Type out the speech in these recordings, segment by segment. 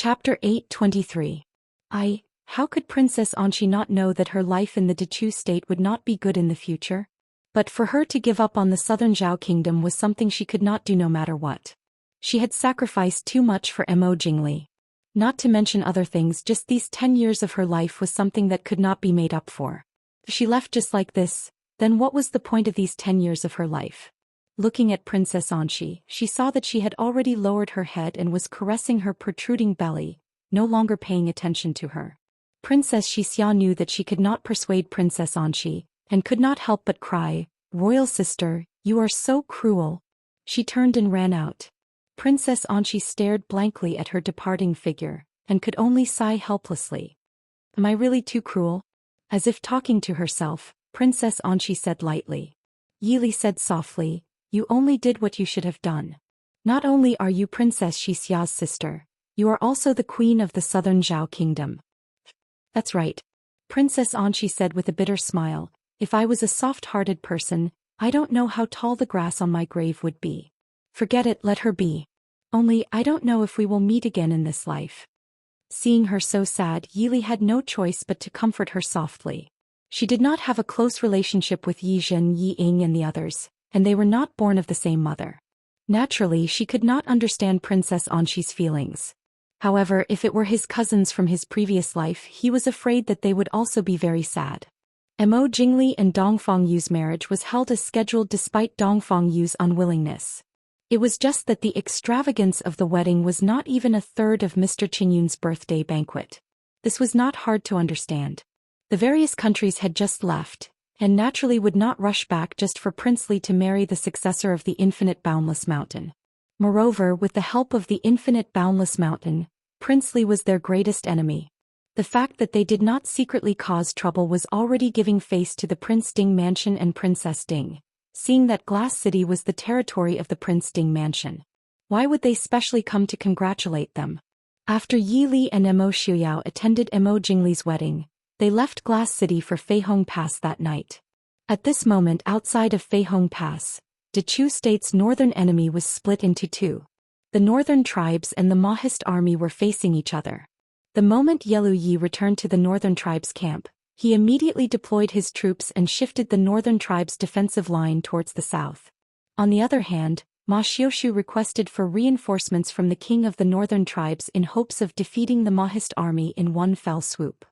Chapter 823. How could Princess Anchi not know that her life in the Dechu state would not be good in the future? But for her to give up on the southern Zhao kingdom was something she could not do no matter what. She had sacrificed too much for Mo Jingli. Not to mention other things, just these 10 years of her life was something that could not be made up for. If she left just like this, then what was the point of these 10 years of her life? Looking at Princess Anchi, she saw that she had already lowered her head and was caressing her protruding belly, no longer paying attention to her. Princess Shixia knew that she could not persuade Princess Anchi, and could not help but cry, "Royal sister, you are so cruel." She turned and ran out. Princess Anchi stared blankly at her departing figure, and could only sigh helplessly. "Am I really too cruel?" As if talking to herself, Princess Anchi said lightly. Yili said softly, "You only did what you should have done. Not only are you Princess Shixia's sister, you are also the queen of the southern Zhao kingdom." "That's right," Princess Anchi said with a bitter smile. "If I was a soft-hearted person, I don't know how tall the grass on my grave would be. Forget it, let her be. Only, I don't know if we will meet again in this life." Seeing her so sad, Yili had no choice but to comfort her softly. She did not have a close relationship with Yi Zhen, Yi Ying and the others, and they were not born of the same mother. Naturally, she could not understand Princess Anchi's feelings. However, if it were his cousins from his previous life, he was afraid that they would also be very sad. Mo Jingli and Dongfang Yu's marriage was held as scheduled despite Dongfang Yu's unwillingness. It was just that the extravagance of the wedding was not even a third of Mr. Qingyun's birthday banquet. This was not hard to understand. The various countries had just left, and naturally would not rush back just for Prince Li to marry the successor of the infinite boundless mountain. Moreover, with the help of the infinite boundless mountain, Prince Li was their greatest enemy. The fact that they did not secretly cause trouble was already giving face to the Prince Ding mansion and Princess Ding, seeing that Glass City was the territory of the Prince Ding mansion. Why would they specially come to congratulate them? After Yi Li and Mo Xiuyao attended Mo Jingli's wedding, they left Glass City for Feihong Pass that night. At this moment outside of Feihong Pass, Dechu State's northern enemy was split into two. The northern tribes and the Mahist army were facing each other. The moment Yelu Yi returned to the northern tribes' camp, he immediately deployed his troops and shifted the northern tribe's defensive line towards the south. On the other hand, Ma Xiushu requested for reinforcements from the king of the northern tribes in hopes of defeating the Mahist army in one fell swoop.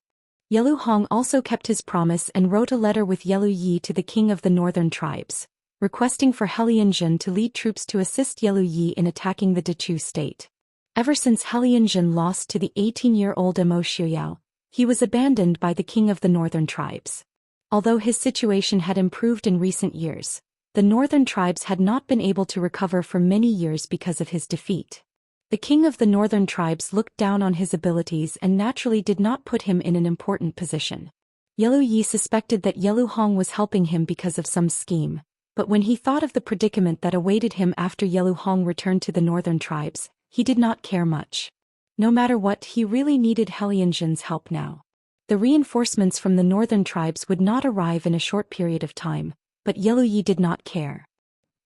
Yelu Hong also kept his promise and wrote a letter with Yelu Yi to the king of the northern tribes, requesting for Helianjin to lead troops to assist Yelu Yi in attacking the Dechu state. Ever since Helianjin lost to the 18-year-old Mo Xiuyao, he was abandoned by the king of the northern tribes. Although his situation had improved in recent years, the northern tribes had not been able to recover for many years because of his defeat. The king of the northern tribes looked down on his abilities and naturally did not put him in an important position. Yelu Yi suspected that Yelu Hong was helping him because of some scheme, but when he thought of the predicament that awaited him after Yelu Hong returned to the northern tribes, he did not care much. No matter what, he really needed Helianjin's help now. The reinforcements from the northern tribes would not arrive in a short period of time, but Yelu Yi did not care.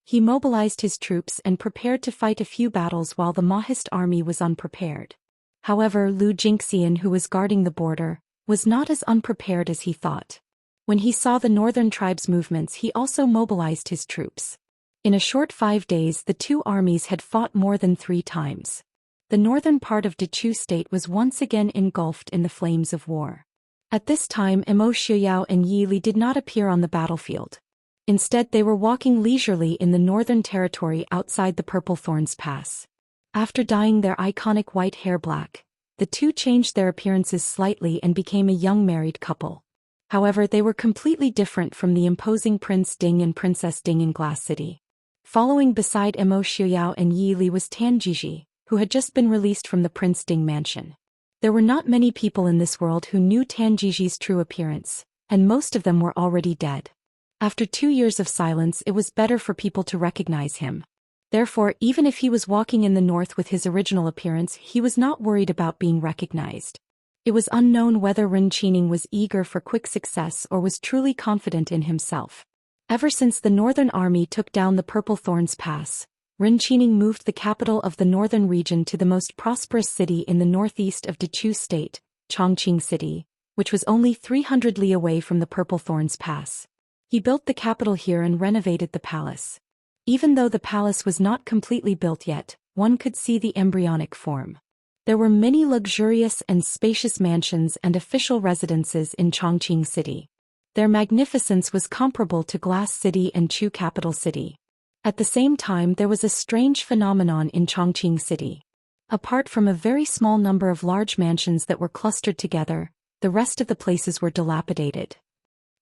He mobilized his troops and prepared to fight a few battles while the Mahist army was unprepared. However, Lu Jingxian, who was guarding the border, was not as unprepared as he thought. When he saw the northern tribes' movements, he also mobilized his troops. In a short 5 days, the two armies had fought more than 3 times. The northern part of Dechu state was once again engulfed in the flames of war. At this time, Mo Xiuyao and Yi Li did not appear on the battlefield. Instead, they were walking leisurely in the northern territory outside the Purple Thorns Pass. After dyeing their iconic white hair black, the two changed their appearances slightly and became a young married couple. However, they were completely different from the imposing Prince Ding and Princess Ding in Glass City. Following beside Mo Xiuyao and Yi Li was Tan Jiji, who had just been released from the Prince Ding mansion. There were not many people in this world who knew Tan Jiji's true appearance, and most of them were already dead. After 2 years of silence, it was better for people to recognize him. Therefore, even if he was walking in the north with his original appearance, he was not worried about being recognized. It was unknown whether Ren Qining was eager for quick success or was truly confident in himself. Ever since the Northern Army took down the Purple Thorns Pass, Ren Qining moved the capital of the northern region to the most prosperous city in the northeast of Dechu State, Chongqing City, which was only 300 li away from the Purple Thorns Pass. He built the capital here and renovated the palace. Even though the palace was not completely built yet, one could see the embryonic form. There were many luxurious and spacious mansions and official residences in Chongqing City. Their magnificence was comparable to Glass City and Chu Capital City. At the same time, there was a strange phenomenon in Chongqing City. Apart from a very small number of large mansions that were clustered together, the rest of the places were dilapidated.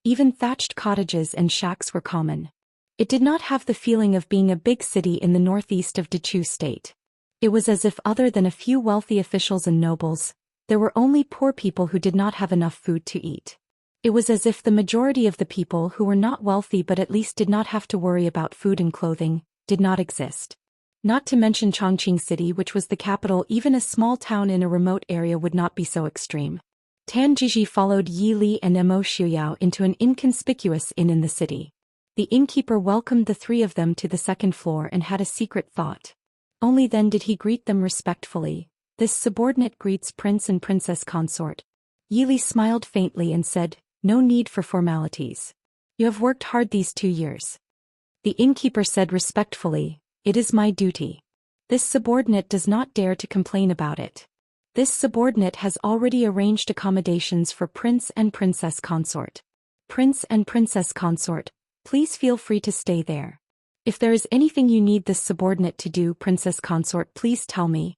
Even thatched cottages and shacks were common. It did not have the feeling of being a big city in the northeast of Dechu State. It was as if other than a few wealthy officials and nobles, there were only poor people who did not have enough food to eat. It was as if the majority of the people who were not wealthy but at least did not have to worry about food and clothing, did not exist. Not to mention Chongqing City, which was the capital. Even a small town in a remote area would not be so extreme. Tan Jiji followed Yi Li and Mo Xiuyao into an inconspicuous inn in the city. The innkeeper welcomed the three of them to the second floor and had a secret thought. Only then did he greet them respectfully. This subordinate greets Prince and Princess Consort. Yi Li smiled faintly and said, "No need for formalities. You have worked hard these 2 years." The innkeeper said respectfully, "It is my duty." This subordinate does not dare to complain about it. This subordinate has already arranged accommodations for Prince and Princess Consort. "Prince and Princess Consort, please feel free to stay there. If there is anything you need this subordinate to do, Princess Consort, please tell me."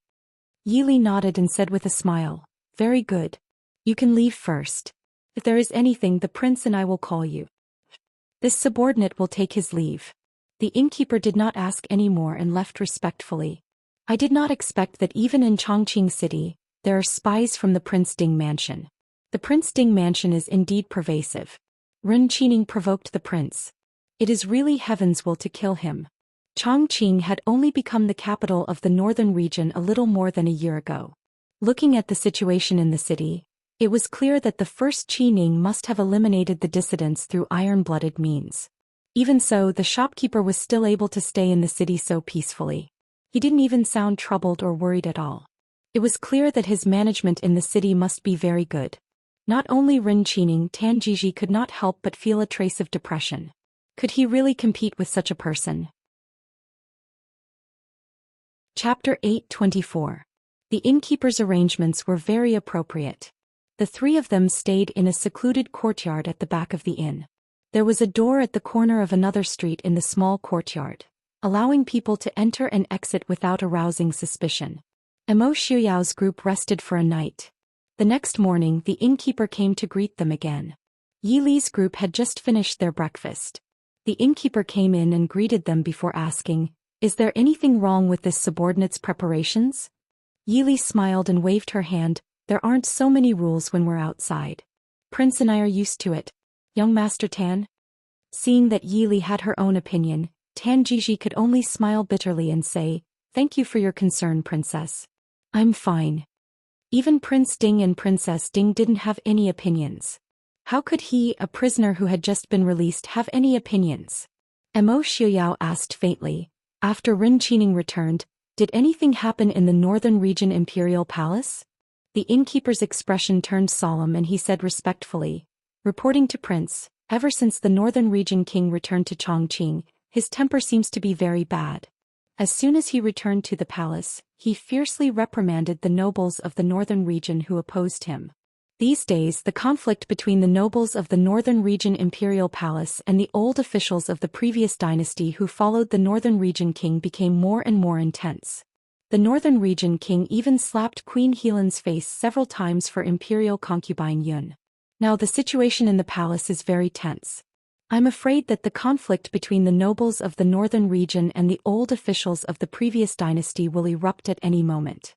Yi Li nodded and said with a smile, "Very good. You can leave first. If there is anything, the prince and I will call you." This subordinate will take his leave. The innkeeper did not ask any more and left respectfully. I did not expect that even in Chongqing City, there are spies from the Prince Ding mansion. The Prince Ding mansion is indeed pervasive. Ren Qining provoked the prince. It is really heaven's will to kill him. Chongqing had only become the capital of the northern region a little more than a year ago. Looking at the situation in the city, it was clear that the first Qining must have eliminated the dissidents through iron-blooded means. Even so, the shopkeeper was still able to stay in the city so peacefully. He didn't even sound troubled or worried at all. It was clear that his management in the city must be very good. Not only Ren Qining, Tan Jiji could not help but feel a trace of depression. Could he really compete with such a person? Chapter 8:24. The innkeeper's arrangements were very appropriate. The three of them stayed in a secluded courtyard at the back of the inn. There was a door at the corner of another street in the small courtyard, allowing people to enter and exit without arousing suspicion. Mo Xiuyao's group rested for a night. The next morning, the innkeeper came to greet them again. Yi Li's group had just finished their breakfast. The innkeeper came in and greeted them before asking, "Is there anything wrong with this subordinate's preparations?" Yi Li smiled and waved her hand. "There aren't so many rules when we're outside. Prince and I are used to it. Young Master Tan?" Seeing that Yi Li had her own opinion, Tan Jiji could only smile bitterly and say, "Thank you for your concern, Princess. I'm fine." Even Prince Ding and Princess Ding didn't have any opinions. How could he, a prisoner who had just been released, have any opinions? Mo Xiuyao asked faintly, after Ren Qining returned, "Did anything happen in the northern region Imperial Palace?" The innkeeper's expression turned solemn and he said respectfully, "Reporting to Prince, ever since the northern region king returned to Chongqing, his temper seems to be very bad. As soon as he returned to the palace, he fiercely reprimanded the nobles of the northern region who opposed him. These days, the conflict between the nobles of the northern region Imperial Palace and the old officials of the previous dynasty who followed the northern region king became more and more intense. The northern region king even slapped Queen Helen's face several times for imperial concubine Yun. Now the situation in the palace is very tense. I'm afraid that the conflict between the nobles of the northern region and the old officials of the previous dynasty will erupt at any moment.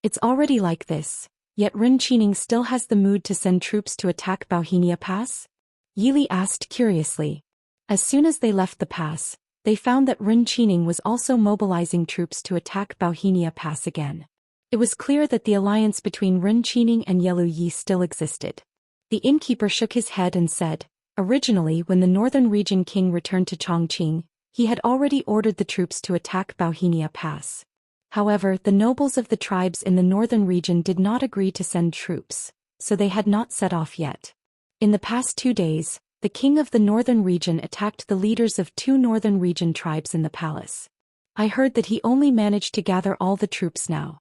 It's already like this, yet Ren Qining still has the mood to send troops to attack Bauhinia Pass?" Yi Li asked curiously. As soon as they left the pass, they found that Ren Qining was also mobilizing troops to attack Bauhinia Pass again. It was clear that the alliance between Ren Qining and Yelu Yi still existed. The innkeeper shook his head and said, "Originally, when the northern region king returned to Chongqing, He had already ordered the troops to attack Bauhinia Pass. However, the nobles of the tribes in the northern region did not agree to send troops, so they had not set off yet. In the past 2 days, the king of the northern region attacked the leaders of 2 northern region tribes in the palace. I heard that he only managed to gather all the troops now.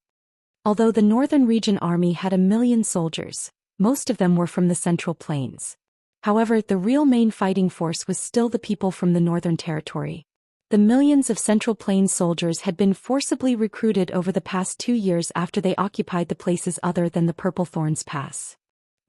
Although the northern region army had 1 million soldiers, most of them were from the Central Plains. However, the real main fighting force was still the people from the Northern Territory. The millions of Central Plains soldiers had been forcibly recruited over the past 2 years after they occupied the places other than the Purple Thorns Pass.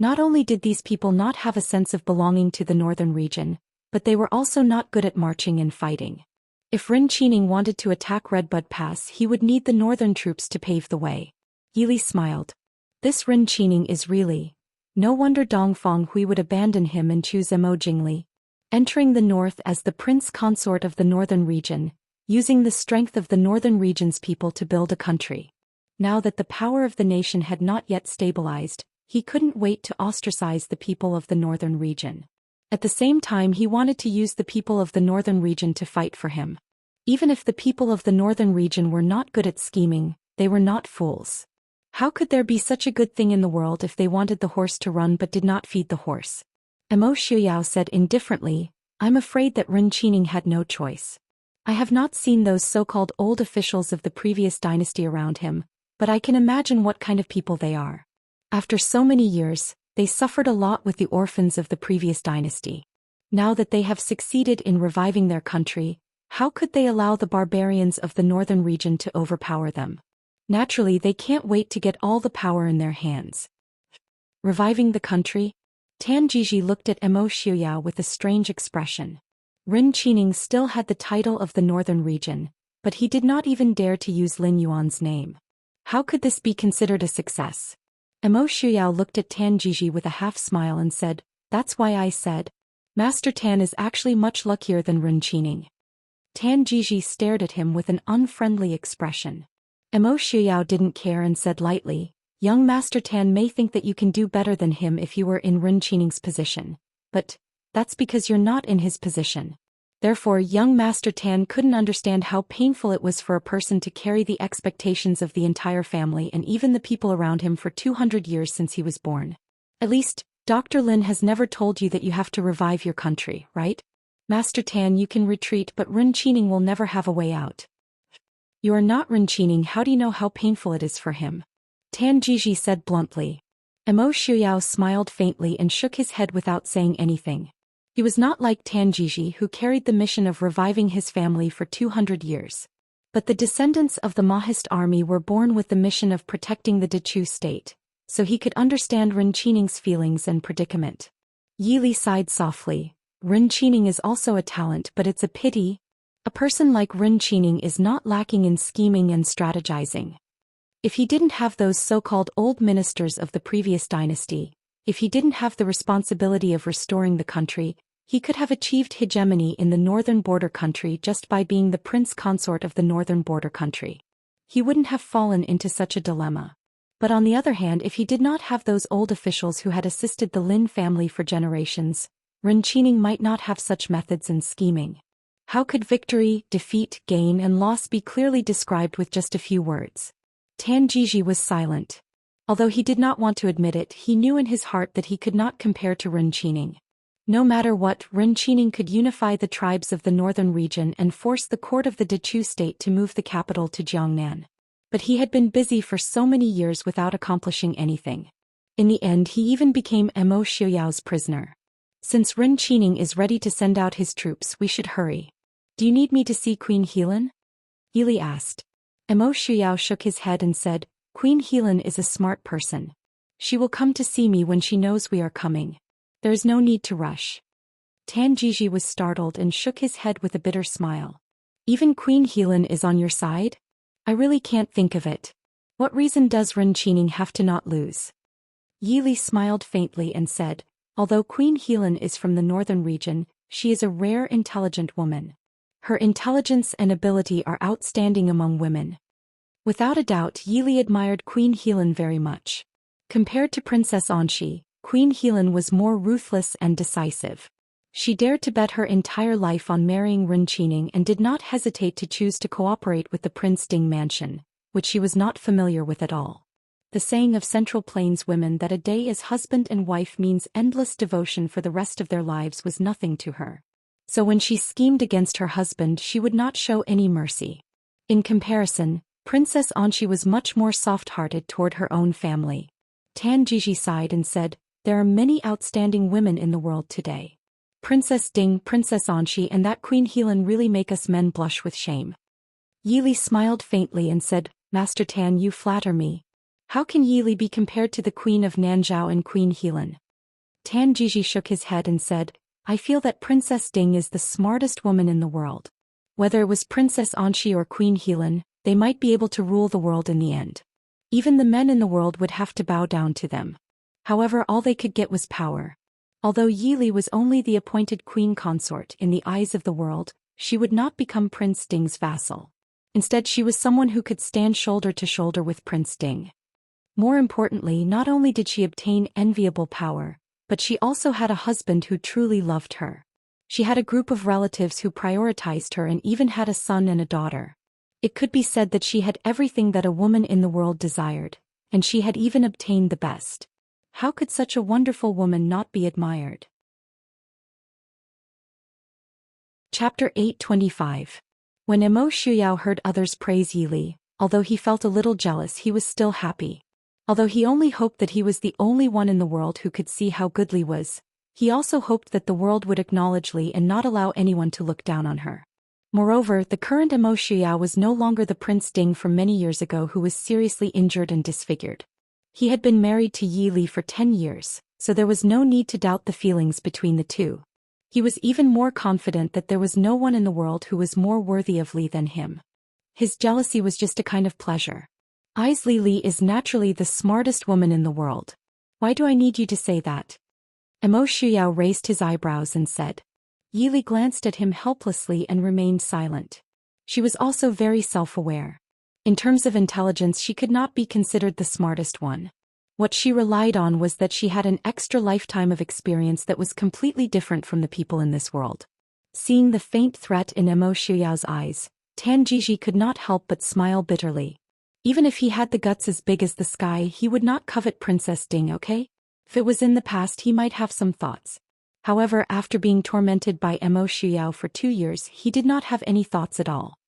Not only did these people not have a sense of belonging to the northern region, but they were also not good at marching and fighting. If Enchanting wanted to attack Redbud Pass, he would need the northern troops to pave the way. Yili smiled. This Enchanting is really... No wonder Dongfang Hui would abandon him and choose Mo Jingli. Entering the north as the prince consort of the northern region, using the strength of the northern region's people to build a country. Now that the power of the nation had not yet stabilized, he couldn't wait to ostracize the people of the northern region. At the same time, he wanted to use the people of the northern region to fight for him. Even if the people of the northern region were not good at scheming, they were not fools. How could there be such a good thing in the world if they wanted the horse to run but did not feed the horse? Mo Xiuyao said indifferently, I'm afraid that Enchanting had no choice. I have not seen those so-called old officials of the previous dynasty around him, but I can imagine what kind of people they are. After so many years, they suffered a lot with the orphans of the previous dynasty. Now that they have succeeded in reviving their country, how could they allow the barbarians of the northern region to overpower them? Naturally, they can't wait to get all the power in their hands. Reviving the country? Tan Jiji looked at Mo Xiuyao with a strange expression. Enchanting still had the title of the northern region, but he did not even dare to use Lin Yuan's name. How could this be considered a success? Mo Xiuyao looked at Tan Jiji with a half-smile and said, That's why I said. Master Tan is actually much luckier than Enchanting. Tan Jiji stared at him with an unfriendly expression. Mo Xiuyao didn't care and said lightly, Young Master Tan may think that you can do better than him if you were in Enchanting's position, but that's because you're not in his position. Therefore, young Master Tan couldn't understand how painful it was for a person to carry the expectations of the entire family and even the people around him for 200 years since he was born. At least, Dr. Lin has never told you that you have to revive your country, right? Master Tan, you can retreat, but Enchanting will never have a way out. You are not Enchanting, how do you know how painful it is for him? Tan Jiji said bluntly. Mo Xiuyao smiled faintly and shook his head without saying anything. He was not like Tan Jiji, who carried the mission of reviving his family for 200 years. But the descendants of the Mahist army were born with the mission of protecting the Dechu state, so he could understand Enchanting's feelings and predicament. Yili sighed softly. Enchanting is also a talent, but it's a pity. A person like Enchanting is not lacking in scheming and strategizing. If he didn't have those so-called old ministers of the previous dynasty, if he didn't have the responsibility of restoring the country, he could have achieved hegemony in the northern border country just by being the prince consort of the northern border country. He wouldn't have fallen into such a dilemma. But on the other hand, if he did not have those old officials who had assisted the Lin family for generations, Enchanting might not have such methods and scheming. How could victory, defeat, gain, and loss be clearly described with just a few words? Tan Jiji was silent. Although he did not want to admit it, he knew in his heart that he could not compare to Enchanting. No matter what, Enchanting could unify the tribes of the northern region and force the court of the Dechu state to move the capital to Jiangnan. But he had been busy for so many years without accomplishing anything. In the end, he even became Mo Xiuyao's prisoner. Since Enchanting is ready to send out his troops, we should hurry. Do you need me to see Queen Helan? Yili asked. Mo Xiuyao shook his head and said, Queen Helan is a smart person. She will come to see me when she knows we are coming. There is no need to rush. Tan Jiji was startled and shook his head with a bitter smile. Even Queen Helan is on your side? I really can't think of it. What reason does Enchanting have to not lose? Yili smiled faintly and said, Although Queen Helan is from the northern region, she is a rare intelligent woman. Her intelligence and ability are outstanding among women. Without a doubt, Yili admired Queen Helan very much. Compared to Princess Anxi, Queen Helan was more ruthless and decisive. She dared to bet her entire life on marrying Rinchining and did not hesitate to choose to cooperate with the Prince Ding mansion, which she was not familiar with at all. The saying of Central Plains women that a day as husband and wife means endless devotion for the rest of their lives was nothing to her. So when she schemed against her husband, she would not show any mercy. In comparison, Princess Anshi was much more soft-hearted toward her own family. Tan Jiji sighed and said, "There are many outstanding women in the world today. Princess Ding, Princess Anshi and that Queen Helan really make us men blush with shame." Yili smiled faintly and said, "Master Tan, you flatter me. How can Yili be compared to the Queen of Nanzhao and Queen Helan?" Tan Jiji shook his head and said, "I feel that Princess Ding is the smartest woman in the world. Whether it was Princess Anshi or Queen Helan, they might be able to rule the world in the end. Even the men in the world would have to bow down to them. However, all they could get was power. Although Yili was only the appointed queen consort in the eyes of the world, she would not become Prince Ding's vassal. Instead, she was someone who could stand shoulder to shoulder with Prince Ding. More importantly, not only did she obtain enviable power, but she also had a husband who truly loved her. She had a group of relatives who prioritized her and even had a son and a daughter. It could be said that she had everything that a woman in the world desired, and she had even obtained the best. How could such a wonderful woman not be admired? Chapter 825. When Emo Shuyao heard others praise Yili, although he felt a little jealous, he was still happy. Although he only hoped that he was the only one in the world who could see how good Li was, he also hoped that the world would acknowledge Li and not allow anyone to look down on her. Moreover, the current Emo Shuyao was no longer the Prince Ding from many years ago who was seriously injured and disfigured. He had been married to Yi Li for 10 years, so there was no need to doubt the feelings between the two. He was even more confident that there was no one in the world who was more worthy of Li than him. His jealousy was just a kind of pleasure. Li is naturally the smartest woman in the world. Why do I need you to say that? Emo Shuyao raised his eyebrows and said. Yi Li glanced at him helplessly and remained silent. She was also very self-aware. In terms of intelligence, she could not be considered the smartest one. What she relied on was that she had an extra lifetime of experience that was completely different from the people in this world. Seeing the faint threat in Emo Shuyao's eyes, Tan Jiji could not help but smile bitterly. Even if he had the guts as big as the sky, he would not covet Princess Ding, okay? If it was in the past, he might have some thoughts. However, after being tormented by Emo Shuyao for 2 years, he did not have any thoughts at all.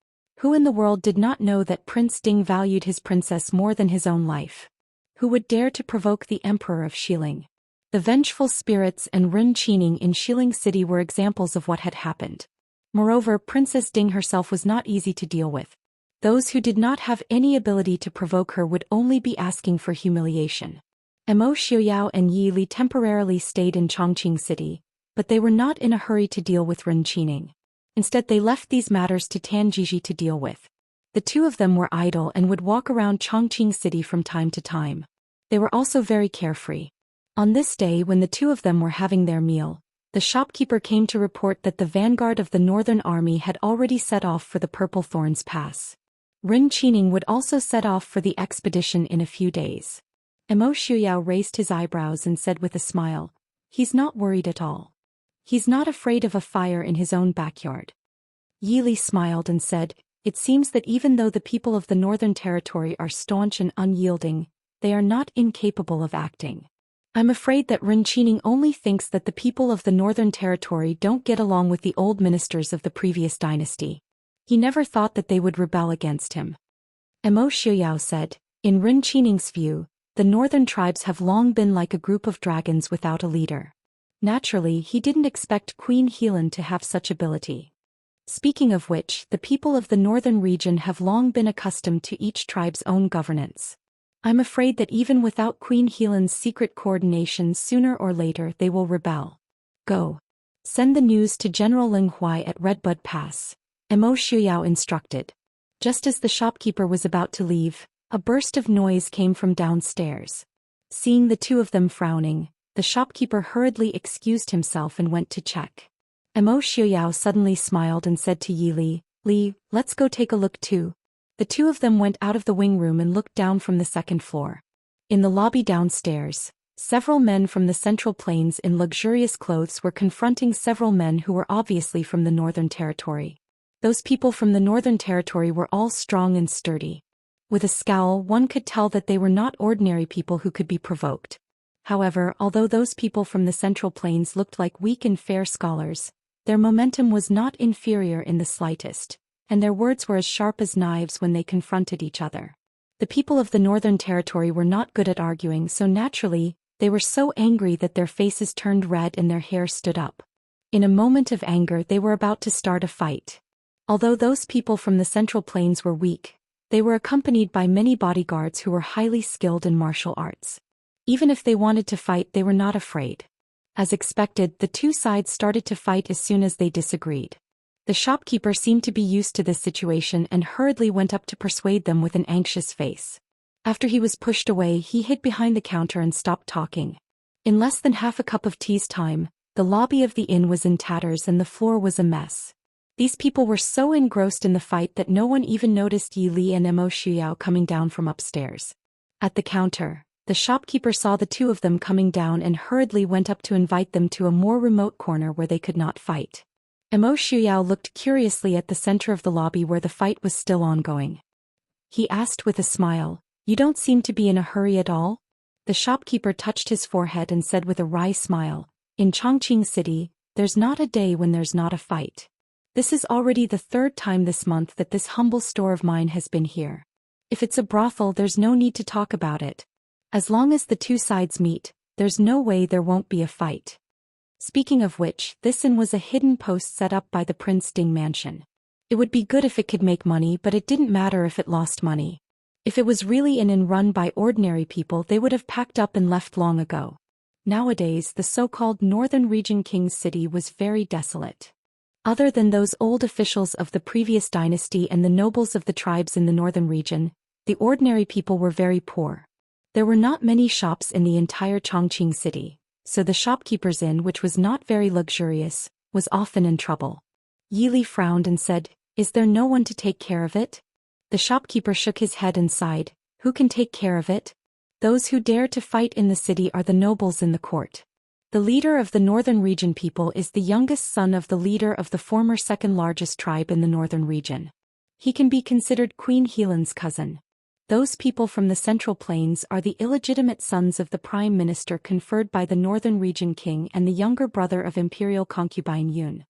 Who in the world did not know that Prince Ding valued his princess more than his own life? Who would dare to provoke the Emperor of Xiling? The vengeful spirits and Ren Qining in Xiling City were examples of what had happened. Moreover, Princess Ding herself was not easy to deal with. Those who did not have any ability to provoke her would only be asking for humiliation. Emo Shuyao and Yi Li temporarily stayed in Chongqing City, but they were not in a hurry to deal with Ren Qining. Instead, they left these matters to Tan Jiji to deal with. The two of them were idle and would walk around Chongqing City from time to time. They were also very carefree. On this day, when the two of them were having their meal, the shopkeeper came to report that the vanguard of the Northern Army had already set off for the Purple Thorns Pass. Ren Qining would also set off for the expedition in a few days. Emo Shuyao raised his eyebrows and said with a smile, "He's not worried at all. He's not afraid of a fire in his own backyard." Yi Li smiled and said, "It seems that even though the people of the Northern Territory are staunch and unyielding, they are not incapable of acting. I'm afraid that Ren Qining only thinks that the people of the Northern Territory don't get along with the old ministers of the previous dynasty. He never thought that they would rebel against him." Emo Shuyao said, "In Ren Qining's view, the northern tribes have long been like a group of dragons without a leader. Naturally, he didn't expect Queen Helan to have such ability. Speaking of which, the people of the northern region have long been accustomed to each tribe's own governance. I'm afraid that even without Queen Helan's secret coordination, sooner or later they will rebel. Go. Send the news to General Ling Huai at Redbud Pass," Emo Shuyao instructed. Just as the shopkeeper was about to leave, a burst of noise came from downstairs. Seeing the two of them frowning, the shopkeeper hurriedly excused himself and went to check. Emo Shuyao suddenly smiled and said to Yi Li, "Li, let's go take a look too." The two of them went out of the wing room and looked down from the second floor. In the lobby downstairs, Several men from the Central Plains in luxurious clothes were confronting several men who were obviously from the Northern Territory. Those people from the Northern Territory were all strong and sturdy. With a scowl, one could tell that they were not ordinary people who could be provoked. However, although those people from the Central Plains looked like weak and fair scholars, their momentum was not inferior in the slightest, and their words were as sharp as knives when they confronted each other. The people of the Northern Territory were not good at arguing, so naturally, they were so angry that their faces turned red and their hair stood up. In a moment of anger, they were about to start a fight. Although those people from the Central Plains were weak, they were accompanied by many bodyguards who were highly skilled in martial arts. Even if they wanted to fight, they were not afraid. As expected, the two sides started to fight as soon as they disagreed. The shopkeeper seemed to be used to this situation and hurriedly went up to persuade them with an anxious face. After he was pushed away, he hid behind the counter and stopped talking. In less than half a cup of tea's time, the lobby of the inn was in tatters and the floor was a mess. These people were so engrossed in the fight that no one even noticed Yi Li and Mo Shuyao coming down from upstairs. At the counter, the shopkeeper saw the two of them coming down and hurriedly went up to invite them to a more remote corner where they could not fight. Mo Shuyao looked curiously at the center of the lobby where the fight was still ongoing. He asked with a smile, "You don't seem to be in a hurry at all?" The shopkeeper touched his forehead and said with a wry smile, "In Chongqing City, there's not a day when there's not a fight. This is already the third time this month that this humble store of mine has been here. If it's a brothel, there's no need to talk about it. As long as the two sides meet, there's no way there won't be a fight." Speaking of which, this inn was a hidden post set up by the Prince Ding mansion. It would be good if it could make money, but it didn't matter if it lost money. If it was really an inn run by ordinary people, they would have packed up and left long ago. Nowadays, the so-called Northern Region King's city was very desolate. Other than those old officials of the previous dynasty and the nobles of the tribes in the northern region, the ordinary people were very poor. There were not many shops in the entire Chongqing city, so the shopkeeper's inn, which was not very luxurious, was often in trouble. Yi Li frowned and said, "Is there no one to take care of it?" The shopkeeper shook his head and sighed, "Who can take care of it? Those who dare to fight in the city are the nobles in the court. The leader of the northern region people is the youngest son of the leader of the former second largest tribe in the northern region. He can be considered Queen Helen's cousin. Those people from the Central Plains are the illegitimate sons of the Prime Minister conferred by the Northern Region King and the younger brother of Imperial concubine Yun."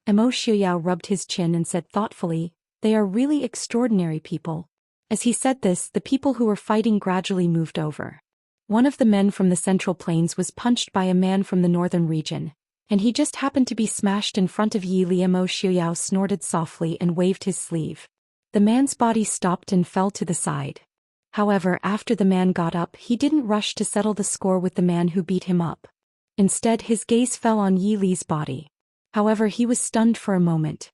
Mo Shuyao rubbed his chin and said thoughtfully, "They are really extraordinary people." As he said this, the people who were fighting gradually moved over. One of the men from the Central Plains was punched by a man from the Northern Region, and he just happened to be smashed in front of Yi Li. Mo Shuyao snorted softly and waved his sleeve. The man's body stopped and fell to the side. However, after the man got up, he didn't rush to settle the score with the man who beat him up. Instead, his gaze fell on Yi Li's body. However, he was stunned for a moment.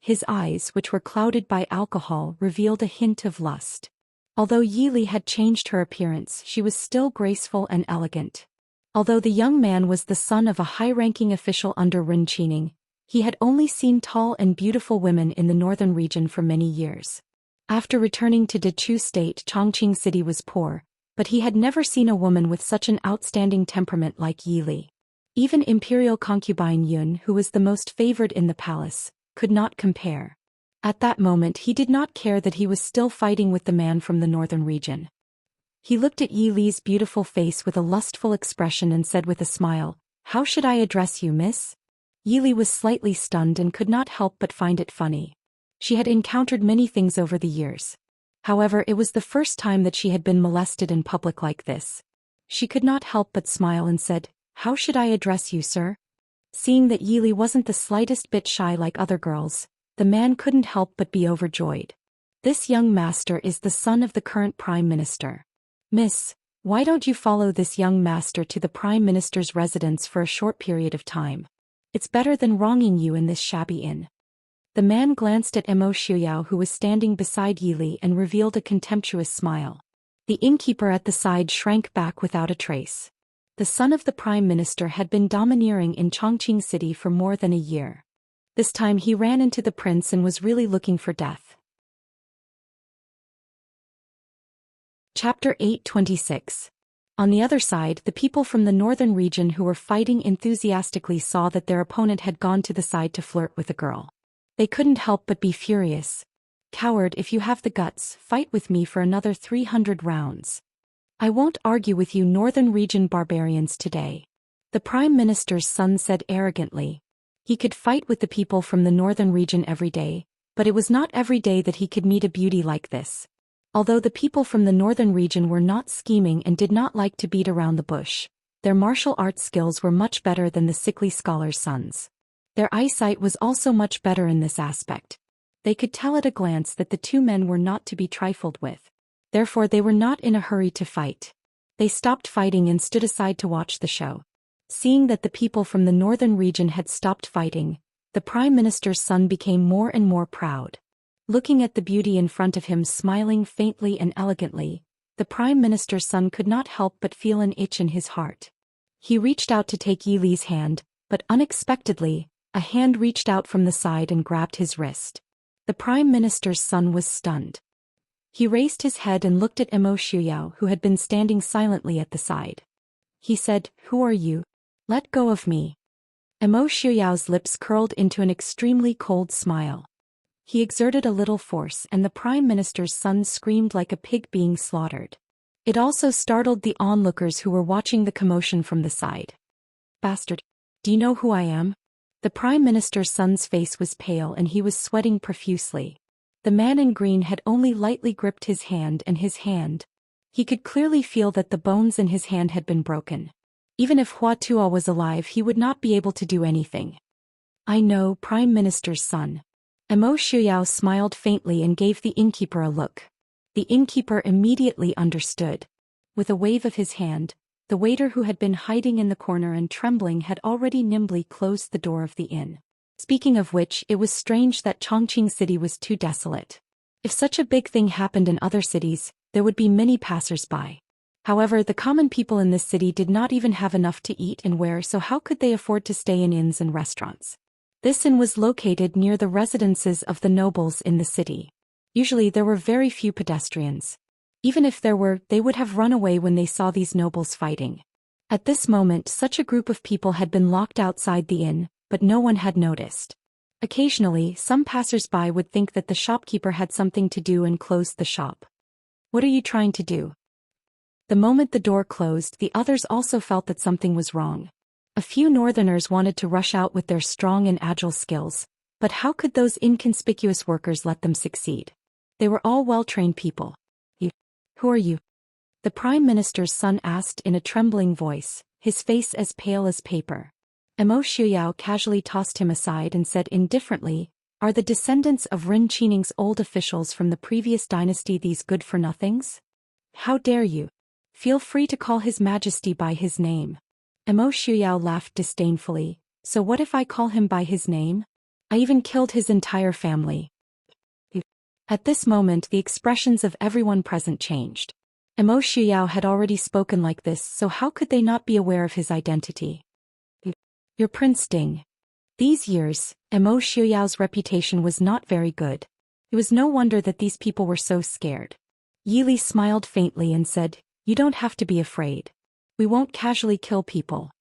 His eyes, which were clouded by alcohol, revealed a hint of lust. Although Yi Li had changed her appearance, she was still graceful and elegant. Although the young man was the son of a high-ranking official under Ren Qining, he had only seen tall and beautiful women in the northern region for many years. After returning to Dechu State, Chongqing City was poor, but he had never seen a woman with such an outstanding temperament like Yi Li. Even Imperial concubine Yun, who was the most favored in the palace, could not compare. At that moment he did not care that he was still fighting with the man from the northern region. He looked at Yi Li's beautiful face with a lustful expression and said with a smile, "How should I address you, miss?" Yi Li was slightly stunned and could not help but find it funny. She had encountered many things over the years. However, it was the first time that she had been molested in public like this. She could not help but smile and said, "How should I address you, sir?" Seeing that Yi Li wasn't the slightest bit shy like other girls, the man couldn't help but be overjoyed. "This young master is the son of the current Prime Minister. Miss, why don't you follow this young master to the Prime Minister's residence for a short period of time? It's better than wronging you in this shabby inn." The man glanced at Mo Shuyao, who was standing beside Yi Li, and revealed a contemptuous smile. The innkeeper at the side shrank back without a trace. The son of the Prime Minister had been domineering in Chongqing City for more than a year. This time he ran into the prince and was really looking for death. Chapter 8:26. On the other side, the people from the northern region who were fighting enthusiastically saw that their opponent had gone to the side to flirt with a girl. They couldn't help but be furious. "Coward, if you have the guts, fight with me for another 300 rounds. I won't argue with you northern region barbarians today," the Prime Minister's son said arrogantly. He could fight with the people from the northern region every day, but it was not every day that he could meet a beauty like this. Although the people from the northern region were not scheming and did not like to beat around the bush, their martial arts skills were much better than the sickly scholar's sons. Their eyesight was also much better in this aspect. They could tell at a glance that the two men were not to be trifled with. Therefore they were not in a hurry to fight. They stopped fighting and stood aside to watch the show. Seeing that the people from the northern region had stopped fighting, the Prime Minister's son became more and more proud. Looking at the beauty in front of him smiling faintly and elegantly, the Prime Minister's son could not help but feel an itch in his heart. He reached out to take Yi Li's hand, but unexpectedly, a hand reached out from the side and grabbed his wrist. The Prime Minister's son was stunned. He raised his head and looked at Emo Shuyao, who had been standing silently at the side. He said, "Who are you? Let go of me." Emo Shuyao's lips curled into an extremely cold smile. He exerted a little force and the Prime Minister's son screamed like a pig being slaughtered. It also startled the onlookers who were watching the commotion from the side. "Bastard! Do you know who I am?" The Prime Minister's son's face was pale and he was sweating profusely. The man in green had only lightly gripped his hand and his hand. He could clearly feel that the bones in his hand had been broken. Even if Hua Tuo was alive he would not be able to do anything. "I know, Prime Minister's son." Emo Shuyao smiled faintly and gave the innkeeper a look. The innkeeper immediately understood. With a wave of his hand, the waiter who had been hiding in the corner and trembling had already nimbly closed the door of the inn. Speaking of which, it was strange that Chongqing City was too desolate. If such a big thing happened in other cities, there would be many passers-by. However, the common people in this city did not even have enough to eat and wear, so how could they afford to stay in inns and restaurants? This inn was located near the residences of the nobles in the city. Usually there were very few pedestrians. Even if there were, they would have run away when they saw these nobles fighting. At this moment such a group of people had been locked outside the inn, but no one had noticed. Occasionally, some passers-by would think that the shopkeeper had something to do and closed the shop. "What are you trying to do?" The moment the door closed, the others also felt that something was wrong. A few northerners wanted to rush out with their strong and agile skills, but how could those inconspicuous workers let them succeed? They were all well-trained people. Who are you?" The Prime Minister's son asked in a trembling voice, his face as pale as paper. Emo Shuyao casually tossed him aside and said indifferently, "Are the descendants of Ren Qining's old officials from the previous dynasty these good-for-nothings? How dare you? Feel free to call His Majesty by his name." Emo Shuyao laughed disdainfully. "So what if I call him by his name? I even killed his entire family." At this moment the expressions of everyone present changed. Emo Shuyao had already spoken like this, so how could they not be aware of his identity? "You're Prince Ding." These years, Emo Shuyao's reputation was not very good. It was no wonder that these people were so scared. Yi Li smiled faintly and said, "You don't have to be afraid. We won't casually kill people."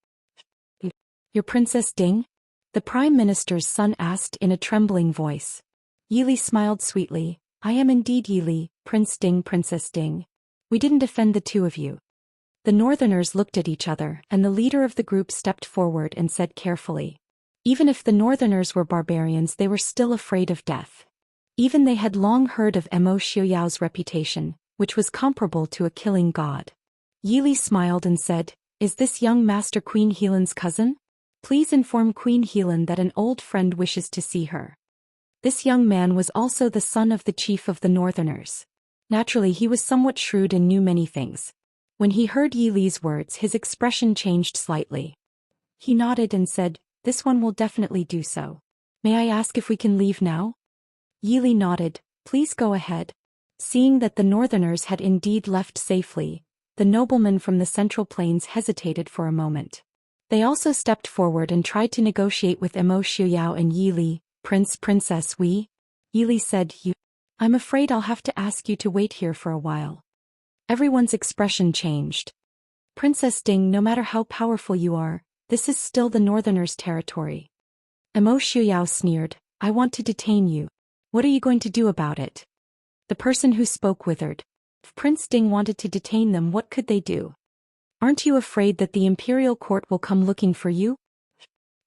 "You're Princess Ding?" the Prime Minister's son asked in a trembling voice. Yi Li smiled sweetly. "I am indeed Yi Li, Prince Ding, Princess Ding. We didn't offend the two of you." The northerners looked at each other, and the leader of the group stepped forward and said carefully. Even if the northerners were barbarians, they were still afraid of death. Even they had long heard of Emo Shuyao reputation, which was comparable to a killing god. Yi Li smiled and said, "Is this young Master Queen Helan's cousin? Please inform Queen Helan that an old friend wishes to see her." This young man was also the son of the chief of the northerners. Naturally, he was somewhat shrewd and knew many things. When he heard Yi Li's words, his expression changed slightly. He nodded and said, "This one will definitely do so. May I ask if we can leave now?" Yi Li nodded, "Please go ahead." Seeing that the northerners had indeed left safely, the noblemen from the Central Plains hesitated for a moment. They also stepped forward and tried to negotiate with Emo Shuyao and Yi Li. Princess, Yi Li said, "I'm afraid I'll have to ask you to wait here for a while." Everyone's expression changed. Princess Ding, no matter how powerful you are, this is still the Northerners' territory. Emo Shuyao sneered, I want to detain you. What are you going to do about it? The person who spoke withered. If Prince Ding wanted to detain them, what could they do? Aren't you afraid that the imperial court will come looking for you?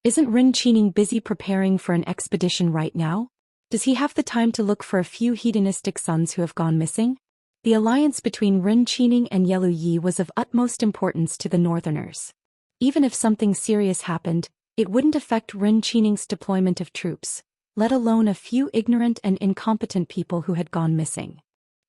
Isn't Rin Qining busy preparing for an expedition right now? Does he have the time to look for a few hedonistic sons who have gone missing? The alliance between Rin Qining and Yelu Yi was of utmost importance to the Northerners. Even if something serious happened, it wouldn't affect Rin Qining's deployment of troops, let alone a few ignorant and incompetent people who had gone missing.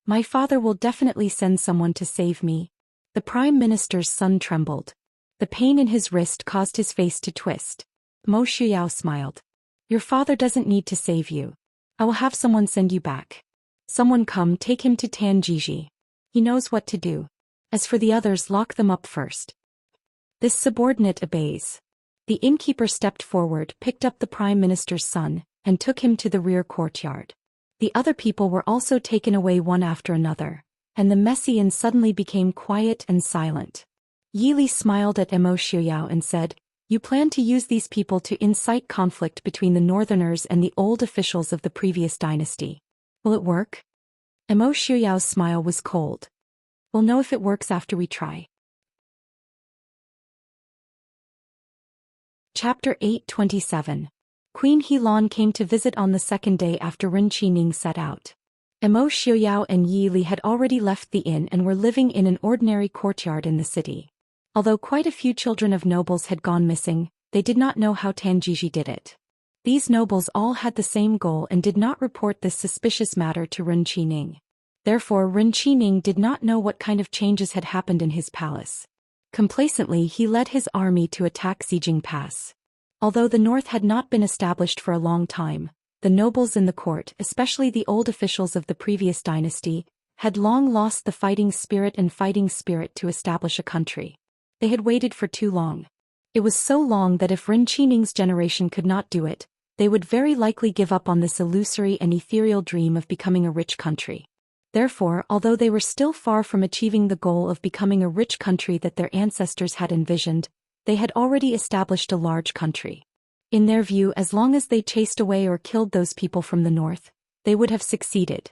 My father will definitely send someone to save me. The Prime Minister's son trembled. The pain in his wrist caused his face to twist. Mo Shuyao smiled. Your father doesn't need to save you. I will have someone send you back. Someone come take him to Tanjiji. He knows what to do. As for the others, lock them up first. This subordinate obeys. The innkeeper stepped forward, picked up the Prime Minister's son, and took him to the rear courtyard. The other people were also taken away one after another, and the messy inn suddenly became quiet and silent. Yi Li smiled at Emo Shuyao and said, You plan to use these people to incite conflict between the Northerners and the old officials of the previous dynasty. Will it work? Emo Shuyao's smile was cold. We'll know if it works after we try. Chapter 827. Queen Helan came to visit on the second day after Rin Qining set out. Emo Shuyao and Yi Li had already left the inn and were living in an ordinary courtyard in the city. Although quite a few children of nobles had gone missing, they did not know how Tanjiji did it. These nobles all had the same goal and did not report this suspicious matter to Rin Qining. Therefore Rin Qining did not know what kind of changes had happened in his palace. Complacently he led his army to attack Xijing Pass. Although the north had not been established for a long time, the nobles in the court, especially the old officials of the previous dynasty, had long lost the fighting spirit to establish a country. They had waited for too long. It was so long that if Rin Qining's generation could not do it, they would very likely give up on this illusory and ethereal dream of becoming a rich country. Therefore, although they were still far from achieving the goal of becoming a rich country that their ancestors had envisioned, they had already established a large country. In their view, as long as they chased away or killed those people from the north, they would have succeeded.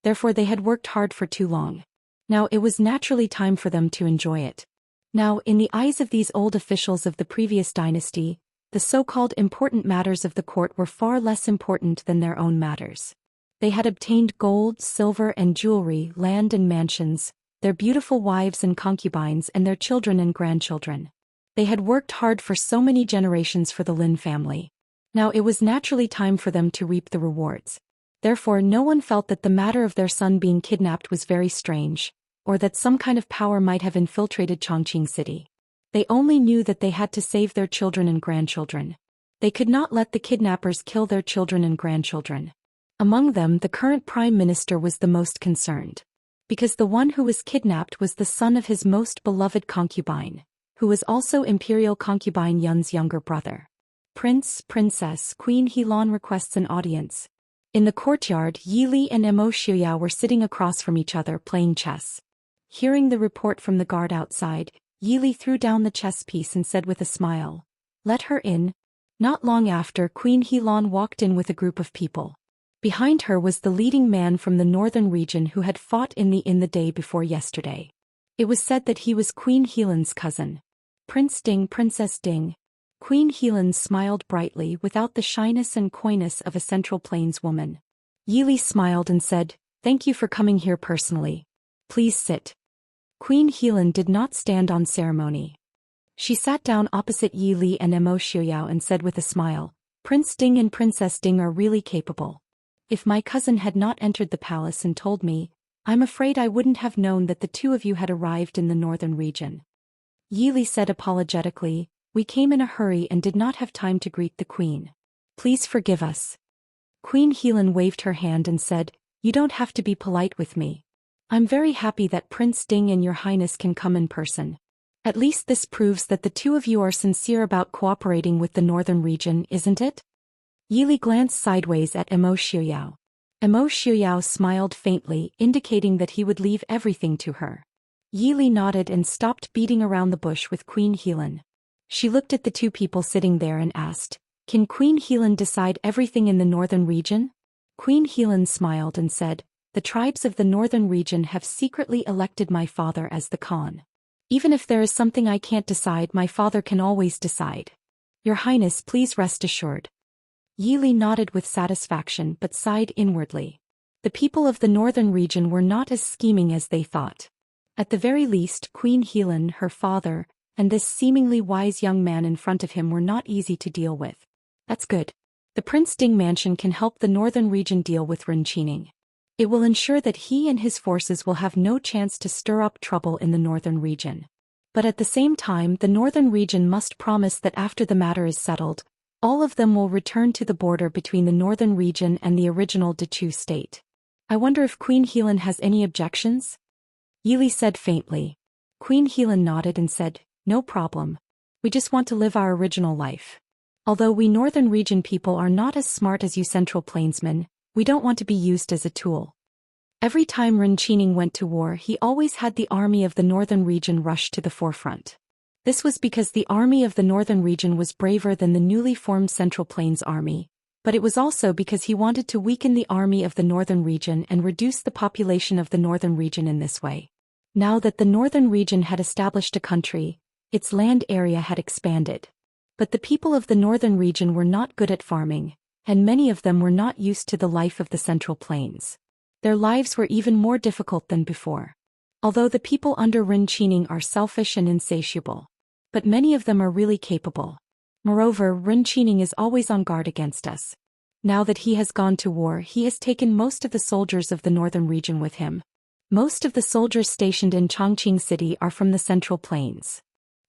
Therefore they had worked hard for too long. Now it was naturally time for them to enjoy it. Now, in the eyes of these old officials of the previous dynasty, the so-called important matters of the court were far less important than their own matters. They had obtained gold, silver and jewelry, land and mansions, their beautiful wives and concubines and their children and grandchildren. They had worked hard for so many generations for the Lin family. Now it was naturally time for them to reap the rewards. Therefore no one felt that the matter of their son being kidnapped was very strange, or that some kind of power might have infiltrated Chongqing City. They only knew that they had to save their children and grandchildren. They could not let the kidnappers kill their children and grandchildren. Among them, the current prime minister was the most concerned. Because the one who was kidnapped was the son of his most beloved concubine, who was also imperial concubine Yun's younger brother. Princess, Queen Helan requests an audience. In the courtyard, Yi Li and Emo Shuyao were sitting across from each other playing chess. Hearing the report from the guard outside, Yi Li threw down the chess piece and said with a smile, "Let her in." Not long after, Queen Helan walked in with a group of people. Behind her was the leading man from the northern region who had fought in the day before yesterday. It was said that he was Queen Helan's cousin. Prince Ding, Princess Ding. Queen Helan smiled brightly without the shyness and coyness of a Central Plains woman. Yi Li smiled and said, "Thank you for coming here personally. Please sit." Queen Helan did not stand on ceremony. She sat down opposite Yi Li and Emo Shuyao and said with a smile, "Prince Ding and Princess Ding are really capable. If my cousin had not entered the palace and told me, I'm afraid I wouldn't have known that the two of you had arrived in the northern region." Yi Li said apologetically, "We came in a hurry and did not have time to greet the queen. Please forgive us." Queen Helan waved her hand and said, "You don't have to be polite with me. I'm very happy that Prince Ding and your highness can come in person. At least this proves that the two of you are sincere about cooperating with the northern region, isn't it?" Yi Li glanced sideways at Emo Shuyao. Emo Shuyao smiled faintly, indicating that he would leave everything to her. Yili nodded and stopped beating around the bush with Queen Helan. She looked at the two people sitting there and asked, "Can Queen Helan decide everything in the northern region?" Queen Helan smiled and said, "The tribes of the northern region have secretly elected my father as the Khan. Even if there is something I can't decide, my father can always decide. Your Highness, please rest assured." Yili nodded with satisfaction but sighed inwardly. The people of the northern region were not as scheming as they thought. At the very least, Queen Helan, her father, and this seemingly wise young man in front of him were not easy to deal with. That's good. The Prince Ding mansion can help the northern region deal with Renqining. It will ensure that he and his forces will have no chance to stir up trouble in the northern region. But at the same time, the northern region must promise that after the matter is settled, all of them will return to the border between the northern region and the original Dechu state. I wonder if Queen Helan has any objections? Yili said faintly. Queen Helan nodded and said, "No problem. We just want to live our original life. Although we northern region people are not as smart as you central plainsmen, we don't want to be used as a tool." Every time Renqining went to war, he always had the army of the northern region rush to the forefront. This was because the army of the northern region was braver than the newly formed Central Plains army, but it was also because he wanted to weaken the army of the northern region and reduce the population of the northern region in this way. Now that the northern region had established a country, its land area had expanded. But the people of the northern region were not good at farming, and many of them were not used to the life of the Central Plains. Their lives were even more difficult than before. Although the people under Renqining are selfish and insatiable, but many of them are really capable. Moreover, Renqining is always on guard against us. Now that he has gone to war, he has taken most of the soldiers of the northern region with him. Most of the soldiers stationed in Chongqing City are from the Central Plains.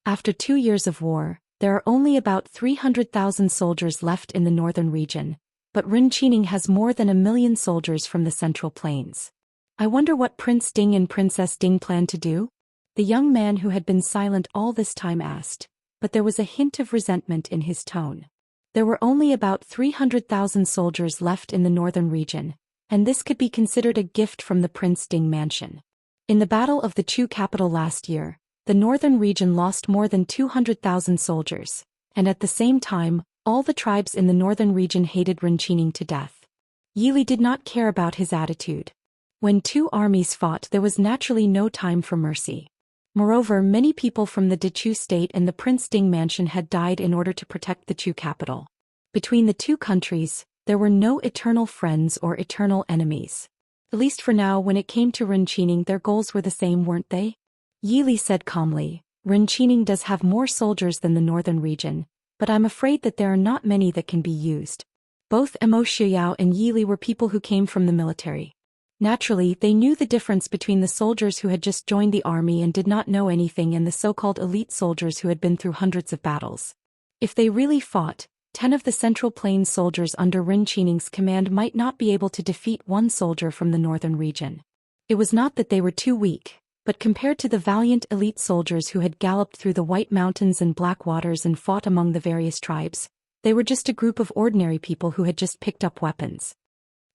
After 2 years of war, there are only about 300,000 soldiers left in the northern region, but Renqining has more than 1 million soldiers from the Central Plains. I wonder what Prince Ding and Princess Ding plan to do? The young man who had been silent all this time asked, but there was a hint of resentment in his tone. There were only about 300,000 soldiers left in the northern region, and this could be considered a gift from the Prince Ding mansion. In the Battle of the Chu capital last year, the northern region lost more than 200,000 soldiers, and at the same time, all the tribes in the northern region hated Renqining to death. Yili did not care about his attitude. When two armies fought, there was naturally no time for mercy. Moreover, many people from the Dechu state and the Prince Ding mansion had died in order to protect the Chu capital. Between the two countries, there were no eternal friends or eternal enemies. At least for now, when it came to Renqining, their goals were the same, weren't they? Yili said calmly, "Renqining does have more soldiers than the northern region, but I'm afraid that there are not many that can be used." Both Mo Xiao and Yili were people who came from the military. Naturally, they knew the difference between the soldiers who had just joined the army and did not know anything and the so-called elite soldiers who had been through hundreds of battles. If they really fought, 10 of the Central Plains soldiers under Renqining's command might not be able to defeat one soldier from the northern region. It was not that they were too weak, but compared to the valiant elite soldiers who had galloped through the White Mountains and Black Waters and fought among the various tribes, they were just a group of ordinary people who had just picked up weapons.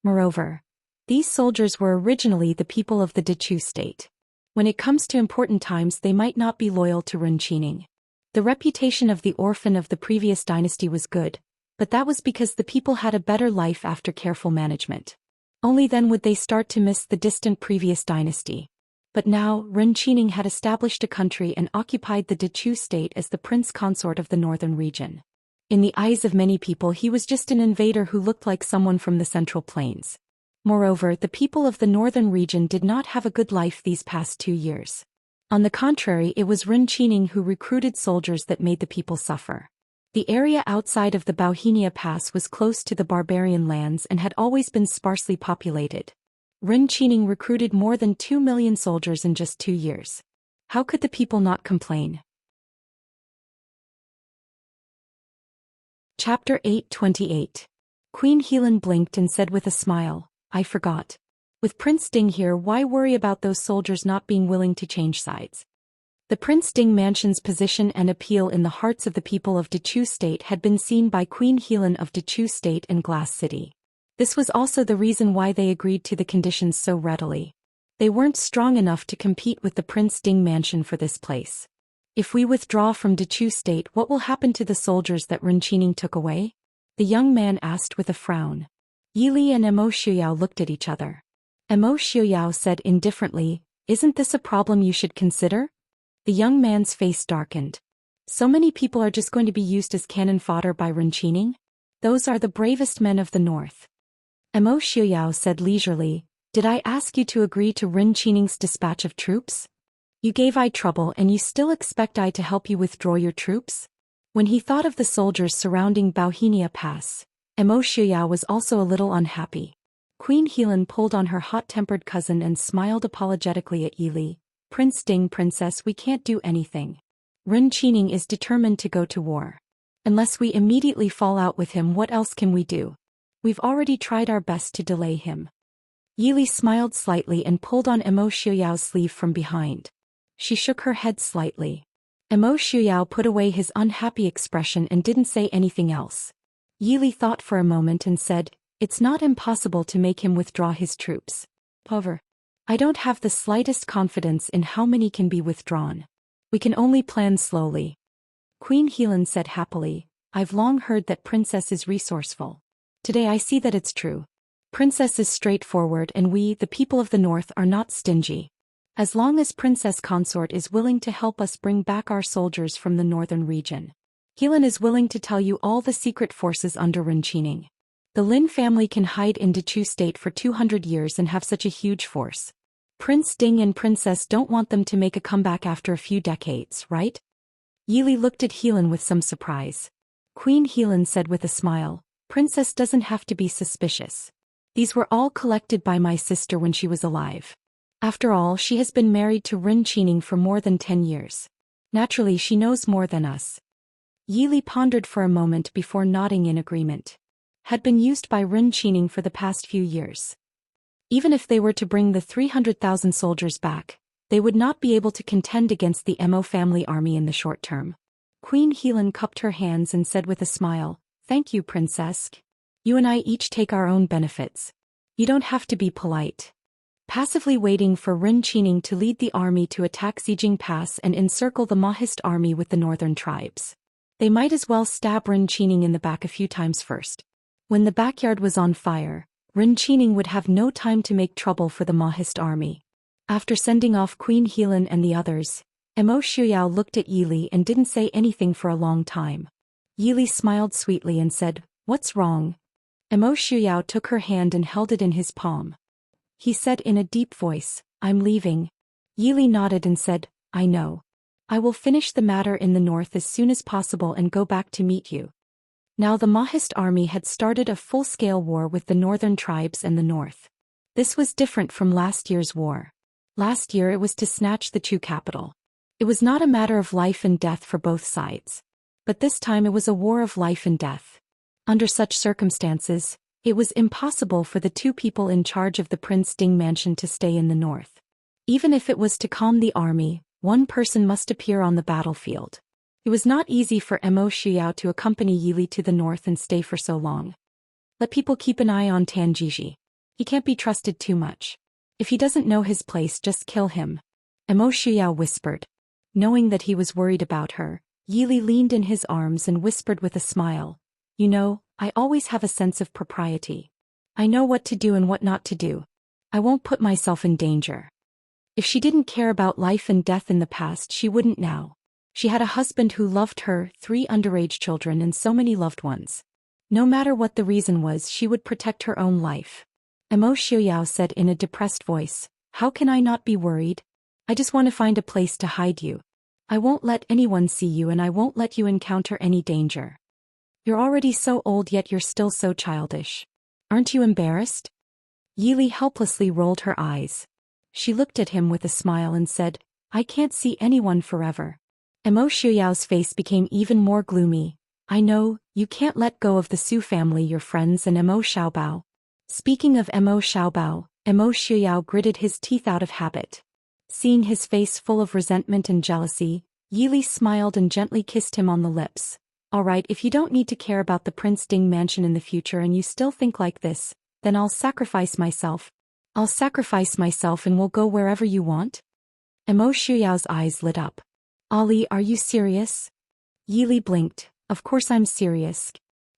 Moreover, these soldiers were originally the people of the Dechu state. When it comes to important times, they might not be loyal to Renqining. The reputation of the orphan of the previous dynasty was good, but that was because the people had a better life after careful management. Only then would they start to miss the distant previous dynasty. But now, Renqining had established a country and occupied the Dechu state as the prince consort of the northern region. In the eyes of many people, he was just an invader who looked like someone from the Central Plains. Moreover, the people of the northern region did not have a good life these past 2 years. On the contrary, it was Renqining who recruited soldiers that made the people suffer. The area outside of the Bauhinia Pass was close to the barbarian lands and had always been sparsely populated. Renqining recruited more than 2 million soldiers in just 2 years. How could the people not complain? Chapter 8:28. Queen Helan blinked and said with a smile, "I forgot. With Prince Ding here, why worry about those soldiers not being willing to change sides?" The Prince Ding mansion's position and appeal in the hearts of the people of Dechu State had been seen by Queen Helan of Dechu State and Glass City. This was also the reason why they agreed to the conditions so readily. They weren't strong enough to compete with the Prince Ding mansion for this place. If we withdraw from Dechu State, what will happen to the soldiers that Ren Qining took away? The young man asked with a frown. Yili and Emo Shuyao looked at each other. Emo Shuyao said indifferently, "Isn't this a problem you should consider?" The young man's face darkened. So many people are just going to be used as cannon fodder by Ren Qining? Those are the bravest men of the north. Emo Shuyao said leisurely, "Did I ask you to agree to Ren Qining's dispatch of troops? You gave I trouble and you still expect I to help you withdraw your troops?" When he thought of the soldiers surrounding Bauhinia Pass, Emo Shuyao was also a little unhappy. Queen Helan pulled on her hot-tempered cousin and smiled apologetically at Yili. "Prince Ding, Princess, we can't do anything. Ren Qining is determined to go to war. Unless we immediately fall out with him, what else can we do? We've already tried our best to delay him." Yili smiled slightly and pulled on Emo Shuyao's sleeve from behind. She shook her head slightly. Emo Shuyao put away his unhappy expression and didn't say anything else. Yili thought for a moment and said, "It's not impossible to make him withdraw his troops. However, I don't have the slightest confidence in how many can be withdrawn. We can only plan slowly." Queen Helan said happily, "I've long heard that Princess is resourceful. Today I see that it's true. Princess is straightforward and we, the people of the north, are not stingy. As long as Princess Consort is willing to help us bring back our soldiers from the northern region. Helan is willing to tell you all the secret forces under Ren Qining. The Lin family can hide in Dechu State for 200 years and have such a huge force. Prince Ding and Princess don't want them to make a comeback after a few decades, right?" Yili looked at Helan with some surprise. Queen Helan said with a smile, "Princess doesn't have to be suspicious. These were all collected by my sister when she was alive. After all, she has been married to Ren Qining for more than 10 years. Naturally, she knows more than us." Yili pondered for a moment before nodding in agreement. Had been used by Ren Qining for the past few years. Even if they were to bring the 300,000 soldiers back, they would not be able to contend against the Emo family army in the short term. Queen Helan cupped her hands and said with a smile, "Thank you, Princess. You and I each take our own benefits. You don't have to be polite." Passively waiting for Ren Qining to lead the army to attack Xijing Pass and encircle the Mahist army with the northern tribes. They might as well stab Ren Qining in the back a few times first. When the backyard was on fire, Ren Qining would have no time to make trouble for the Mahist army. After sending off Queen Helan and the others, Emo Shuyao looked at Yili and didn't say anything for a long time. Yili smiled sweetly and said, "What's wrong?" Emo Shuyao took her hand and held it in his palm. He said in a deep voice, "I'm leaving." Yili nodded and said, "I know. I will finish the matter in the north as soon as possible and go back to meet you." Now the Mahist army had started a full-scale war with the northern tribes and the north. This was different from last year's war. Last year it was to snatch the Chu capital. It was not a matter of life and death for both sides. But this time it was a war of life and death. Under such circumstances, it was impossible for the two people in charge of the Prince Ding mansion to stay in the north. Even if it was to calm the army, one person must appear on the battlefield. It was not easy for Emo Shuyao to accompany Yili to the north and stay for so long. Let people keep an eye on Tanjiji. He can't be trusted too much. If he doesn't know his place, just kill him. Emo Shuyao whispered. Knowing that he was worried about her, Yili leaned in his arms and whispered with a smile, "You know, I always have a sense of propriety. I know what to do and what not to do. I won't put myself in danger." If she didn't care about life and death in the past, she wouldn't now. She had a husband who loved her, 3 underage children and so many loved ones. No matter what the reason was, she would protect her own life. Emo Shuyao said in a depressed voice, "How can I not be worried? I just want to find a place to hide you. I won't let anyone see you and I won't let you encounter any danger. You're already so old yet you're still so childish. Aren't you embarrassed?" Yili helplessly rolled her eyes. She looked at him with a smile and said, "I can't see anyone forever." Emo Shuyao's face became even more gloomy. "I know, you can't let go of the Su family, your friends, and Emo Xiaobao." Speaking of Emo Xiaobao, Emo Shuyao gritted his teeth out of habit. Seeing his face full of resentment and jealousy, Yili smiled and gently kissed him on the lips. "All right, if you don't need to care about the Prince Ding mansion in the future and you still think like this, then I'll sacrifice myself. I'll sacrifice myself and we'll go wherever you want? Emo Xiao's eyes lit up. Ali, are you serious? Yili blinked. Of course I'm serious.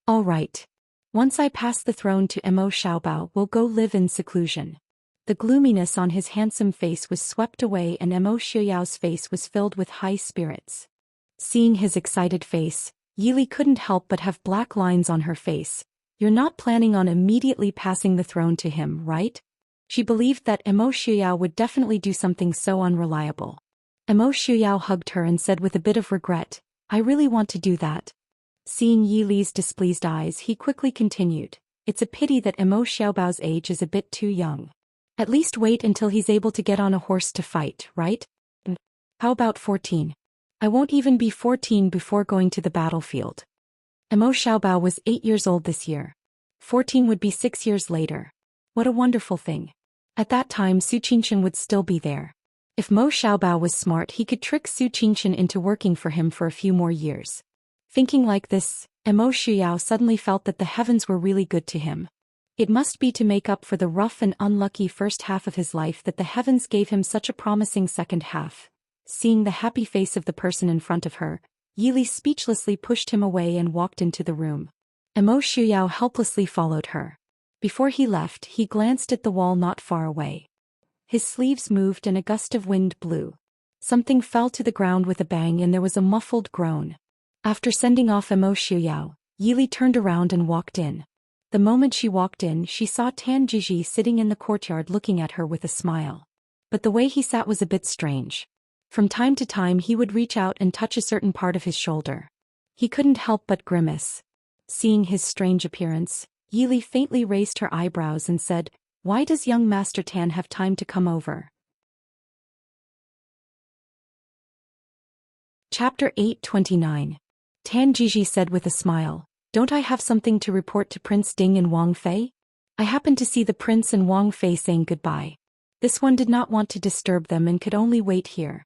All right. Once I pass the throne to Emo Xiaobao, we'll go live in seclusion. The gloominess on his handsome face was swept away and Emo Xiao's face was filled with high spirits. Seeing his excited face, Yili couldn't help but have black lines on her face. You're not planning on immediately passing the throne to him, right? She believed that Emo Xiao would definitely do something so unreliable. Emo Xiao hugged her and said with a bit of regret, I really want to do that. Seeing Yili's displeased eyes, he quickly continued, it's a pity that Emo Xiaobao's age is a bit too young. At least wait until he's able to get on a horse to fight, right? How about 14? I won't even be 14 before going to the battlefield. Emo Xiaobao was 8 years old this year. 14 would be 6 years later. What a wonderful thing. At that time Su Qingshan would still be there. If Mo Xiaobao was smart, he could trick Su Qingshan into working for him for a few more years. Thinking like this, Emo Xiao suddenly felt that the heavens were really good to him. It must be to make up for the rough and unlucky first half of his life that the heavens gave him such a promising second half. Seeing the happy face of the person in front of her, Yili speechlessly pushed him away and walked into the room. Emo Xiao helplessly followed her. Before he left, he glanced at the wall not far away. His sleeves moved and a gust of wind blew. Something fell to the ground with a bang and there was a muffled groan. After sending off Emo Xiao, Yili turned around and walked in. The moment she walked in, she saw Tan Jiji sitting in the courtyard looking at her with a smile. But the way he sat was a bit strange. From time to time he would reach out and touch a certain part of his shoulder. He couldn't help but grimace. Seeing his strange appearance, Yili faintly raised her eyebrows and said, Why does young Master Tan have time to come over? Chapter 829. Tan Jiji said with a smile, Don't I have something to report to Prince Ding and Wang Fei? I happened to see the prince and Wang Fei saying goodbye. This one did not want to disturb them and could only wait here.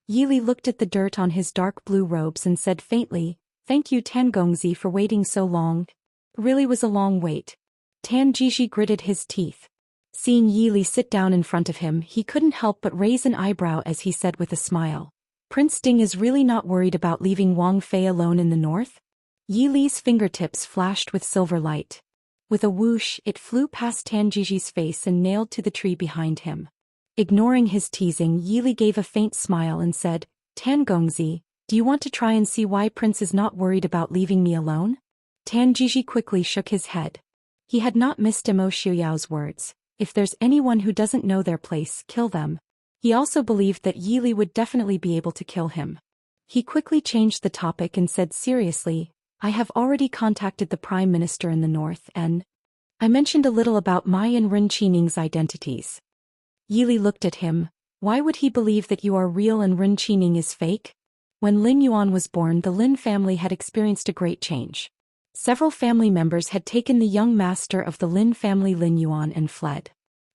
Yili looked at the dirt on his dark blue robes and said faintly, Thank you Tan Gongzi for waiting so long. It really was a long wait. Tan Jiji gritted his teeth. Seeing Yili sit down in front of him, he couldn't help but raise an eyebrow as he said with a smile, Prince Ding is really not worried about leaving Wang Fei alone in the north? Yili's fingertips flashed with silver light. With a whoosh, it flew past Tan Jiji's face and nailed to the tree behind him. Ignoring his teasing, Yili gave a faint smile and said, Tan Gongzi, do you want to try and see why Prince is not worried about leaving me alone? Tan Jiji quickly shook his head. He had not missed Emo Xiao's words. If there's anyone who doesn't know their place, kill them. He also believed that Yili would definitely be able to kill him. He quickly changed the topic and said seriously, I have already contacted the Prime Minister in the north and I mentioned a little about my and Ren Qining's identities. Yili looked at him. Why would he believe that you are real and Ren Qining is fake? When Lin Yuan was born, the Lin family had experienced a great change. Several family members had taken the young master of the Lin family Lin Yuan and fled.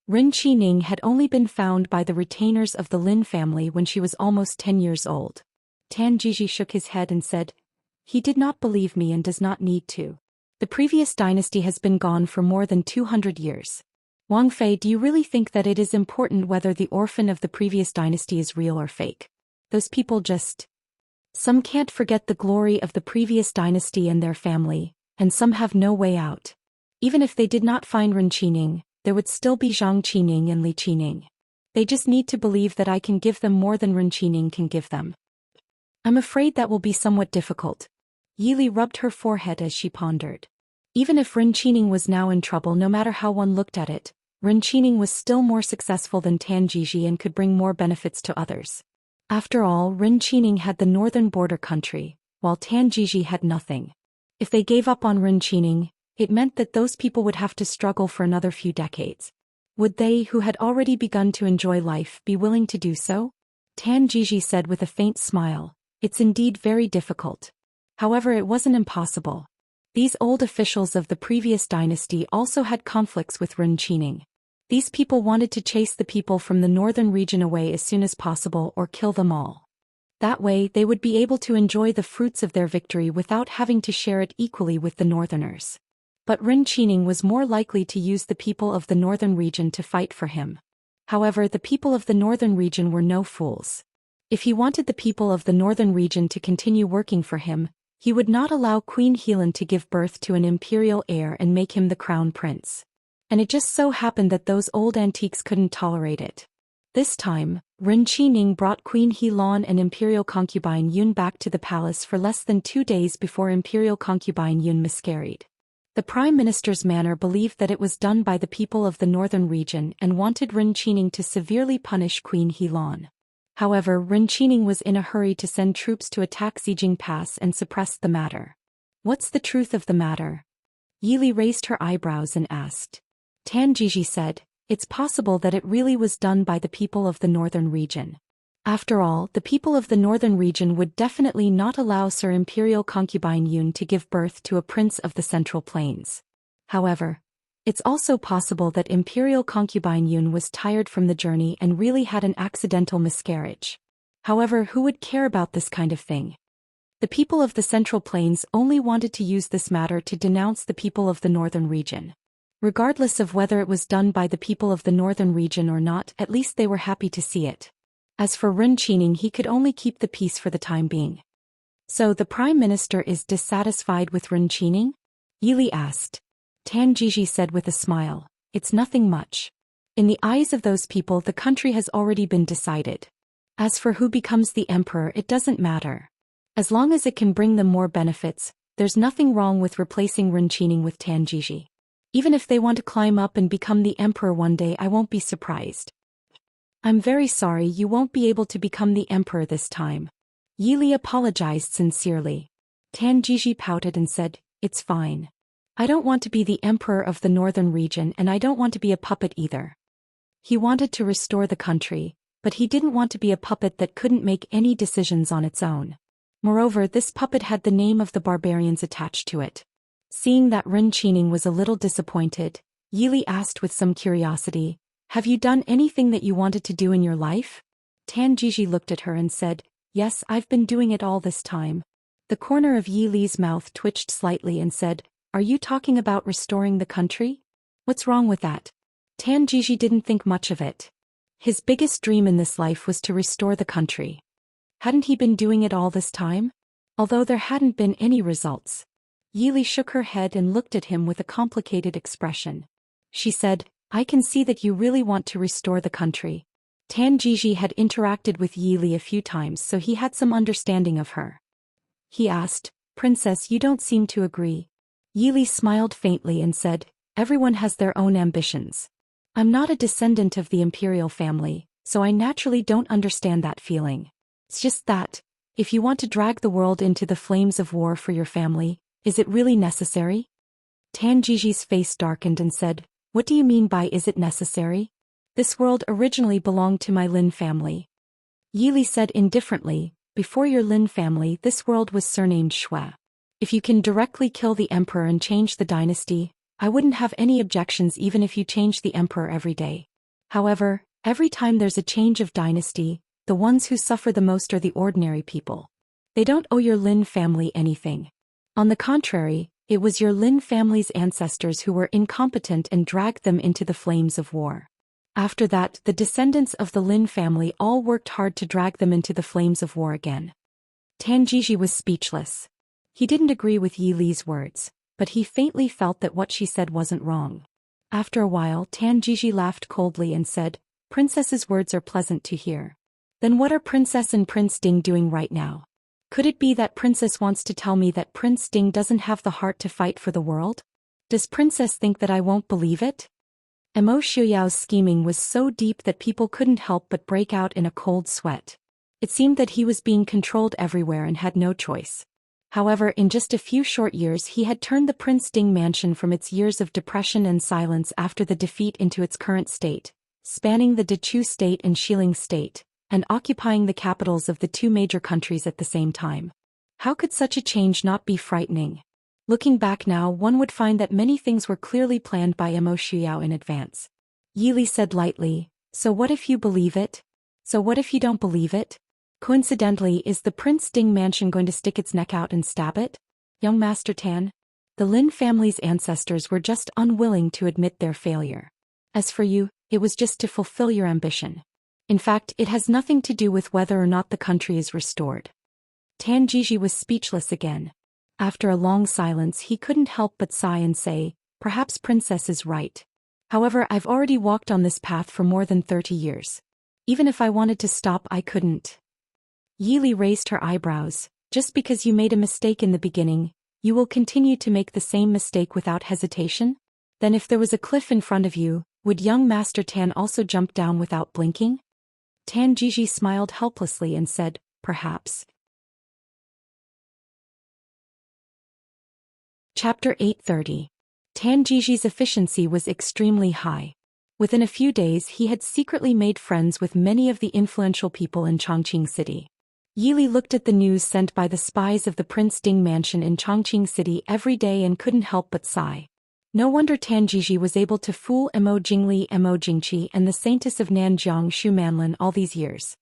Ren Qining had only been found by the retainers of the Lin family when she was almost 10 years old. Tan Jiji shook his head and said, He did not believe me and does not need to. The previous dynasty has been gone for more than 200 years. Wang Fei, do you really think that it is important whether the orphan of the previous dynasty is real or fake? Those people just... Some can't forget the glory of the previous dynasty and their family, and some have no way out. Even if they did not find Ren Qining, there would still be Zhang Qining and Li Qining. They just need to believe that I can give them more than Ren Qining can give them. I'm afraid that will be somewhat difficult. Yili rubbed her forehead as she pondered. Even if Ren Qining was now in trouble, no matter how one looked at it, Ren Qining was still more successful than Tan Jiji and could bring more benefits to others. After all, Ren Qining had the northern border country, while Tan Jiji had nothing. If they gave up on Ren Qining, it meant that those people would have to struggle for another few decades. Would they, who had already begun to enjoy life, be willing to do so? Tan Jiji said with a faint smile, It's indeed very difficult. However, it wasn't impossible. These old officials of the previous dynasty also had conflicts with Ren Qining. These people wanted to chase the people from the northern region away as soon as possible or kill them all. That way, they would be able to enjoy the fruits of their victory without having to share it equally with the northerners. But Ren Qining was more likely to use the people of the northern region to fight for him. However, the people of the northern region were no fools. If he wanted the people of the northern region to continue working for him, he would not allow Queen Helan to give birth to an imperial heir and make him the crown prince. And it just so happened that those old antiques couldn't tolerate it. This time, Ren Qining brought Queen Helan and imperial concubine Yun back to the palace for less than 2 days before imperial concubine Yun miscarried. The prime minister's manor believed that it was done by the people of the northern region and wanted Ren Qining to severely punish Queen Helan. However, Ren Qining was in a hurry to send troops to attack Xijing Pass and suppressed the matter. What's the truth of the matter? Yili raised her eyebrows and asked. Tan Jiji said, it's possible that it really was done by the people of the northern region. After all, the people of the northern region would definitely not allow Sir Imperial Concubine Yun to give birth to a prince of the Central Plains. However, it's also possible that Imperial Concubine Yun was tired from the journey and really had an accidental miscarriage. However, who would care about this kind of thing? The people of the Central Plains only wanted to use this matter to denounce the people of the northern region. Regardless of whether it was done by the people of the northern region or not, at least they were happy to see it. As for Ren Qining, he could only keep the peace for the time being. So the prime minister is dissatisfied with Ren Qining? Yili asked. Tan Jiji said with a smile, it's nothing much. In the eyes of those people, the country has already been decided. As for who becomes the emperor, it doesn't matter. As long as it can bring them more benefits, there's nothing wrong with replacing Ren Qining with Tan Jiji. Even if they want to climb up and become the emperor one day, I won't be surprised. I'm very sorry, you won't be able to become the emperor this time. Yili apologized sincerely. Tan Jiji pouted and said, it's fine. I don't want to be the emperor of the northern region and I don't want to be a puppet either. He wanted to restore the country, but he didn't want to be a puppet that couldn't make any decisions on its own. Moreover, this puppet had the name of the barbarians attached to it. Seeing that Ren Qining was a little disappointed, Yili asked with some curiosity, have you done anything that you wanted to do in your life? Tan Jiji looked at her and said, yes, I've been doing it all this time. The corner of Yili's mouth twitched slightly and said, are you talking about restoring the country? What's wrong with that? Tan Jiji didn't think much of it. His biggest dream in this life was to restore the country. Hadn't he been doing it all this time? Although there hadn't been any results. Yili shook her head and looked at him with a complicated expression. She said, I can see that you really want to restore the country. Tan Jiji had interacted with Yili a few times, so he had some understanding of her. He asked, Princess, you don't seem to agree. Yili smiled faintly and said, everyone has their own ambitions. I'm not a descendant of the imperial family, so I naturally don't understand that feeling. It's just that, if you want to drag the world into the flames of war for your family, is it really necessary? Tan Jiji's face darkened and said, what do you mean by is it necessary? This world originally belonged to my Lin family. Yili said indifferently, before your Lin family this world was surnamed Shui. If you can directly kill the emperor and change the dynasty, I wouldn't have any objections even if you change the emperor every day. However, every time there's a change of dynasty, the ones who suffer the most are the ordinary people. They don't owe your Lin family anything. On the contrary, it was your Lin family's ancestors who were incompetent and dragged them into the flames of war. After that, the descendants of the Lin family all worked hard to drag them into the flames of war again. Tan Jiji was speechless. He didn't agree with Yili's words, but he faintly felt that what she said wasn't wrong. After a while, Tan Jiji laughed coldly and said, Princess's words are pleasant to hear. Then what are Princess and Prince Ding doing right now? Could it be that Princess wants to tell me that Prince Ding doesn't have the heart to fight for the world? Does Princess think that I won't believe it? Mo Xiuyao's scheming was so deep that people couldn't help but break out in a cold sweat. It seemed that he was being controlled everywhere and had no choice. However, in just a few short years he had turned the Prince Ding mansion from its years of depression and silence after the defeat into its current state, spanning the Dechu state and Xiling state, and occupying the capitals of the 2 major countries at the same time. How could such a change not be frightening? Looking back now, one would find that many things were clearly planned by Mo Xiuyao in advance. Yili said lightly, so what if you believe it? So what if you don't believe it? Coincidentally, is the Prince Ding mansion going to stick its neck out and stab it? Young Master Tan? The Lin family's ancestors were just unwilling to admit their failure. As for you, it was just to fulfill your ambition. In fact, it has nothing to do with whether or not the country is restored. Tan Jiji was speechless again. After a long silence, he couldn't help but sigh and say, perhaps Princess is right. However, I've already walked on this path for more than 30 years. Even if I wanted to stop, I couldn't. Yi Li raised her eyebrows. Just because you made a mistake in the beginning, you will continue to make the same mistake without hesitation? Then if there was a cliff in front of you, would young Master Tan also jump down without blinking? Tan Jiji smiled helplessly and said, perhaps. Chapter 830. Tan Jiji's efficiency was extremely high. Within a few days he had secretly made friends with many of the influential people in Chongqing City. Yi Li looked at the news sent by the spies of the Prince Ding mansion in Chongqing City every day and couldn't help but sigh. No wonder Tan Jiji was able to fool Mo Jingli, Mo Jingqi and the Saintess of Nanjiang Xu Manlin all these years.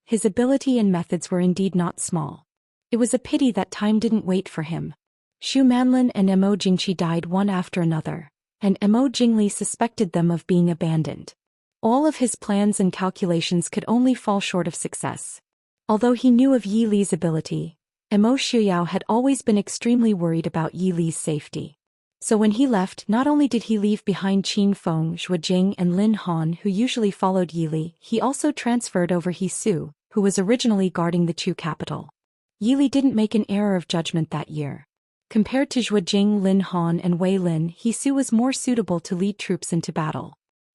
His ability and methods were indeed not small. It was a pity that time didn't wait for him. Xu Manlin and Mo Jingqi died one after another, and Mo Jingli suspected them of being abandoned. All of his plans and calculations could only fall short of success. Although he knew of Yi Li's ability, Mo Shuyao had always been extremely worried about Yi Li's safety. So when he left, not only did he leave behind Qin Feng, Zhuo Jing and Lin Han who usually followed Yi Li, he also transferred over He Su, who was originally guarding the Chu capital. Yi Li didn't make an error of judgment that year. Compared to Zhuo Jing, Lin Han and Wei Lin, He Su was more suitable to lead troops into battle.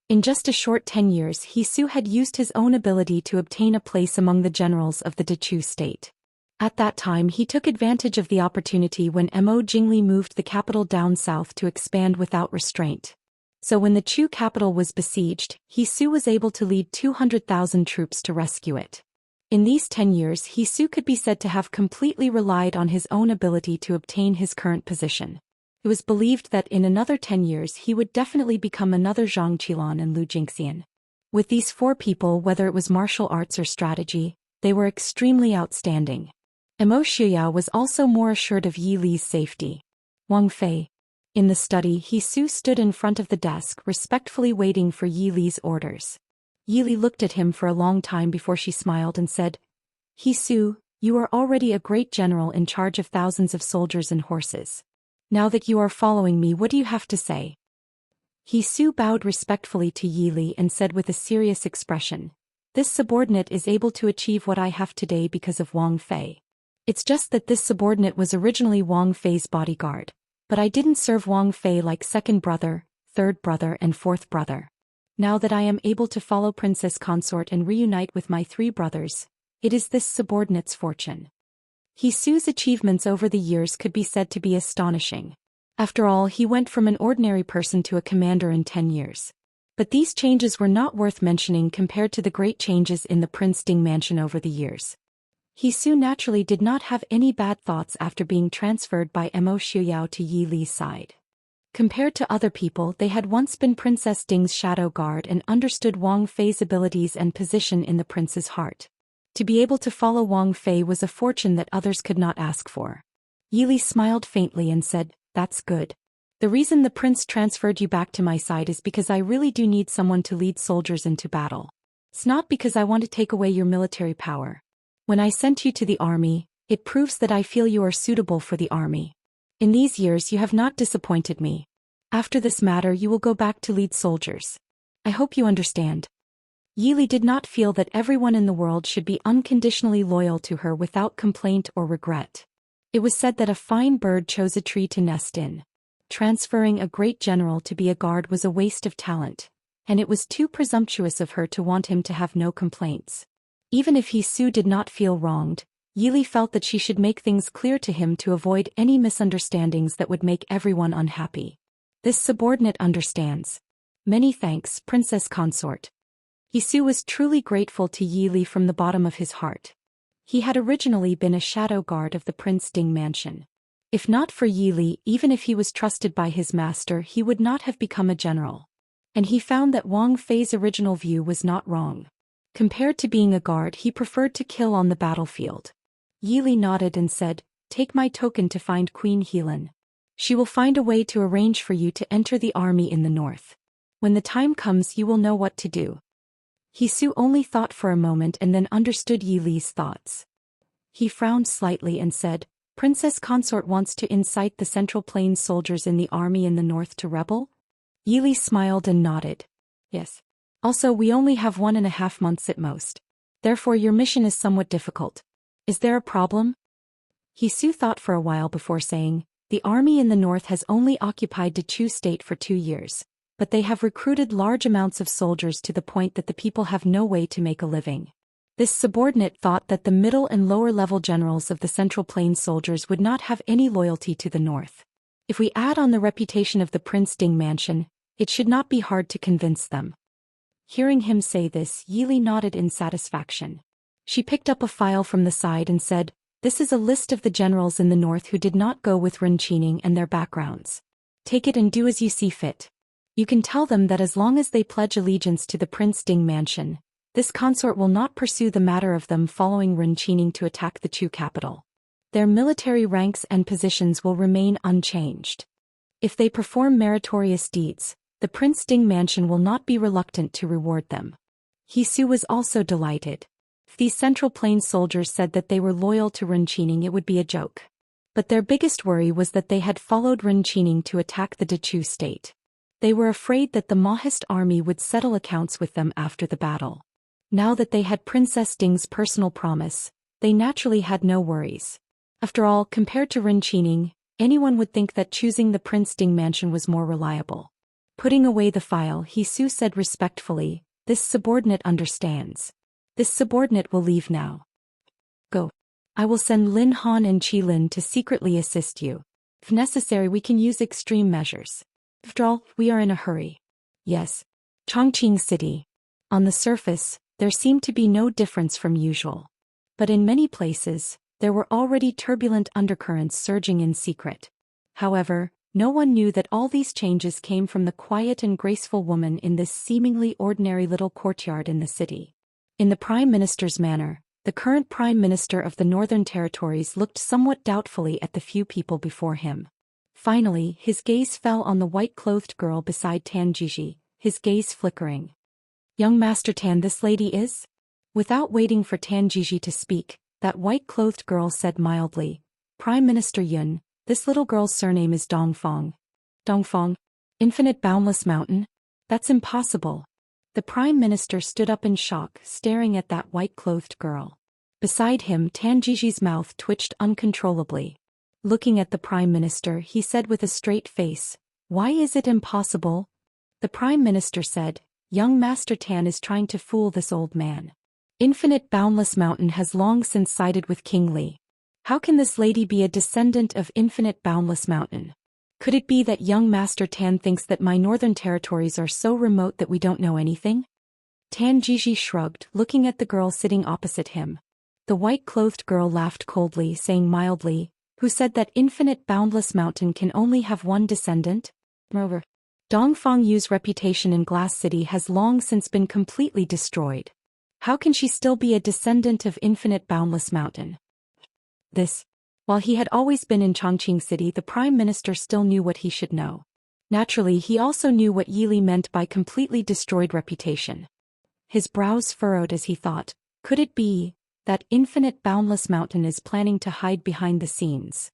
In just a short 10 years, He Su had used his own ability to obtain a place among the generals of the Dechu state. At that time he took advantage of the opportunity when Mo Jingli moved the capital down south to expand without restraint. So when the Chu capital was besieged, He Su was able to lead 200,000 troops to rescue it. In these 10 years He Su could be said to have completely relied on his own ability to obtain his current position. It was believed that in another 10 years he would definitely become another Zhang Qilan and Lu Jingxian. With these four people, whether it was martial arts or strategy, they were extremely outstanding. Mo Shuyao was also more assured of Yi Li's safety. Wang Fei. In the study, He Su stood in front of the desk, respectfully waiting for Yi Li's orders. Yi Li looked at him for a long time before she smiled and said, He Su, you are already a great general in charge of thousands of soldiers and horses. Now that you are following me, what do you have to say? He Su bowed respectfully to Yi Li and said with a serious expression, this subordinate is able to achieve what I have today because of Wang Fei. It's just that this subordinate was originally Wang Fei's bodyguard, but I didn't serve Wang Fei like second brother, third brother and fourth brother. Now that I am able to follow Princess Consort and reunite with my three brothers, it is this subordinate's fortune. He Su's achievements over the years could be said to be astonishing. After all, he went from an ordinary person to a commander in 10 years. But these changes were not worth mentioning compared to the great changes in the Prince Ding mansion over the years. He Su naturally did not have any bad thoughts after being transferred by Mo Shuyao to Yi Li's side. Compared to other people, they had once been Princess Ding's shadow guard and understood Wang Fei's abilities and position in the prince's heart. To be able to follow Wang Fei was a fortune that others could not ask for. Yi Li smiled faintly and said, that's good. The reason the prince transferred you back to my side is because I really do need someone to lead soldiers into battle. It's not because I want to take away your military power. When I sent you to the army, it proves that I feel you are suitable for the army. In these years you have not disappointed me. After this matter you will go back to lead soldiers. I hope you understand. Yi Li did not feel that everyone in the world should be unconditionally loyal to her without complaint or regret. It was said that a fine bird chose a tree to nest in. Transferring a great general to be a guard was a waste of talent, and it was too presumptuous of her to want him to have no complaints. Even if He Su did not feel wronged, Yi Li felt that she should make things clear to him to avoid any misunderstandings that would make everyone unhappy. This subordinate understands. Many thanks, Princess Consort. He Su was truly grateful to Yi Li from the bottom of his heart. He had originally been a shadow guard of the Prince Ding mansion. If not for Yi Li, even if he was trusted by his master, he would not have become a general. And he found that Wang Fei's original view was not wrong. Compared to being a guard, he preferred to kill on the battlefield. Yi Li nodded and said, take my token to find Queen Helan. She will find a way to arrange for you to enter the army in the north. When the time comes you will know what to do. Hisu only thought for a moment and then understood Yi Li's thoughts. He frowned slightly and said, Princess Consort wants to incite the Central Plains soldiers in the army in the north to rebel? Yi Li smiled and nodded. Yes. Also, we only have 1.5 months at most. Therefore your mission is somewhat difficult. Is there a problem? Hisu thought for a while before saying, the army in the north has only occupied Dechu state for 2 years, but they have recruited large amounts of soldiers to the point that the people have no way to make a living. This subordinate thought that the middle and lower level generals of the Central Plains soldiers would not have any loyalty to the north. If we add on the reputation of the Prince Ding mansion, it should not be hard to convince them. Hearing him say this, Yi Li nodded in satisfaction. She picked up a file from the side and said, this is a list of the generals in the north who did not go with Renqining and their backgrounds. Take it and do as you see fit. You can tell them that as long as they pledge allegiance to the Prince Ding mansion, this consort will not pursue the matter of them following Renqining to attack the Chu capital. Their military ranks and positions will remain unchanged. If they perform meritorious deeds, the Prince Ding mansion will not be reluctant to reward them. Hisu was also delighted. If these Central Plains soldiers said that they were loyal to Renqining, it would be a joke. But their biggest worry was that they had followed Renqining to attack the Dechu state. They were afraid that the Mahist army would settle accounts with them after the battle. Now that they had Princess Ding's personal promise, they naturally had no worries. After all, compared to Renqining, anyone would think that choosing the Prince Ding mansion was more reliable. Putting away the file, Hisu said respectfully, this subordinate understands. This subordinate will leave now. Go. I will send Lin Han and Qi Lin to secretly assist you. If necessary, we can use extreme measures. After all, we are in a hurry. Yes. Chongqing City. On the surface, there seemed to be no difference from usual. But in many places, there were already turbulent undercurrents surging in secret. However, no one knew that all these changes came from the quiet and graceful woman in this seemingly ordinary little courtyard in the city. In the Prime Minister's manner, the current Prime Minister of the Northern Territories looked somewhat doubtfully at the few people before him. Finally, his gaze fell on the white-clothed girl beside Tan Jiji, his gaze flickering. Young Master Tan, this lady is? Without waiting for Tan Jiji to speak, that white-clothed girl said mildly, Prime Minister Yun, this little girl's surname is Dongfang. Dongfang? Infinite Boundless Mountain? That's impossible. The Prime Minister stood up in shock, staring at that white-clothed girl. Beside him, Tan Jiji's mouth twitched uncontrollably. Looking at the Prime Minister, he said with a straight face, why is it impossible? The Prime Minister said, young Master Tan is trying to fool this old man. Infinite Boundless Mountain has long since sided with King Li. How can this lady be a descendant of Infinite Boundless Mountain? Could it be that young Master Tan thinks that my northern territories are so remote that we don't know anything? Tan Jiji shrugged, looking at the girl sitting opposite him. The white-clothed girl laughed coldly, saying mildly, who said that Infinite Boundless Mountain can only have one descendant? Moreover, Dongfang Yu's reputation in Glass City has long since been completely destroyed. How can she still be a descendant of Infinite Boundless Mountain? While he had always been in Chongqing City, the Prime Minister still knew what he should know. Naturally, he also knew what Yi Li meant by completely destroyed reputation. His brows furrowed as he thought, could it be that Infinite Boundless Mountain is planning to hide behind the scenes?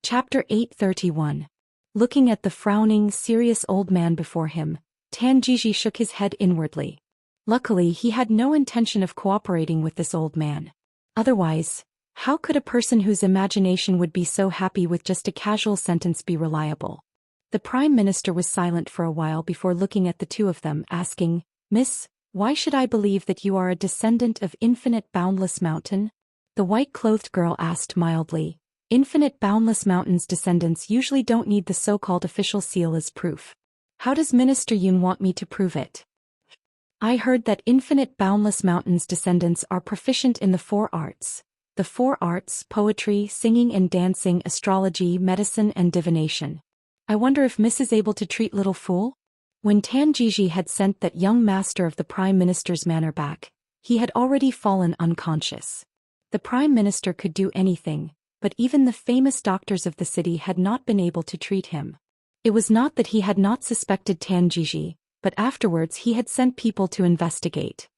Chapter 831. Looking at the frowning, serious old man before him, Tan Jiji shook his head inwardly. Luckily, he had no intention of cooperating with this old man. Otherwise, how could a person whose imagination would be so happy with just a casual sentence be reliable? The Prime Minister was silent for a while before looking at the two of them, asking, Miss, why should I believe that you are a descendant of Infinite Boundless Mountain? The white-clothed girl asked mildly. Infinite Boundless Mountain's descendants usually don't need the so-called official seal as proof. How does Minister Yun want me to prove it? I heard that Infinite Boundless Mountain's descendants are proficient in the 4 arts. The 4 arts: poetry, singing and dancing, astrology, medicine and divination. I wonder if Miss is able to treat little fool? When Tan Jiji had sent that young master of the Prime Minister's manor back, he had already fallen unconscious. The Prime Minister could do anything, but even the famous doctors of the city had not been able to treat him. It was not that he had not suspected Tanjiji, but afterwards he had sent people to investigate.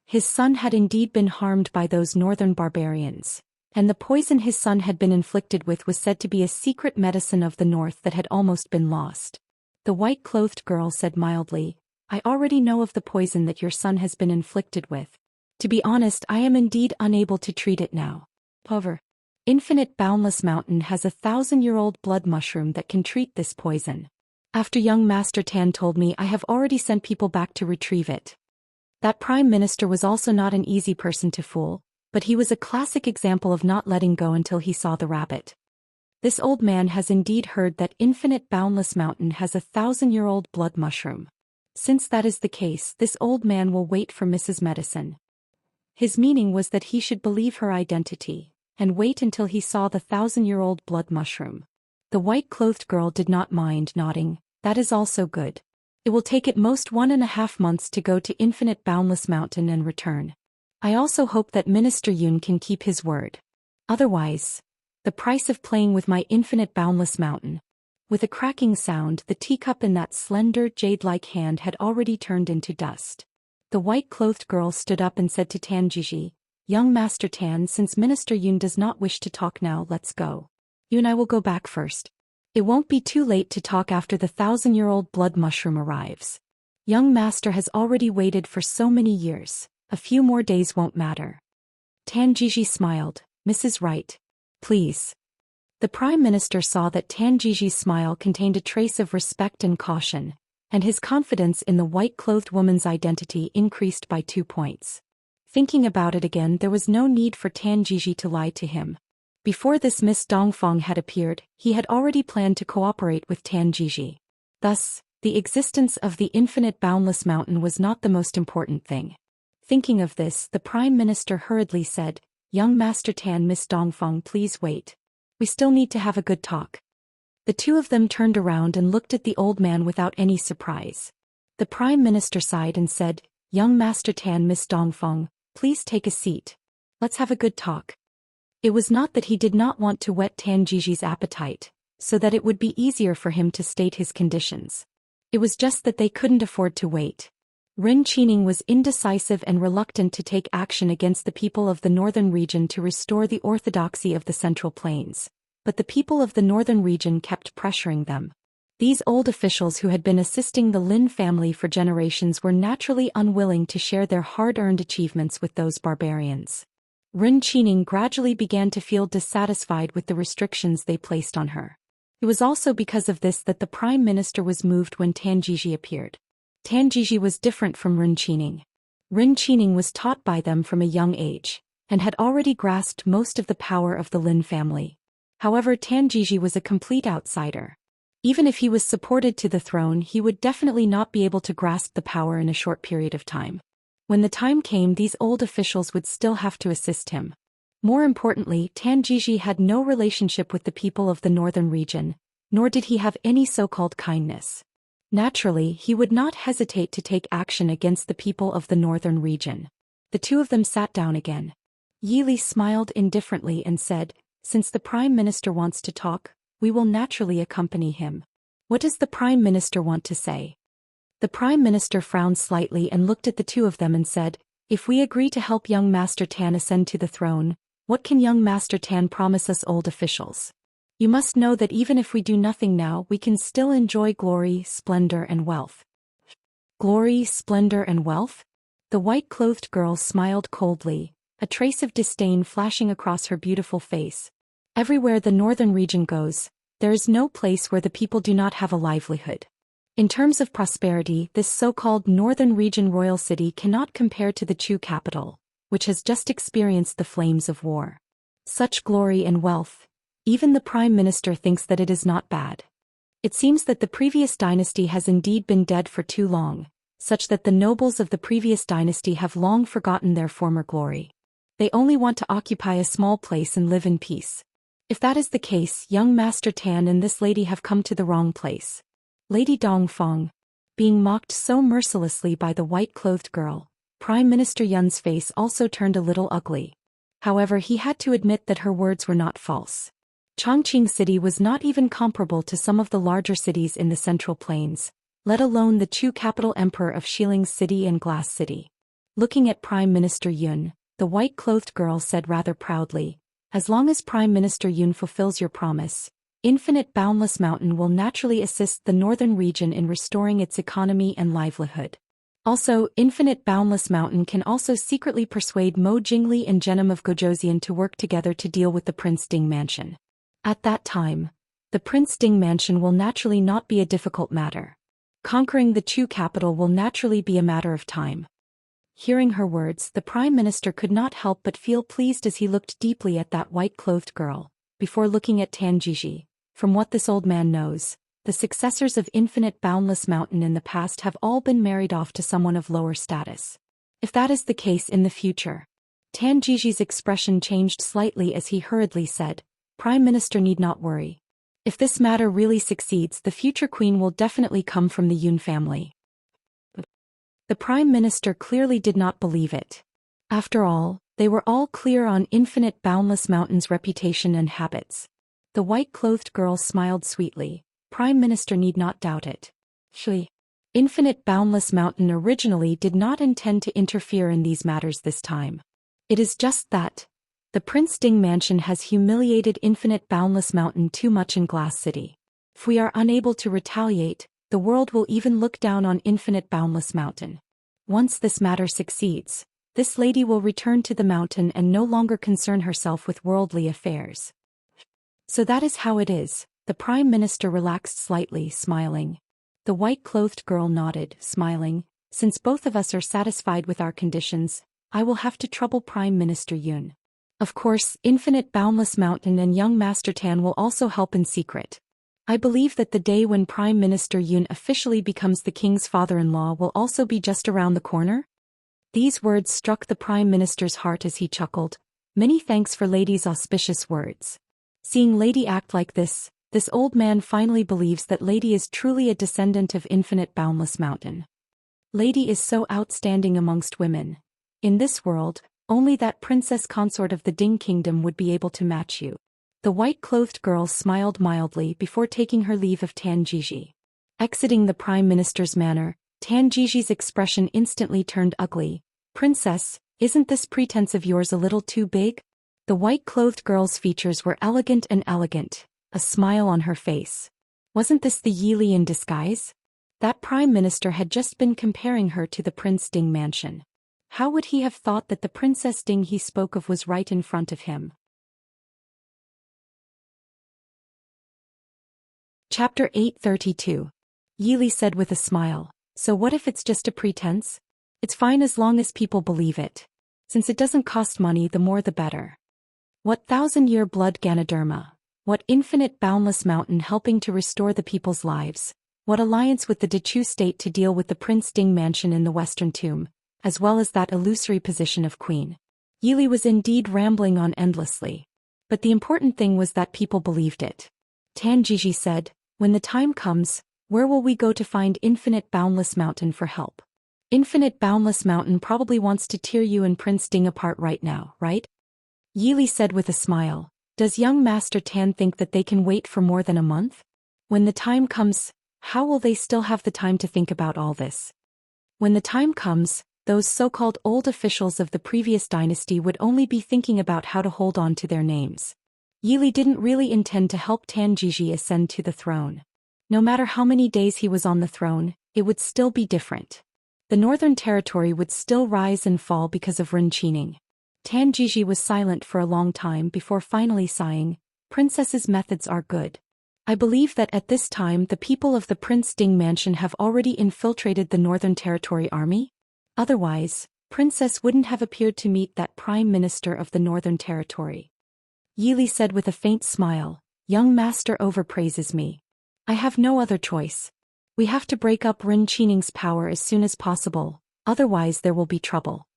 His son had indeed been harmed by those northern barbarians, and the poison his son had been inflicted with was said to be a secret medicine of the north that had almost been lost. The white-clothed girl said mildly, "I already know of the poison that your son has been inflicted with. To be honest, I am indeed unable to treat it now. However, Infinite Boundless Mountain has a 1,000-year-old blood mushroom that can treat this poison. After young Master Tan told me, I have already sent people back to retrieve it." That Prime Minister was also not an easy person to fool, but he was a classic example of not letting go until he saw the rabbit. This old man has indeed heard that Infinite Boundless Mountain has a 1,000-year-old blood mushroom. Since that is the case, this old man will wait for Mrs. Medicine. His meaning was that he should believe her identity, and wait until he saw the 1,000-year-old blood mushroom. The white-clothed girl did not mind, nodding, "That is also good. It will take at most 1.5 months to go to Infinite Boundless Mountain and return. I also hope that Minister Yun can keep his word. Otherwise, the price of playing with my Infinite Boundless Mountain." With a cracking sound, the teacup in that slender, jade-like hand had already turned into dust. The white-clothed girl stood up and said to Tanjiji, "Young Master Tan, since Minister Yun does not wish to talk now, let's go. You and I will go back first. It won't be too late to talk after the 1,000-year-old blood mushroom arrives. Young Master has already waited for so many years. A few more days won't matter." Tanjiji smiled, "Mrs. Wright. Please." The Prime Minister saw that Tanjiji's smile contained a trace of respect and caution, and his confidence in the white-clothed woman's identity increased by 2 points. Thinking about it again, there was no need for Tanjiji to lie to him. Before this Miss Dongfang had appeared, he had already planned to cooperate with Tanjiji. Thus, the existence of the Infinite Boundless Mountain was not the most important thing. Thinking of this, the Prime Minister hurriedly said, "Young Master Tan, Miss Dongfang, please wait. We still need to have a good talk." The two of them turned around and looked at the old man without any surprise. The Prime Minister sighed and said, "Young Master Tan, Miss Dongfang, please take a seat. Let's have a good talk." It was not that he did not want to whet Tanjiji's appetite, so that it would be easier for him to state his conditions. It was just that they couldn't afford to wait. Rin Qining was indecisive and reluctant to take action against the people of the northern region to restore the orthodoxy of the Central Plains, but the people of the northern region kept pressuring them. These old officials who had been assisting the Lin family for generations were naturally unwilling to share their hard-earned achievements with those barbarians. Rin Qining gradually began to feel dissatisfied with the restrictions they placed on her. It was also because of this that the Prime Minister was moved when Tanjiji appeared. Tanjiji was different from Rin Qining. Rin Qining was taught by them from a young age, and had already grasped most of the power of the Lin family. However, Tanjiji was a complete outsider. Even if he was supported to the throne, he would definitely not be able to grasp the power in a short period of time. When the time came, these old officials would still have to assist him. More importantly, Tanjiji had no relationship with the people of the northern region, nor did he have any so-called kindness. Naturally, he would not hesitate to take action against the people of the northern region. The two of them sat down again. Yi Li smiled indifferently and said, "Since the Prime Minister wants to talk, we will naturally accompany him. What does the Prime Minister want to say?" The Prime Minister frowned slightly and looked at the two of them and said, "If we agree to help young Master Tan ascend to the throne, what can young Master Tan promise us old officials? You must know that even if we do nothing now, we can still enjoy glory, splendor, and wealth." Glory, splendor, and wealth? The white-clothed girl smiled coldly, a trace of disdain flashing across her beautiful face. Everywhere the northern region goes, there is no place where the people do not have a livelihood. In terms of prosperity, this so-called northern region royal city cannot compare to the Chu capital, which has just experienced the flames of war. Such glory and wealth, even the Prime Minister thinks that it is not bad. It seems that the previous dynasty has indeed been dead for too long, such that the nobles of the previous dynasty have long forgotten their former glory. They only want to occupy a small place and live in peace. If that is the case, young Master Tan and this lady have come to the wrong place. Lady Dongfang, being mocked so mercilessly by the white-clothed girl, Prime Minister Yun's face also turned a little ugly. However, he had to admit that her words were not false. Chongqing City was not even comparable to some of the larger cities in the Central Plains, let alone the Chu capital emperor of Shiling's City and Glass City. Looking at Prime Minister Yun, the white-clothed girl said rather proudly, "As long as Prime Minister Yun fulfills your promise, Infinite Boundless Mountain will naturally assist the northern region in restoring its economy and livelihood. Also, Infinite Boundless Mountain can also secretly persuade Mo Jingli and Genom of Gojoseon to work together to deal with the Prince Ding Mansion. At that time, the Prince Ding Mansion will naturally not be a difficult matter. Conquering the Chu capital will naturally be a matter of time." Hearing her words, the Prime Minister could not help but feel pleased as he looked deeply at that white-clothed girl, before looking at Tan Jiji. From what this old man knows, the successors of Infinite Boundless Mountain in the past have all been married off to someone of lower status. If that is the case in the future. Tan Jiji's expression changed slightly as he hurriedly said, "Prime Minister need not worry. If this matter really succeeds, the future queen will definitely come from the Yun family." The Prime Minister clearly did not believe it. After all, they were all clear on Infinite Boundless Mountain's reputation and habits. The white-clothed girl smiled sweetly. "Prime Minister need not doubt it. Infinite Boundless Mountain originally did not intend to interfere in these matters this time. It is just that the Prince Ding Mansion has humiliated Infinite Boundless Mountain too much in Glass City. If we are unable to retaliate, the world will even look down on Infinite Boundless Mountain. Once this matter succeeds, this lady will return to the mountain and no longer concern herself with worldly affairs." "So that is how it is." The Prime Minister relaxed slightly, smiling. The white-clothed girl nodded, smiling. "Since both of us are satisfied with our conditions, I will have to trouble Prime Minister Yun. Of course, Infinite Boundless Mountain and young Master Tan will also help in secret. I believe that the day when Prime Minister Yun officially becomes the king's father-in-law will also be just around the corner." These words struck the Prime Minister's heart as he chuckled. "Many thanks for Lady's auspicious words." Seeing Lady act like this old man finally believes that Lady is truly a descendant of Infinite Boundless Mountain. Lady is so outstanding amongst women. In this world, only that princess consort of the Ding Kingdom would be able to match you. The white-clothed girl smiled mildly before taking her leave of Tan Jiji. Exiting the Prime Minister's manor, Tan Jiji's expression instantly turned ugly. "Princess, isn't this pretense of yours a little too big?" The white-clothed girl's features were elegant, a smile on her face. Wasn't this the Yili in disguise? That Prime Minister had just been comparing her to the Prince Ding Mansion. How would he have thought that the Princess Ding he spoke of was right in front of him? Chapter 832. Yili said with a smile, "So what if it's just a pretense? It's fine as long as people believe it. Since it doesn't cost money, the more the better. What thousand-year blood Ganoderma? What Infinite Boundless Mountain helping to restore the people's lives? What alliance with the Dechu state to deal with the Prince Ding Mansion in the Western Tomb, as well as that illusory position of queen?" Yili was indeed rambling on endlessly. But the important thing was that people believed it. Tan Jiji said, "When the time comes, where will we go to find Infinite Boundless Mountain for help? Infinite Boundless Mountain probably wants to tear you and Prince Ding apart right now, right?" Yili said with a smile. "Does young Master Tan think that they can wait for more than a month? When the time comes, how will they still have the time to think about all this? When the time comes, those so-called old officials of the previous dynasty would only be thinking about how to hold on to their names." Yili didn't really intend to help Tan Jiji ascend to the throne. No matter how many days he was on the throne, it would still be different. The Northern Territory would still rise and fall because of Ren Qining. Tan Jiji was silent for a long time before finally sighing, "Princess's methods are good. I believe that at this time the people of the Prince Ding Mansion have already infiltrated the Northern Territory army. Otherwise, Princess wouldn't have appeared to meet that Prime Minister of the Northern Territory." Yili said with a faint smile, "Young Master overpraises me. I have no other choice. We have to break up Ren Qining's power as soon as possible, otherwise there will be trouble."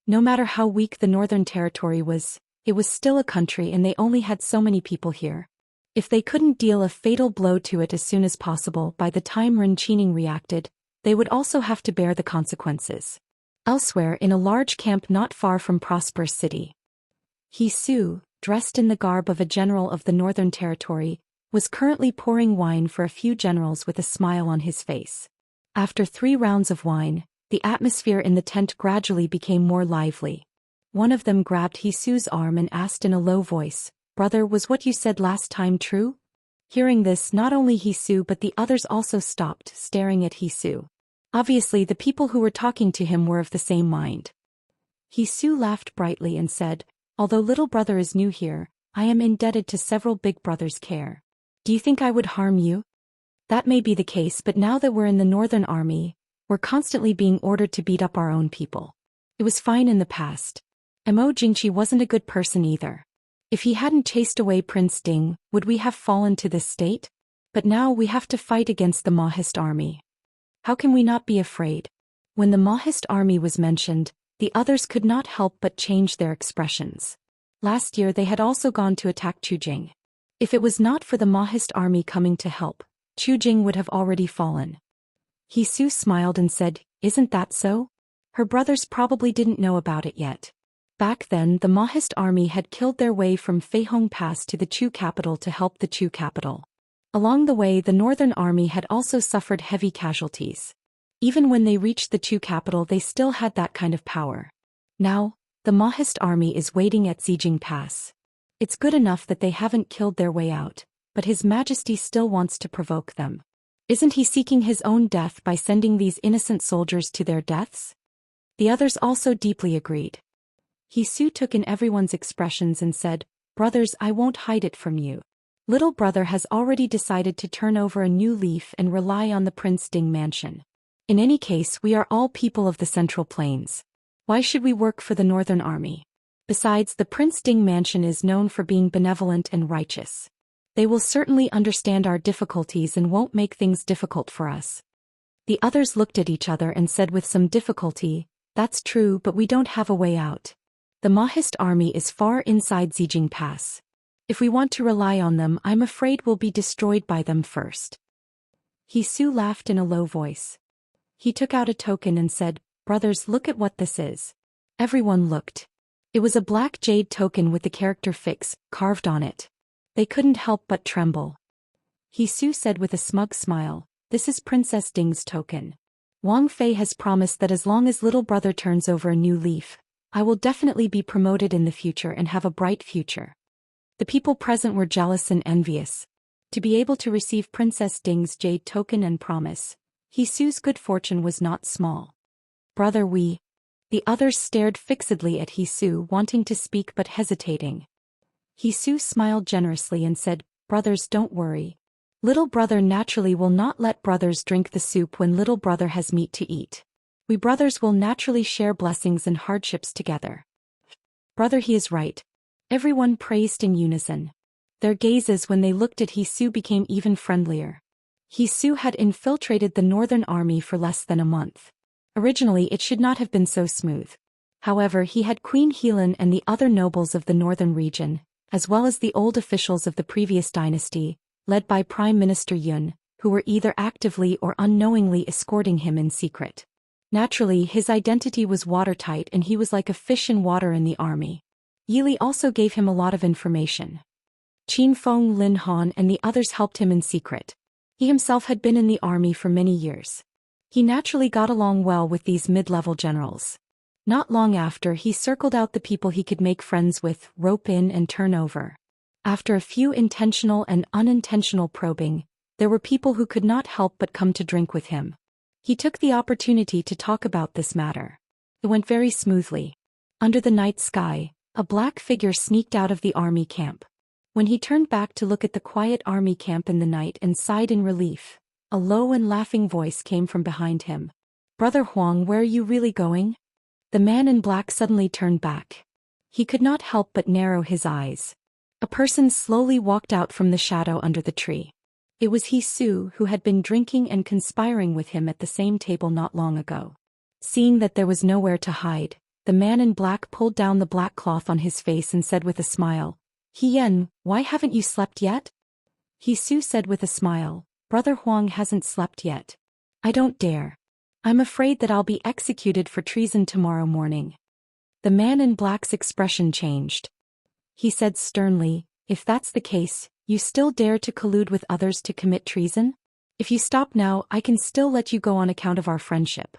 No matter how weak the Northern Territory was, it was still a country and they only had so many people here. If they couldn't deal a fatal blow to it as soon as possible by the time Ren Qining reacted, they would also have to bear the consequences. Elsewhere in a large camp not far from Prosperous City, He Su, dressed in the garb of a general of the Northern Territory, was currently pouring wine for a few generals with a smile on his face. After 3 rounds of wine, the atmosphere in the tent gradually became more lively. One of them grabbed He Su's arm and asked in a low voice, "Brother, was what you said last time true?" Hearing this, not only He Su but the others also stopped, staring at He Su. Obviously the people who were talking to him were of the same mind. He Su laughed brightly and said, "Although little brother is new here, I am indebted to several big brothers' care. Do you think I would harm you?" That may be the case, but now that we're in the Northern Army, we're constantly being ordered to beat up our own people. It was fine in the past. Mo Jingqi wasn't a good person either. If he hadn't chased away Prince Ding, would we have fallen to this state? But now we have to fight against the Mahist army. How can we not be afraid? When the Mahist army was mentioned, the others could not help but change their expressions. Last year they had also gone to attack Chujing. If it was not for the Mahist army coming to help, Chujing would have already fallen. He Su smiled and said, "Isn't that so?" Her brothers probably didn't know about it yet. Back then the Mahist army had killed their way from Feihong Pass to the Chu capital to help the Chu capital. Along the way the Northern Army had also suffered heavy casualties. Even when they reached the Chu capital they still had that kind of power. Now, the Mahist army is waiting at Zijing Pass. It's good enough that they haven't killed their way out, but His Majesty still wants to provoke them. Isn't he seeking his own death by sending these innocent soldiers to their deaths? The others also deeply agreed. He Su took in everyone's expressions and said, "Brothers, I won't hide it from you. Little brother has already decided to turn over a new leaf and rely on the Prince Ding mansion. In any case, we are all people of the Central Plains. Why should we work for the Northern Army? Besides, the Prince Ding mansion is known for being benevolent and righteous. They will certainly understand our difficulties and won't make things difficult for us." The others looked at each other and said with some difficulty, "That's true, but we don't have a way out. The Mahist army is far inside Zijing Pass. If we want to rely on them, I'm afraid we'll be destroyed by them first." He Su laughed in a low voice. He took out a token and said, "Brothers, look at what this is." Everyone looked. It was a black jade token with the character "Fix" carved on it. They couldn't help but tremble. He Su said with a smug smile, "This is Princess Ding's token. Wang Fei has promised that as long as little brother turns over a new leaf, I will definitely be promoted in the future and have a bright future." The people present were jealous and envious. To be able to receive Princess Ding's jade token and promise, He Su's good fortune was not small. "Brother, we..." The others stared fixedly at He Su, wanting to speak but hesitating. He Su smiled generously and said, "Brothers, don't worry. Little brother naturally will not let brothers drink the soup when little brother has meat to eat. We brothers will naturally share blessings and hardships together." "Brother, he is right." Everyone praised in unison. Their gazes when they looked at He Su became even friendlier. He Su had infiltrated the Northern Army for less than a month. Originally it should not have been so smooth. However, he had Queen Helan and the other nobles of the northern region, as well as the old officials of the previous dynasty, led by Prime Minister Yun, who were either actively or unknowingly escorting him in secret. Naturally, his identity was watertight and he was like a fish in water in the army. Yili also gave him a lot of information. Qin Feng, Lin Han and the others helped him in secret. He himself had been in the army for many years. He naturally got along well with these mid-level generals. Not long after, he circled out the people he could make friends with, rope in and turn over. After a few intentional and unintentional probing, there were people who could not help but come to drink with him. He took the opportunity to talk about this matter. It went very smoothly. Under the night sky, a black figure sneaked out of the army camp. When he turned back to look at the quiet army camp in the night and sighed in relief, a low and laughing voice came from behind him. "Brother Huang, where are you really going?" The man in black suddenly turned back. He could not help but narrow his eyes. A person slowly walked out from the shadow under the tree. It was He Su, who had been drinking and conspiring with him at the same table not long ago. Seeing that there was nowhere to hide, the man in black pulled down the black cloth on his face and said with a smile, "He Yen, why haven't you slept yet?" He Su said with a smile, "Brother Huang hasn't slept yet. I don't dare. I'm afraid that I'll be executed for treason tomorrow morning." The man in black's expression changed. He said sternly, if that's the case, you still dare to collude with others to commit treason? If you stop now, I can still let you go on account of our friendship.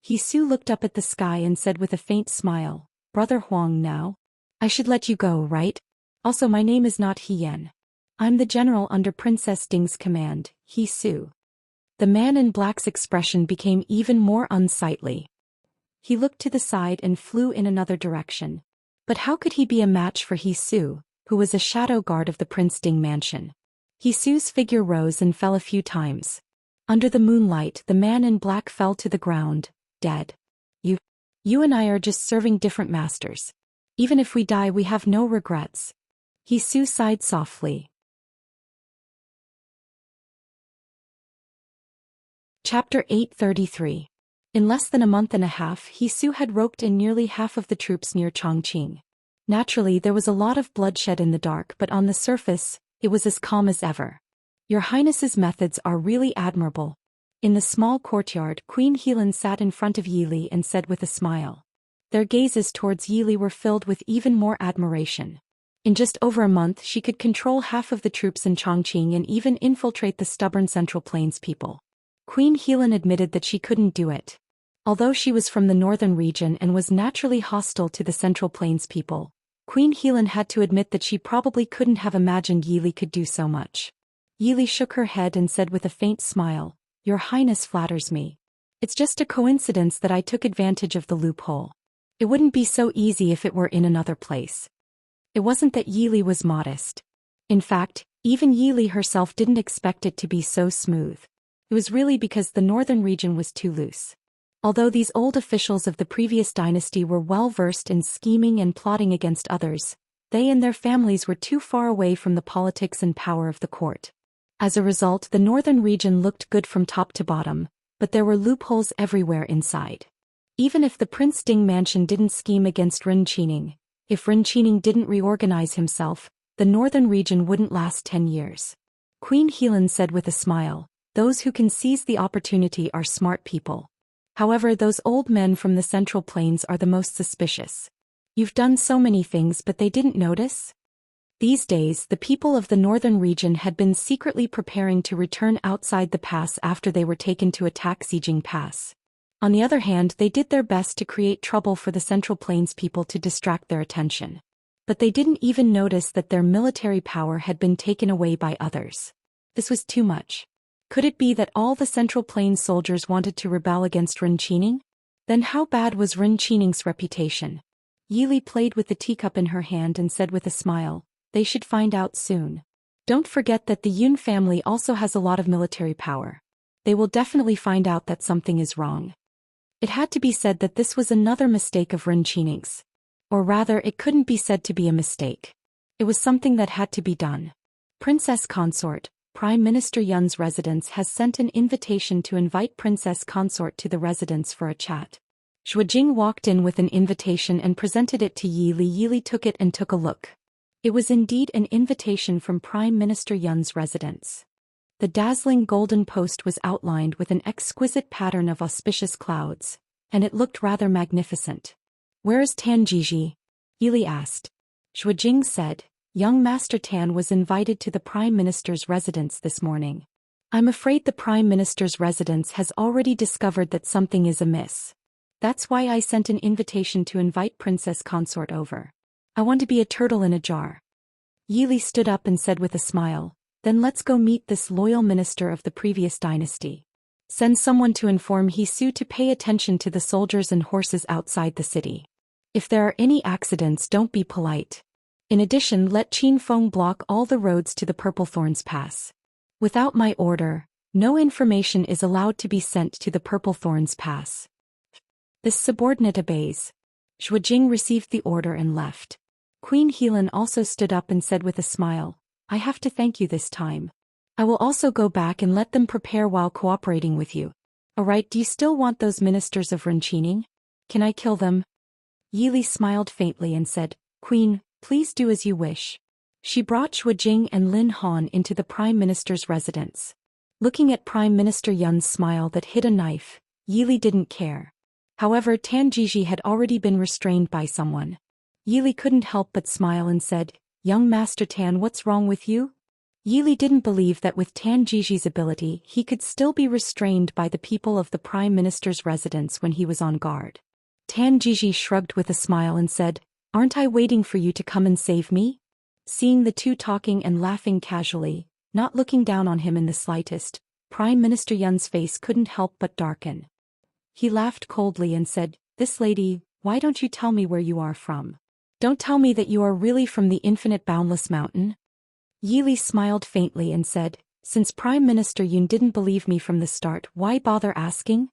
Hisu looked up at the sky and said with a faint smile, Brother Huang now? I should let you go, right? Also, my name is not Hien. I'm the general under Princess Ding's command, Hisu. The man in black's expression became even more unsightly. He looked to the side and flew in another direction. But how could he be a match for Hisu, who was a shadow guard of the Prince Ding mansion? Hisu's figure rose and fell a few times. Under the moonlight, the man in black fell to the ground, dead. You and I are just serving different masters. Even if we die, we have no regrets. Hisu sighed softly. Chapter 833. In less than a month and a half, Hisu had roped in nearly half of the troops near Chongqing. Naturally, there was a lot of bloodshed in the dark, but on the surface, it was as calm as ever. Your Highness's methods are really admirable. In the small courtyard, Queen Helan sat in front of Yili and said with a smile. Their gazes towards Yili were filled with even more admiration. In just over a month, she could control half of the troops in Chongqing and even infiltrate the stubborn Central Plains people. Queen Helan admitted that she couldn't do it. Although she was from the northern region and was naturally hostile to the Central Plains people, Queen Helan had to admit that she probably couldn't have imagined Yili could do so much. Yili shook her head and said with a faint smile, Your Highness flatters me. It's just a coincidence that I took advantage of the loophole. It wouldn't be so easy if it were in another place. It wasn't that Yili was modest. In fact, even Yili herself didn't expect it to be so smooth. It was really because the northern region was too loose. Although these old officials of the previous dynasty were well versed in scheming and plotting against others, they and their families were too far away from the politics and power of the court. As a result, the northern region looked good from top to bottom, but there were loopholes everywhere inside. Even if the Prince Ding mansion didn't scheme against Ren Qining, if Ren Qining didn't reorganize himself, the northern region wouldn't last 10 years. Queen Helan said with a smile, Those who can seize the opportunity are smart people. However, those old men from the Central Plains are the most suspicious. You've done so many things, but they didn't notice? These days, the people of the northern region had been secretly preparing to return outside the pass after they were taken to attack Xijing Pass. On the other hand, they did their best to create trouble for the Central Plains people to distract their attention. But they didn't even notice that their military power had been taken away by others. This was too much. Could it be that all the Central Plains soldiers wanted to rebel against Ren Qining? Then how bad was Ren Qining's reputation? Yili played with the teacup in her hand and said with a smile, They should find out soon. Don't forget that the Yun family also has a lot of military power. They will definitely find out that something is wrong. It had to be said that this was another mistake of Ren Qining's. Or rather, it couldn't be said to be a mistake. It was something that had to be done. Princess Consort, Prime Minister Yun's residence has sent an invitation to invite Princess Consort to the residence for a chat. Zhuojing walked in with an invitation and presented it to Yili. Yili took it and took a look. It was indeed an invitation from Prime Minister Yun's residence. The dazzling golden post was outlined with an exquisite pattern of auspicious clouds, and it looked rather magnificent. Where is Tan Jiji? Yili asked. Zhuojing said, Young Master Tan was invited to the Prime Minister's residence this morning. I'm afraid the Prime Minister's residence has already discovered that something is amiss. That's why I sent an invitation to invite Princess Consort over. I want to be a turtle in a jar. Yili stood up and said with a smile, Then let's go meet this loyal minister of the previous dynasty. Send someone to inform Hisu to pay attention to the soldiers and horses outside the city. If there are any accidents, don't be polite. In addition, let Qin Feng block all the roads to the Purple Thorns Pass. Without my order, no information is allowed to be sent to the Purple Thorns Pass. This subordinate obeys. Zhuojing received the order and left. Queen Helan also stood up and said with a smile, I have to thank you this time. I will also go back and let them prepare while cooperating with you. Alright, do you still want those ministers of Ren Qining? Can I kill them? Yili smiled faintly and said, Queen, please do as you wish. She brought Zhuojing and Lin Han into the Prime Minister's residence. Looking at Prime Minister Yun's smile that hid a knife, Yili didn't care. However, Tan Jiji had already been restrained by someone. Yili couldn't help but smile and said, "Young Master Tan, what's wrong with you?" Yili didn't believe that with Tan Jiji's ability he could still be restrained by the people of the Prime Minister's residence when he was on guard. Tan Jiji shrugged with a smile and said, "Aren't I waiting for you to come and save me?" Seeing the two talking and laughing casually, not looking down on him in the slightest, Prime Minister Yun's face couldn't help but darken. He laughed coldly and said, "This lady, why don't you tell me where you are from? Don't tell me that you are really from the infinite boundless mountain?" Yili smiled faintly and said, "Since Prime Minister Yun didn't believe me from the start, why bother asking?"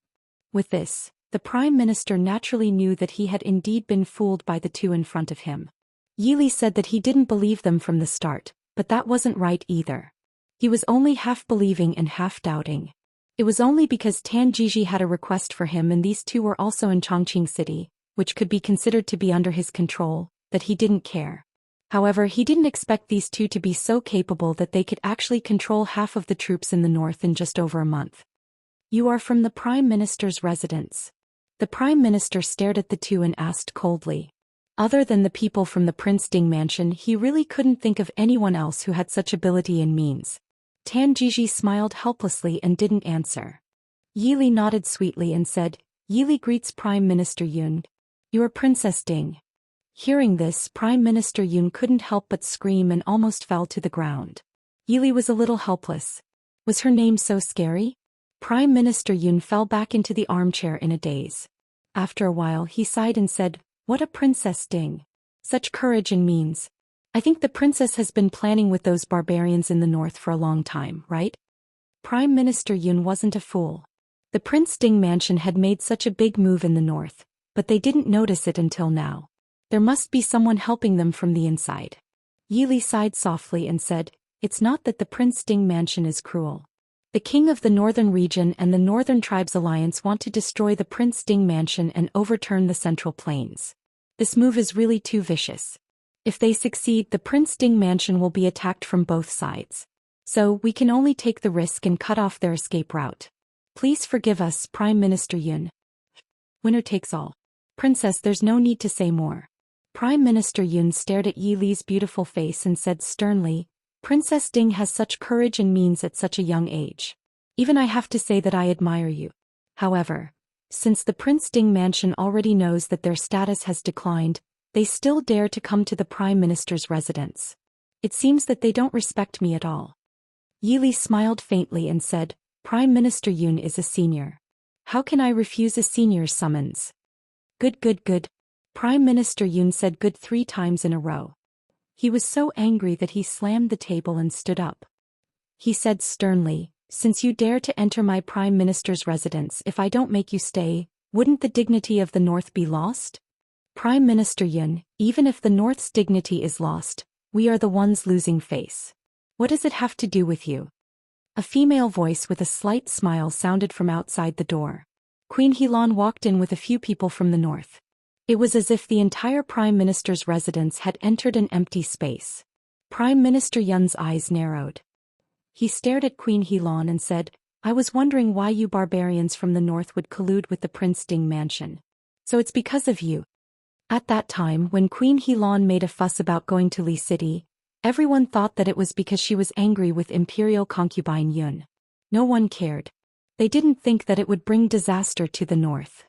With this, the Prime Minister naturally knew that he had indeed been fooled by the two in front of him. Yili said that he didn't believe them from the start, but that wasn't right either. He was only half believing and half doubting. It was only because Tan Jiji had a request for him and these two were also in Chongqing City, which could be considered to be under his control, that he didn't care. However, he didn't expect these two to be so capable that they could actually control half of the troops in the north in just over a month. "You are from the Prime Minister's residence." The Prime Minister stared at the two and asked coldly. Other than the people from the Prince Ding mansion, he really couldn't think of anyone else who had such ability and means. Tan Jiji smiled helplessly and didn't answer. Yili nodded sweetly and said, "Yili greets Prime Minister Yun. You are Princess Ding." Hearing this, Prime Minister Yun couldn't help but scream and almost fell to the ground. Yili was a little helpless. Was her name so scary? Prime Minister Yun fell back into the armchair in a daze. After a while he sighed and said, "What a Princess Ding. Such courage and means. I think the princess has been planning with those barbarians in the north for a long time, right?" Prime Minister Yun wasn't a fool. The Prince Ding mansion had made such a big move in the north, but they didn't notice it until now. There must be someone helping them from the inside. Yili sighed softly and said, "It's not that the Prince Ding mansion is cruel. The king of the northern region and the Northern Tribes Alliance want to destroy the Prince Ding mansion and overturn the Central Plains. This move is really too vicious. If they succeed, the Prince Ding mansion will be attacked from both sides. So, we can only take the risk and cut off their escape route. Please forgive us, Prime Minister Yun. Winner takes all. Princess, there's no need to say more." Prime Minister Yun stared at Yi Li's beautiful face and said sternly, "Princess Ding has such courage and means at such a young age. Even I have to say that I admire you. However, since the Prince Ding mansion already knows that their status has declined, they still dare to come to the Prime Minister's residence. It seems that they don't respect me at all." Yi Li smiled faintly and said, "Prime Minister Yun is a senior. How can I refuse a senior's summons?" Good, good, good. Prime Minister Yun said good 3 times in a row. He was so angry that he slammed the table and stood up. He said sternly, "Since you dare to enter my Prime Minister's residence, if I don't make you stay, wouldn't the dignity of the North be lost?" Prime Minister Yun, even if the North's dignity is lost, we are the ones losing face. What does it have to do with you? A female voice with a slight smile sounded from outside the door. Queen Helan walked in with a few people from the north. It was as if the entire Prime Minister's residence had entered an empty space. Prime Minister Yun's eyes narrowed. He stared at Queen Helan and said, "I was wondering why you barbarians from the north would collude with the Prince Ding mansion. So it's because of you." At that time, when Queen Helan made a fuss about going to Li City, everyone thought that it was because she was angry with imperial concubine Yun. No one cared. They didn't think that it would bring disaster to the north.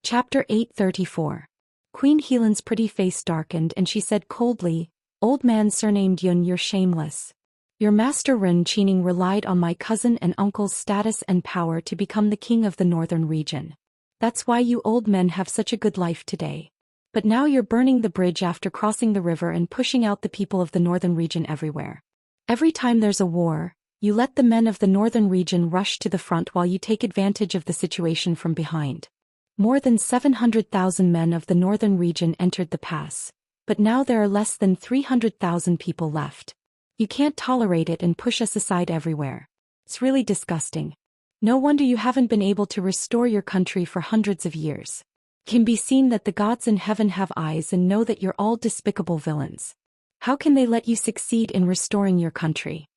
Chapter 834. Queen Helan's pretty face darkened and she said coldly, "Old man surnamed Yun, you're shameless. Your master Ren Qining relied on my cousin and uncle's status and power to become the king of the northern region. That's why you old men have such a good life today. But now you're burning the bridge after crossing the river and pushing out the people of the northern region everywhere. Every time there's a war, you let the men of the northern region rush to the front while you take advantage of the situation from behind. More than 700,000 men of the northern region entered the pass, but now there are less than 300,000 people left. You can't tolerate it and push us aside everywhere. It's really disgusting. No wonder you haven't been able to restore your country for hundreds of years. It can be seen that the gods in heaven have eyes and know that you're all despicable villains. How can they let you succeed in restoring your country?"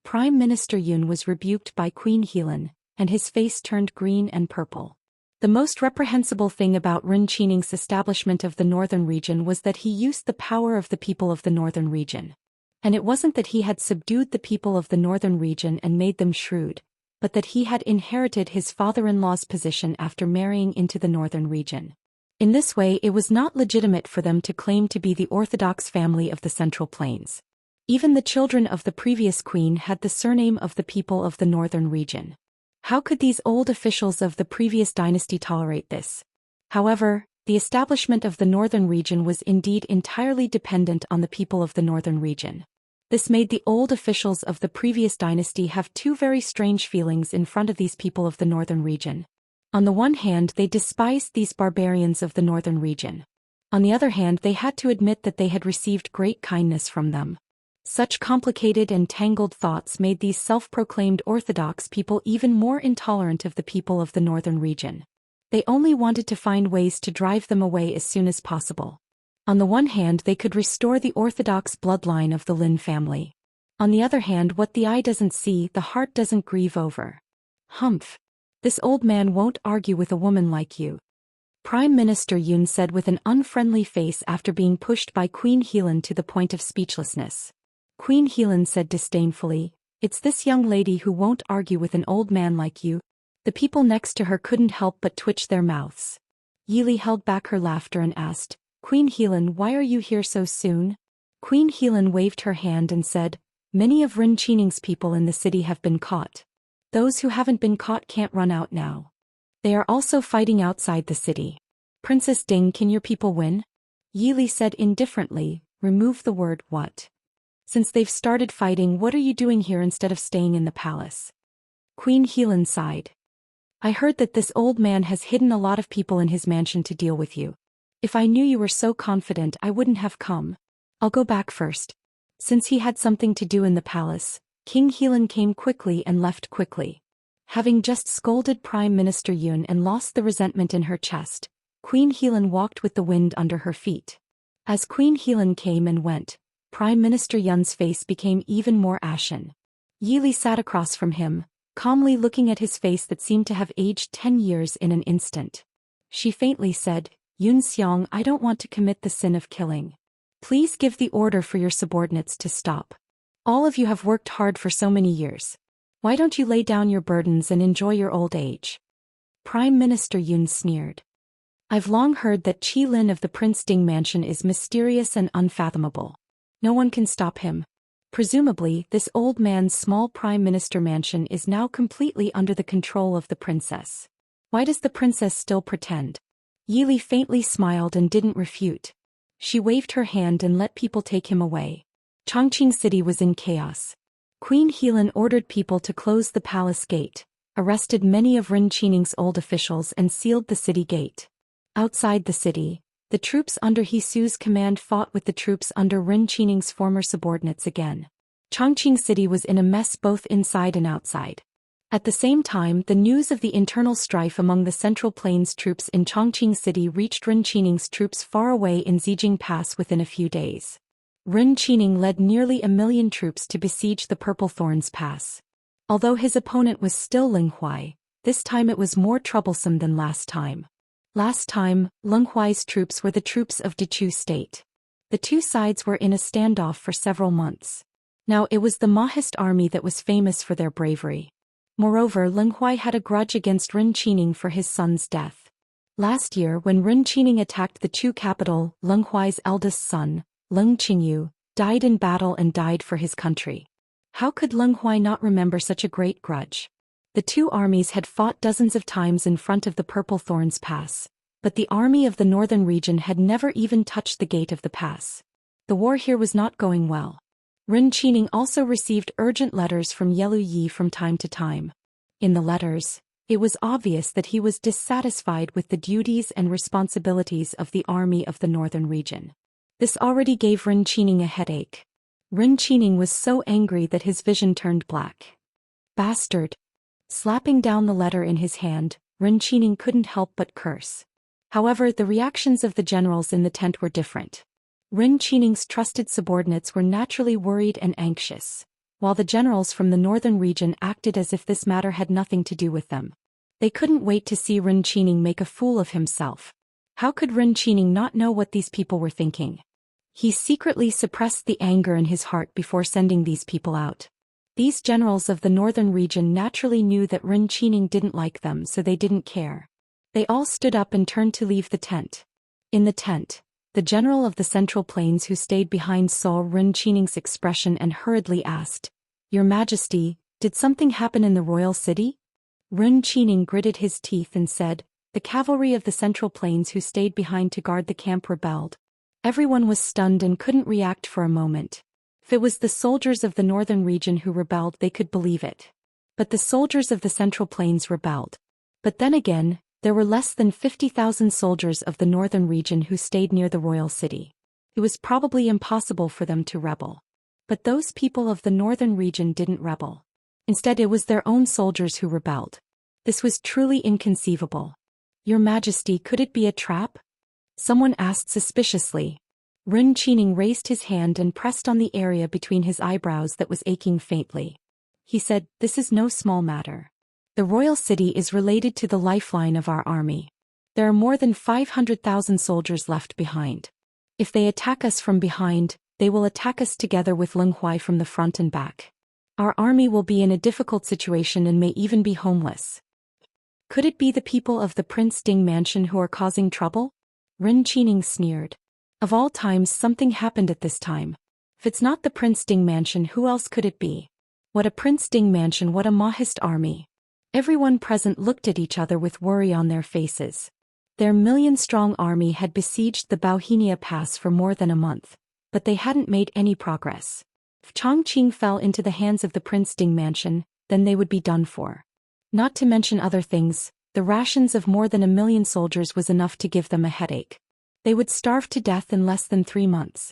Prime Minister Yun was rebuked by Queen Helan, and his face turned green and purple. The most reprehensible thing about Ren Qining's establishment of the northern region was that he used the power of the people of the northern region. And it wasn't that he had subdued the people of the northern region and made them shrewd, but that he had inherited his father-in-law's position after marrying into the northern region. In this way, it was not legitimate for them to claim to be the orthodox family of the Central Plains. Even the children of the previous queen had the surname of the people of the northern region. How could these old officials of the previous dynasty tolerate this? However, the establishment of the northern region was indeed entirely dependent on the people of the northern region. This made the old officials of the previous dynasty have two very strange feelings in front of these people of the northern region. On the one hand, they despised these barbarians of the northern region. On the other hand, they had to admit that they had received great kindness from them. Such complicated and tangled thoughts made these self-proclaimed orthodox people even more intolerant of the people of the northern region. They only wanted to find ways to drive them away as soon as possible. On the one hand, they could restore the orthodox bloodline of the Lin family. On the other hand, what the eye doesn't see, the heart doesn't grieve over. Humph. This old man won't argue with a woman like you. Prime Minister Yun said with an unfriendly face after being pushed by Queen Helan to the point of speechlessness. Queen Helan said disdainfully, "It's this young lady who won't argue with an old man like you." The people next to her couldn't help but twitch their mouths. Yili held back her laughter and asked, "Queen Helan, why are you here so soon?" Queen Helan waved her hand and said, "Many of Ren Qining's people in the city have been caught. Those who haven't been caught can't run out now. They are also fighting outside the city. Princess Ding, can your people win?" Yili said indifferently, "Remove the word what. Since they've started fighting, what are you doing here instead of staying in the palace?" Queen Helan sighed. "I heard that this old man has hidden a lot of people in his mansion to deal with you. If I knew you were so confident, I wouldn't have come. I'll go back first." Since he had something to do in the palace, King Helan came quickly and left quickly. Having just scolded Prime Minister Yun and lost the resentment in her chest, Queen Helan walked with the wind under her feet. As Queen Helan came and went, Prime Minister Yun's face became even more ashen. Yili sat across from him, calmly looking at his face that seemed to have aged 10 years in an instant. She faintly said, "Yun Xiong, I don't want to commit the sin of killing. Please give the order for your subordinates to stop. All of you have worked hard for so many years. Why don't you lay down your burdens and enjoy your old age?" Prime Minister Yun sneered. "I've long heard that Qi Lin of the Prince Ding mansion is mysterious and unfathomable. No one can stop him. Presumably, this old man's small prime minister mansion is now completely under the control of the princess. Why does the princess still pretend?" Yili faintly smiled and didn't refute. She waved her hand and let people take him away. Chongqing City was in chaos. Queen Helan ordered people to close the palace gate, arrested many of Ren Qining's old officials and sealed the city gate. Outside the city, the troops under He Su's command fought with the troops under Ren Qining's former subordinates again. Chongqing City was in a mess both inside and outside. At the same time, the news of the internal strife among the Central Plains troops in Chongqing City reached Ren Qining's troops far away in Zijing Pass within a few days. Ren Qining led nearly 1,000,000 troops to besiege the Purple Thorns Pass. Although his opponent was still Ling Huai, this time it was more troublesome than last time. Last time, Ling Huai's troops were the troops of Dechu State. The two sides were in a standoff for several months. Now it was the Mahist army that was famous for their bravery. Moreover, Ling Huai had a grudge against Ren Qining for his son's death. Last year, when Ren Qining attacked the Chu capital, Ling Huai's eldest son, Ling Qingyu, died in battle and died for his country. How could Ling Huai not remember such a great grudge? The two armies had fought dozens of times in front of the Purple Thorns Pass, but the army of the northern region had never even touched the gate of the pass. The war here was not going well. Ren Qining also received urgent letters from Yelu Yi from time to time. In the letters, it was obvious that he was dissatisfied with the duties and responsibilities of the army of the northern region. This already gave Ren Qining a headache. Ren Qining was so angry that his vision turned black. "Bastard!" Slapping down the letter in his hand, Ren Qining couldn't help but curse. However, the reactions of the generals in the tent were different. Ren Qining's trusted subordinates were naturally worried and anxious, while the generals from the northern region acted as if this matter had nothing to do with them. They couldn't wait to see Ren Qining make a fool of himself. How could Ren Qining not know what these people were thinking? He secretly suppressed the anger in his heart before sending these people out. These generals of the northern region naturally knew that Ren Qining didn't like them, so they didn't care. They all stood up and turned to leave the tent. In the tent, the general of the Central Plains who stayed behind saw Ren Qining's expression and hurriedly asked, "Your Majesty, did something happen in the royal city?" Ren Qining gritted his teeth and said, "The cavalry of the Central Plains who stayed behind to guard the camp rebelled." Everyone was stunned and couldn't react for a moment. If it was the soldiers of the northern region who rebelled, they could believe it. But the soldiers of the Central Plains rebelled. But then again, there were less than 50,000 soldiers of the northern region who stayed near the royal city. It was probably impossible for them to rebel. But those people of the northern region didn't rebel. Instead, it was their own soldiers who rebelled. This was truly inconceivable. "Your Majesty, could it be a trap?" Someone asked suspiciously. Ren Qining raised his hand and pressed on the area between his eyebrows that was aching faintly. He said, "This is no small matter. The royal city is related to the lifeline of our army. There are more than 500,000 soldiers left behind. If they attack us from behind, they will attack us together with Leng Huai from the front and back. Our army will be in a difficult situation and may even be homeless." Could it be the people of the Prince Ding mansion who are causing trouble? Ren Qining sneered. Of all times, something happened at this time. If it's not the Prince Ding mansion, who else could it be? What a Prince Ding mansion, what a Mahist army. Everyone present looked at each other with worry on their faces. Their million-strong army had besieged the Bauhinia Pass for more than a month, but they hadn't made any progress. If Chongqing fell into the hands of the Prince Ding mansion, then they would be done for. Not to mention other things, the rations of more than 1 million soldiers was enough to give them a headache. They would starve to death in less than 3 months.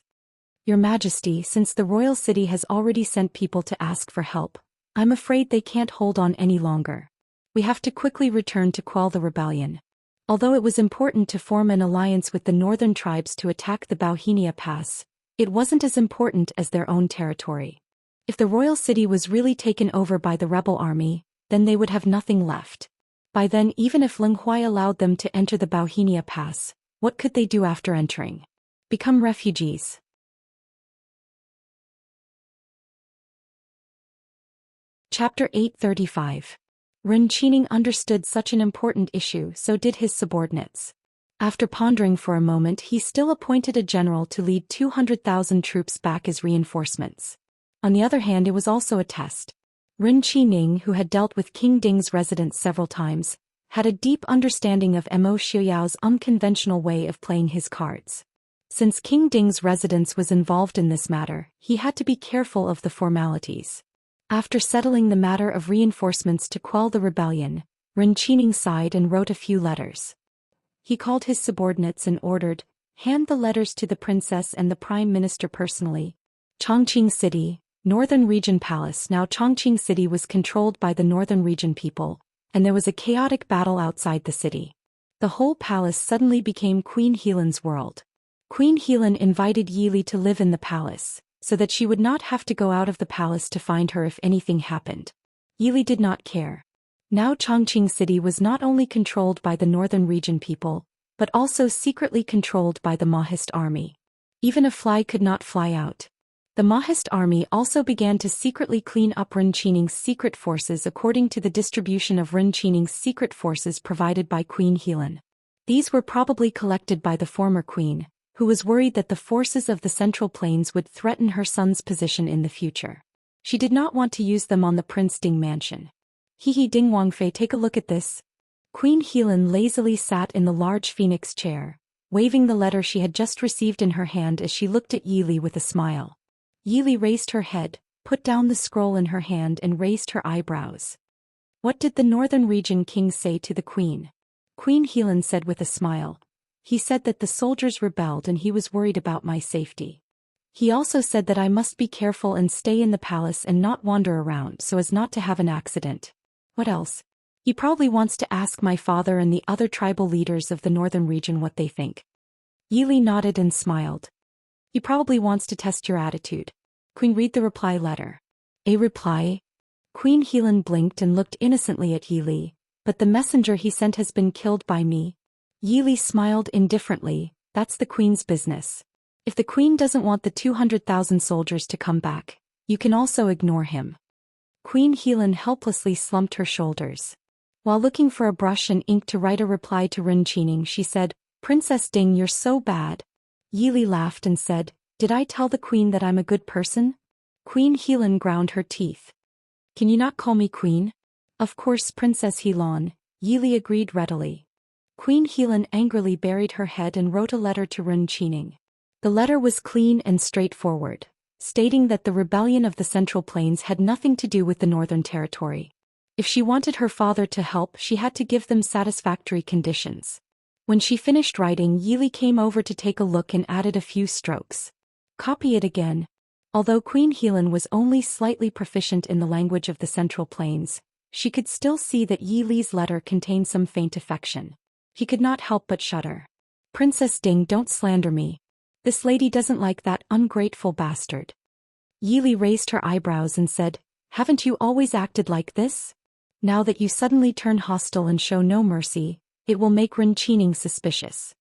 "Your Majesty, since the royal city has already sent people to ask for help, I'm afraid they can't hold on any longer. We have to quickly return to quell the rebellion." Although it was important to form an alliance with the northern tribes to attack the Bauhinia Pass, it wasn't as important as their own territory. If the royal city was really taken over by the rebel army, then they would have nothing left. By then, even if Leng Huai allowed them to enter the Bauhinia Pass, what could they do after entering? Become refugees. Chapter 835. Ren Qining understood such an important issue, so did his subordinates. After pondering for a moment, he still appointed a general to lead 200,000 troops back as reinforcements. On the other hand, it was also a test. Ren Qining, who had dealt with King Ding's residents several times, had a deep understanding of Mo Xiuyao's unconventional way of playing his cards. Since King Ding's residence was involved in this matter, he had to be careful of the formalities. After settling the matter of reinforcements to quell the rebellion, Ren Qining sighed and wrote a few letters. He called his subordinates and ordered, "Hand the letters to the princess and the prime minister personally." Chongqing City, Northern Region Palace. Now Chongqing City was controlled by the Northern Region people, and there was a chaotic battle outside the city. The whole palace suddenly became Queen Helan's world. Queen Helan invited Yi Li to live in the palace, so that she would not have to go out of the palace to find her if anything happened. Yi Li did not care. Now Chongqing City was not only controlled by the Northern Region people, but also secretly controlled by the Mahist army. Even a fly could not fly out. The Mahist army also began to secretly clean up Ren Qining's secret forces according to the distribution of Ren Qining's secret forces provided by Queen Helan. These were probably collected by the former queen, who was worried that the forces of the Central Plains would threaten her son's position in the future. She did not want to use them on the Prince Ding mansion. "He Ding Wangfei, take a look at this." Queen Helan lazily sat in the large phoenix chair, waving the letter she had just received in her hand as she looked at Yi Li with a smile. Yi Li raised her head, put down the scroll in her hand and raised her eyebrows. "What did the Northern Region king say to the queen?" Queen Helan said with a smile. "He said that the soldiers rebelled and he was worried about my safety. He also said that I must be careful and stay in the palace and not wander around so as not to have an accident. What else? He probably wants to ask my father and the other tribal leaders of the Northern Region what they think." Yi Li nodded and smiled. "He probably wants to test your attitude. Queen, read the reply letter." "A reply?" Queen Helan blinked and looked innocently at Yi Li. but the messenger he sent has been killed by me. Yi smiled indifferently. That's the queen's business. If the queen doesn't want the 200,000 soldiers to come back, you can also ignore him. Queen Helan helplessly slumped her shoulders. While looking for a brush and ink to write a reply to Enchanting, she said, "Princess Ding, you're so bad." Yi laughed and said, "Did I tell the queen that I'm a good person?" Queen Helan ground her teeth. "Can you not call me queen?" "Of course, Princess Helan," Yi agreed readily. Queen Helan angrily buried her head and wrote a letter to Enchanting. The letter was clean and straightforward, stating that the rebellion of the Central Plains had nothing to do with the Northern Territory. If she wanted her father to help, she had to give them satisfactory conditions. When she finished writing, Yi came over to take a look and added a few strokes. "Copy it again." Although Queen Helan was only slightly proficient in the language of the Central Plains, she could still see that Yi's letter contained some faint affection. He could not help but shudder. "Princess Ding, don't slander me. This lady doesn't like that ungrateful bastard." Yi raised her eyebrows and said, "Haven't you always acted like this? Now that you suddenly turn hostile and show no mercy, it will make Enchanting suspicious."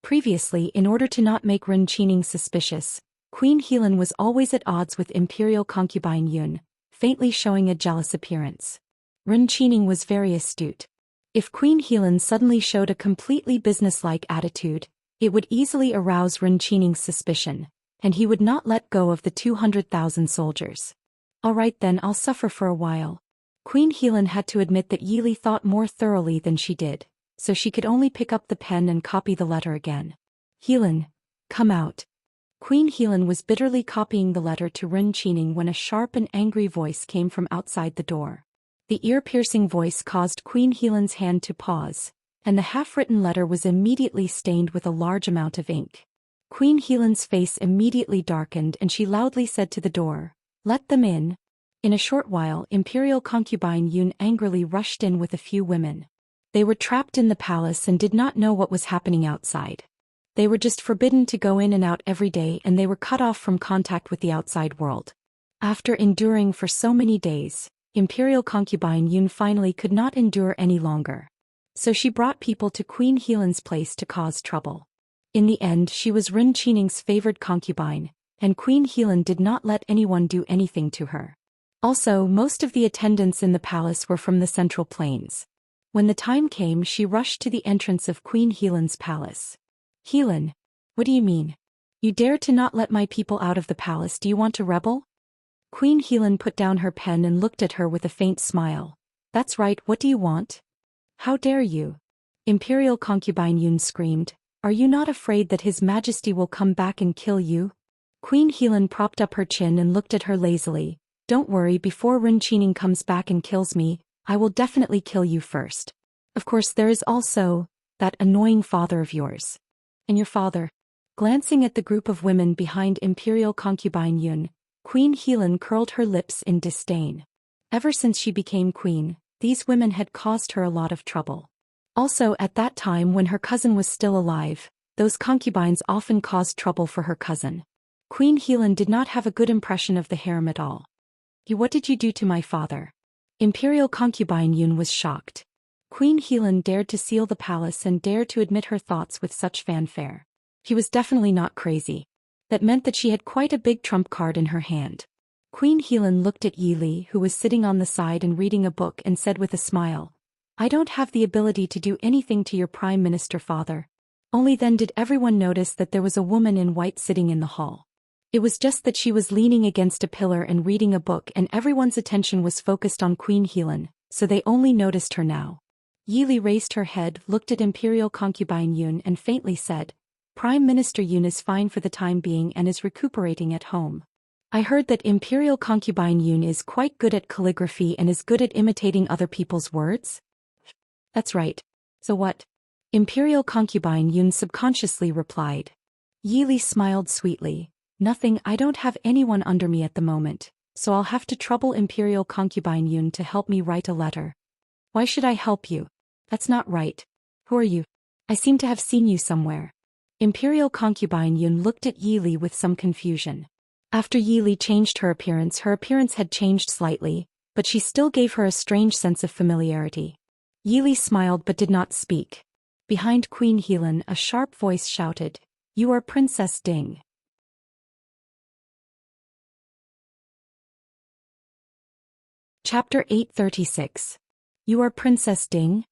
Previously, in order to not make Enchanting suspicious, Queen Helan was always at odds with imperial concubine Yun, faintly showing a jealous appearance. Enchanting was very astute. If Queen Helan suddenly showed a completely businesslike attitude, it would easily arouse Enchanting's suspicion, and he would not let go of the 200,000 soldiers. "All right then, I'll suffer for a while." Queen Helan had to admit that Yi thought more thoroughly than she did, so she could only pick up the pen and copy the letter again. "Helan, come out." Queen Helan was bitterly copying the letter to Enchanting when a sharp and angry voice came from outside the door. The ear-piercing voice caused Queen Helan's hand to pause, and the half-written letter was immediately stained with a large amount of ink. Queen Helan's face immediately darkened and she loudly said to the door, "Let them in." In a short while, Imperial concubine Yun angrily rushed in with a few women. They were trapped in the palace and did not know what was happening outside. They were just forbidden to go in and out every day, and they were cut off from contact with the outside world. After enduring for so many days, Imperial concubine Yun finally could not endure any longer. So she brought people to Queen Helan's place to cause trouble. In the end, she was Enchanting's favored concubine, and Queen Helan did not let anyone do anything to her. Also, most of the attendants in the palace were from the Central Plains. When the time came, she rushed to the entrance of Queen Helan's palace. "Helan, what do you mean? You dare to not let my people out of the palace? Do you want to rebel?" Queen Helan put down her pen and looked at her with a faint smile. "That's right, what do you want?" "How dare you?" Imperial concubine Yun screamed. "Are you not afraid that His Majesty will come back and kill you?" Queen Helan propped up her chin and looked at her lazily. "Don't worry, before Enchanting comes back and kills me, I will definitely kill you first. Of course, there is also that annoying father of yours." "And your father?" Glancing at the group of women behind Imperial concubine Yun, Queen Helan curled her lips in disdain. Ever since she became queen, these women had caused her a lot of trouble. Also, at that time when her cousin was still alive, those concubines often caused trouble for her cousin. Queen Helan did not have a good impression of the harem at all. "What did you do to my father?" Imperial concubine Yun was shocked. Queen Helan dared to seal the palace and dared to admit her thoughts with such fanfare. He was definitely not crazy. That meant that she had quite a big trump card in her hand. Queen Helan looked at Yi, who was sitting on the side and reading a book, and said with a smile, "I don't have the ability to do anything to your Prime Minister father." Only then did everyone notice that there was a woman in white sitting in the hall. It was just that she was leaning against a pillar and reading a book, and everyone's attention was focused on Queen Helan, so they only noticed her now. Yi raised her head, looked at Imperial concubine Yun and faintly said, "Prime Minister Yun is fine for the time being and is recuperating at home. I heard that Imperial concubine Yun is quite good at calligraphy and is good at imitating other people's words?" "That's right. So what?" Imperial concubine Yun subconsciously replied. Yi smiled sweetly. "Nothing, I don't have anyone under me at the moment, so I'll have to trouble Imperial concubine Yun to help me write a letter." "Why should I help you? That's not right. Who are you? I seem to have seen you somewhere." Imperial concubine Yun looked at Yi with some confusion. After Yi changed her appearance had changed slightly, but she still gave her a strange sense of familiarity. Yili smiled but did not speak. Behind Queen Helan, a sharp voice shouted, "You are Princess Ding." Chapter 836. You are Princess Ding?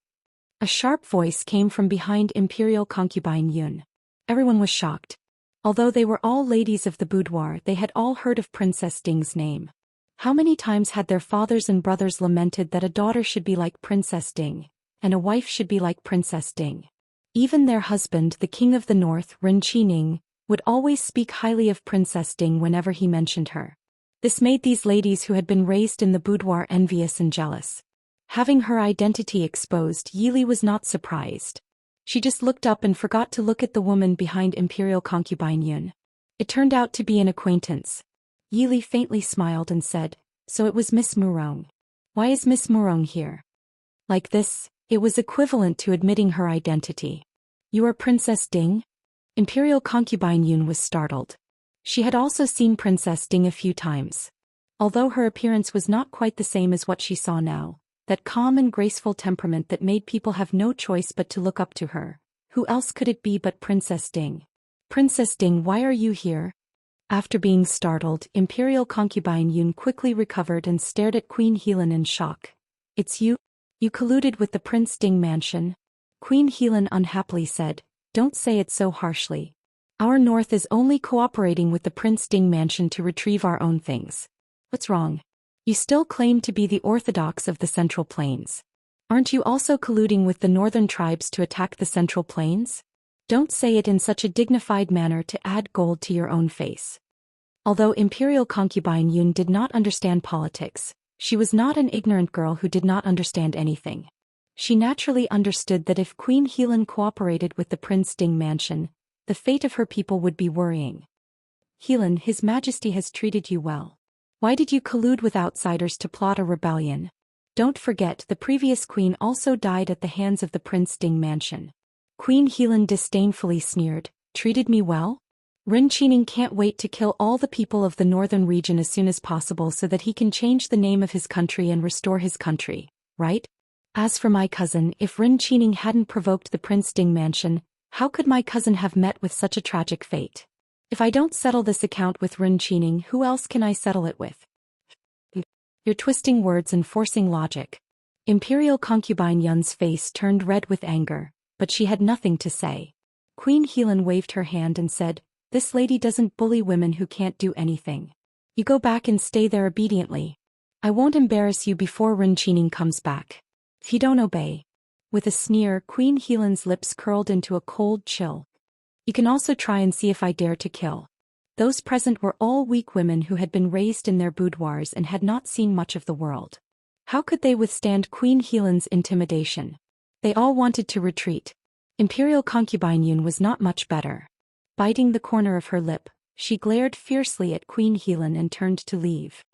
A sharp voice came from behind Imperial concubine Yun. Everyone was shocked. Although they were all ladies of the boudoir, they had all heard of Princess Ding's name. How many times had their fathers and brothers lamented that a daughter should be like Princess Ding, and a wife should be like Princess Ding? Even their husband, the King of the North, Rinchining, would always speak highly of Princess Ding whenever he mentioned her. This made these ladies who had been raised in the boudoir envious and jealous. Having her identity exposed, Yili was not surprised. She just looked up and forgot to look at the woman behind Imperial concubine Yun. It turned out to be an acquaintance. Yili faintly smiled and said, "So it was Miss Murong. Why is Miss Murong here?" Like this, it was equivalent to admitting her identity. "You are Princess Ding?" Imperial concubine Yun was startled. She had also seen Princess Ding a few times. Although her appearance was not quite the same as what she saw now, that calm and graceful temperament that made people have no choice but to look up to her. Who else could it be but Princess Ding? "Princess Ding, why are you here?" After being startled, Imperial concubine Yun quickly recovered and stared at Queen Helan in shock. "It's you? You colluded with the Prince Ding mansion?" Queen Helan unhappily said, "Don't say it so harshly. Our North is only cooperating with the Prince Ding mansion to retrieve our own things. What's wrong? You still claim to be the orthodox of the Central Plains. Aren't you also colluding with the northern tribes to attack the Central Plains? Don't say it in such a dignified manner to add gold to your own face." Although Imperial concubine Yun did not understand politics, she was not an ignorant girl who did not understand anything. She naturally understood that if Queen Helan cooperated with the Prince Ding mansion, the fate of her people would be worrying. "Helan, His Majesty has treated you well. Why did you collude with outsiders to plot a rebellion? Don't forget the previous queen also died at the hands of the Prince Ding mansion." Queen Helan disdainfully sneered, "Treated me well? Rinchining can't wait to kill all the people of the northern region as soon as possible so that he can change the name of his country and restore his country, right? As for my cousin, if Rinchining hadn't provoked the Prince Ding mansion, how could my cousin have met with such a tragic fate? If I don't settle this account with Rinchining, who else can I settle it with?" "You're twisting words and forcing logic." Imperial concubine Yun's face turned red with anger, but she had nothing to say. Queen Helan waved her hand and said, "This lady doesn't bully women who can't do anything. You go back and stay there obediently. I won't embarrass you before Rinchining comes back. If you don't obey." With a sneer, Queen Helan's lips curled into a cold chill. "You can also try and see if I dare to kill." Those present were all weak women who had been raised in their boudoirs and had not seen much of the world. How could they withstand Queen Helan's intimidation? They all wanted to retreat. Imperial concubine Yun was not much better. Biting the corner of her lip, she glared fiercely at Queen Helan and turned to leave.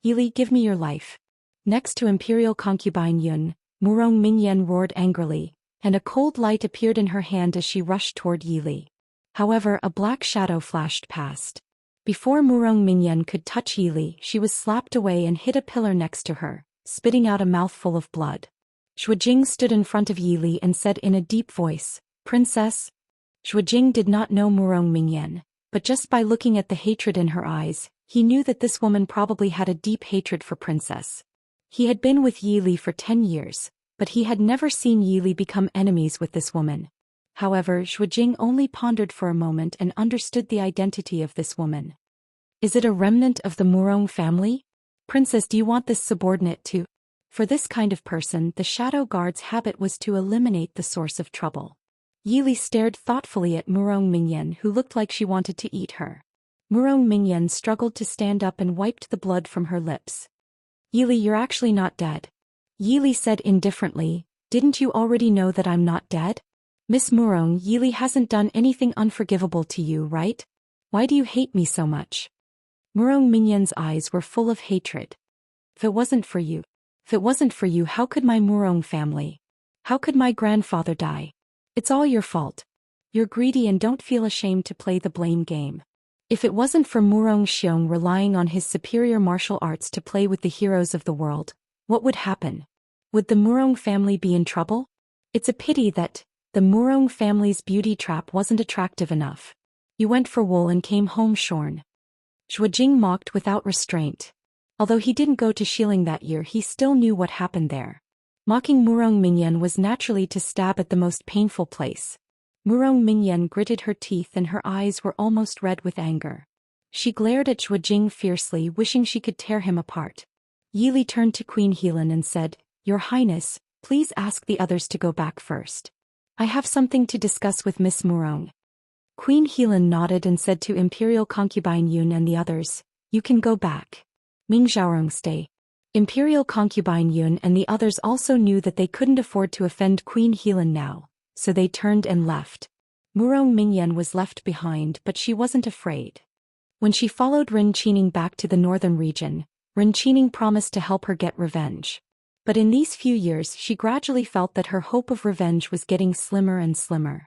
"Yili, give me your life." Next to Imperial concubine Yun, Murong Mingyan roared angrily, and a cold light appeared in her hand as she rushed toward Yili. However, a black shadow flashed past. Before Murong Mingyan could touch Yili, she was slapped away and hit a pillar next to her, spitting out a mouthful of blood. Shuijing stood in front of Yili and said in a deep voice, "Princess?" Shuijing did not know Murong Mingyan, but just by looking at the hatred in her eyes, he knew that this woman probably had a deep hatred for Princess. He had been with Yili for 10 years, but he had never seen Yili become enemies with this woman. However, Shuijing only pondered for a moment and understood the identity of this woman. "Is it a remnant of the Murong family? Princess, do you want this subordinate too?" For this kind of person, the Shadow Guard's habit was to eliminate the source of trouble. Yili stared thoughtfully at Murong Mingyan, who looked like she wanted to eat her. Murong Mingyan struggled to stand up and wiped the blood from her lips. "Yili, you're actually not dead." Yili said indifferently, "Didn't you already know that I'm not dead? Miss Murong, Yili hasn't done anything unforgivable to you, right? Why do you hate me so much?" Murong Mingyan's eyes were full of hatred. If it wasn't for you, how could my Murong family? How could my grandfather die? It's all your fault. You're greedy and don't feel ashamed to play the blame game. If it wasn't for Murong Xiong relying on his superior martial arts to play with the heroes of the world, what would happen? Would the Murong family be in trouble? It's a pity that the Murong family's beauty trap wasn't attractive enough. You went for wool and came home shorn. Zhuojing mocked without restraint. Although he didn't go to Xiling that year, he still knew what happened there. Mocking Murong Mingyan was naturally to stab at the most painful place. Murong Mingyan gritted her teeth and her eyes were almost red with anger. She glared at Zhuojing fiercely, wishing she could tear him apart. Yili turned to Queen Helan and said, "Your Highness, please ask the others to go back first. I have something to discuss with Miss Murong." Queen Helan nodded and said to Imperial Concubine Yun and the others, "You can go back. Ming Zhaorong stay." Imperial Concubine Yun and the others also knew that they couldn't afford to offend Queen Helan now, so they turned and left. Murong Mingyan was left behind, but she wasn't afraid. When she followed Ren Qining back to the northern region, Ren Qining promised to help her get revenge. But in these few years she gradually felt that her hope of revenge was getting slimmer and slimmer.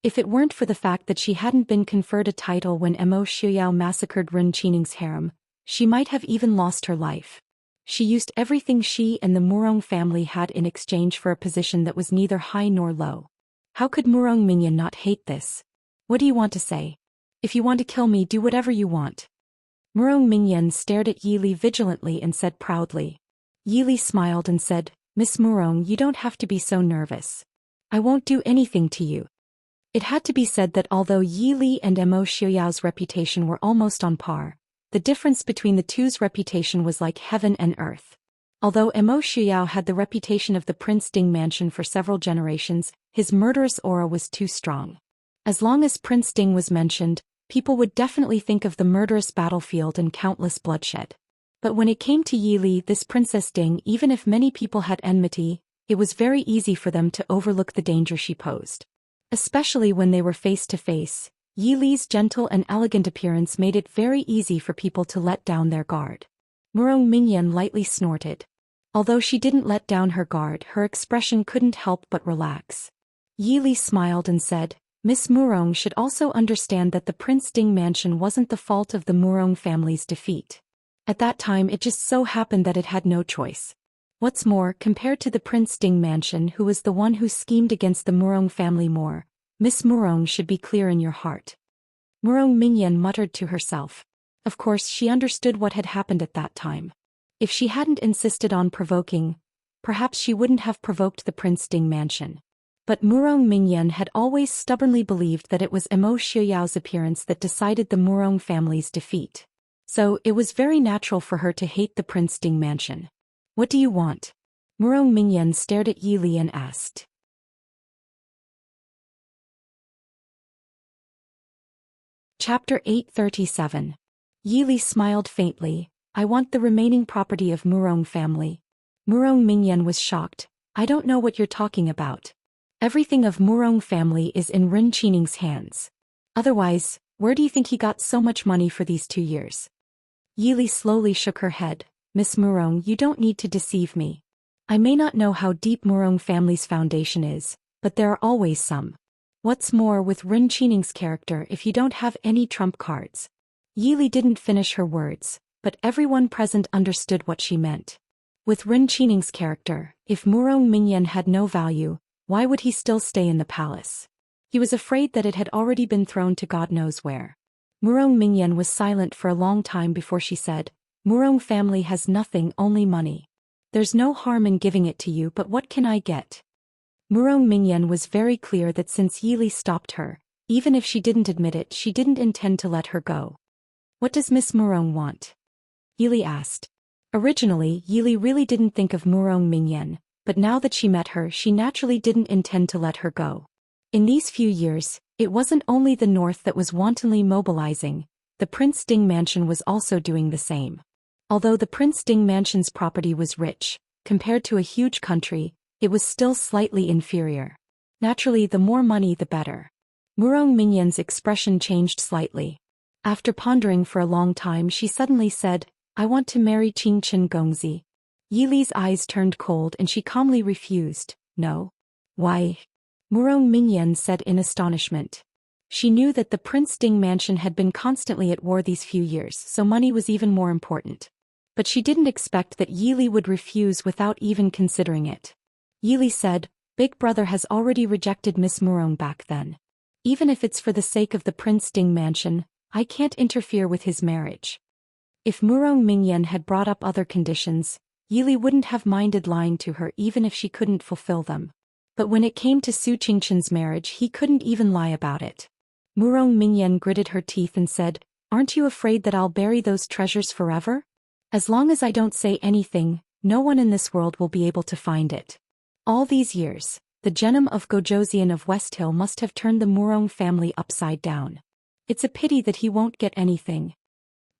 If it weren't for the fact that she hadn't been conferred a title when Mo Shuyao massacred Ren Qining's harem, she might have even lost her life. She used everything she and the Murong family had in exchange for a position that was neither high nor low. How could Murong Mingyan not hate this? What do you want to say? If you want to kill me, do whatever you want. Murong Mingyan stared at Yili vigilantly and said proudly. Yili smiled and said, "Miss Murong, you don't have to be so nervous. I won't do anything to you." It had to be said that although Yili and Mo Xuyao's reputation were almost on par, the difference between the two's reputation was like heaven and earth. Although Mo Xuyao had the reputation of the Prince Ding mansion for several generations, his murderous aura was too strong. As long as Prince Ding was mentioned, people would definitely think of the murderous battlefield and countless bloodshed. But when it came to Yili, this Princess Ding, even if many people had enmity, it was very easy for them to overlook the danger she posed. Especially when they were face to face, Yili's gentle and elegant appearance made it very easy for people to let down their guard. Murong Mingyan lightly snorted. Although she didn't let down her guard, her expression couldn't help but relax. Yili smiled and said, "Miss Murong should also understand that the Prince Ding mansion wasn't the fault of the Murong family's defeat. At that time it just so happened that it had no choice. What's more, compared to the Prince Ding mansion, who was the one who schemed against the Murong family more, Miss Murong should be clear in your heart." Murong Mingyan muttered to herself. Of course she understood what had happened at that time. If she hadn't insisted on provoking, perhaps she wouldn't have provoked the Prince Ding mansion. But Murong Mingyan had always stubbornly believed that it was Mo Xuyao's appearance that decided the Murong family's defeat. So it was very natural for her to hate the Prince Ding mansion. "What do you want?" Murong Mingyan stared at Yili and asked. Chapter 837. Yili smiled faintly. "I want the remaining property of Murong family." Murong Mingyan was shocked. "I don't know what you're talking about. Everything of Murong family is in Ren Qining's hands. Otherwise, where do you think he got so much money for these 2 years?" Yili slowly shook her head. "Miss Murong, you don't need to deceive me. I may not know how deep Murong family's foundation is, but there are always some. What's more, with Ren Qining's character, if you don't have any trump cards." Yili didn't finish her words, but everyone present understood what she meant. With Ren Qining's character, if Murong Mingyan had no value, why would he still stay in the palace? He was afraid that it had already been thrown to God knows where. Murong Mingyan was silent for a long time before she said, "Murong family has nothing, only money. There's no harm in giving it to you, but what can I get?" Murong Mingyan was very clear that since Yili stopped her, even if she didn't admit it, she didn't intend to let her go. "What does Miss Murong want?" Yili asked. Originally, Yili really didn't think of Murong Mingyan, but now that she met her, she naturally didn't intend to let her go. In these few years, it wasn't only the North that was wantonly mobilizing, the Prince Ding mansion was also doing the same. Although the Prince Ding mansion's property was rich, compared to a huge country, it was still slightly inferior. Naturally, the more money the better. Murong Mingyan's expression changed slightly. After pondering for a long time, she suddenly said, "I want to marry Qingchen Gongzi." Yili's eyes turned cold and she calmly refused. "No." "Why?" Murong Mingyan said in astonishment. She knew that the Prince Ding mansion had been constantly at war these few years, so money was even more important. But she didn't expect that Yili would refuse without even considering it. Yili said, "Big brother has already rejected Miss Murong back then. Even if it's for the sake of the Prince Ding mansion, I can't interfere with his marriage." If Murong Mingyan had brought up other conditions, Yili wouldn't have minded lying to her even if she couldn't fulfill them. But when it came to Su Qingchen's marriage, he couldn't even lie about it. Murong Mingyan gritted her teeth and said, "Aren't you afraid that I'll bury those treasures forever? As long as I don't say anything, no one in this world will be able to find it." All these years, the Genom of Gojoseon of West Hill must have turned the Murong family upside down. It's a pity that he won't get anything.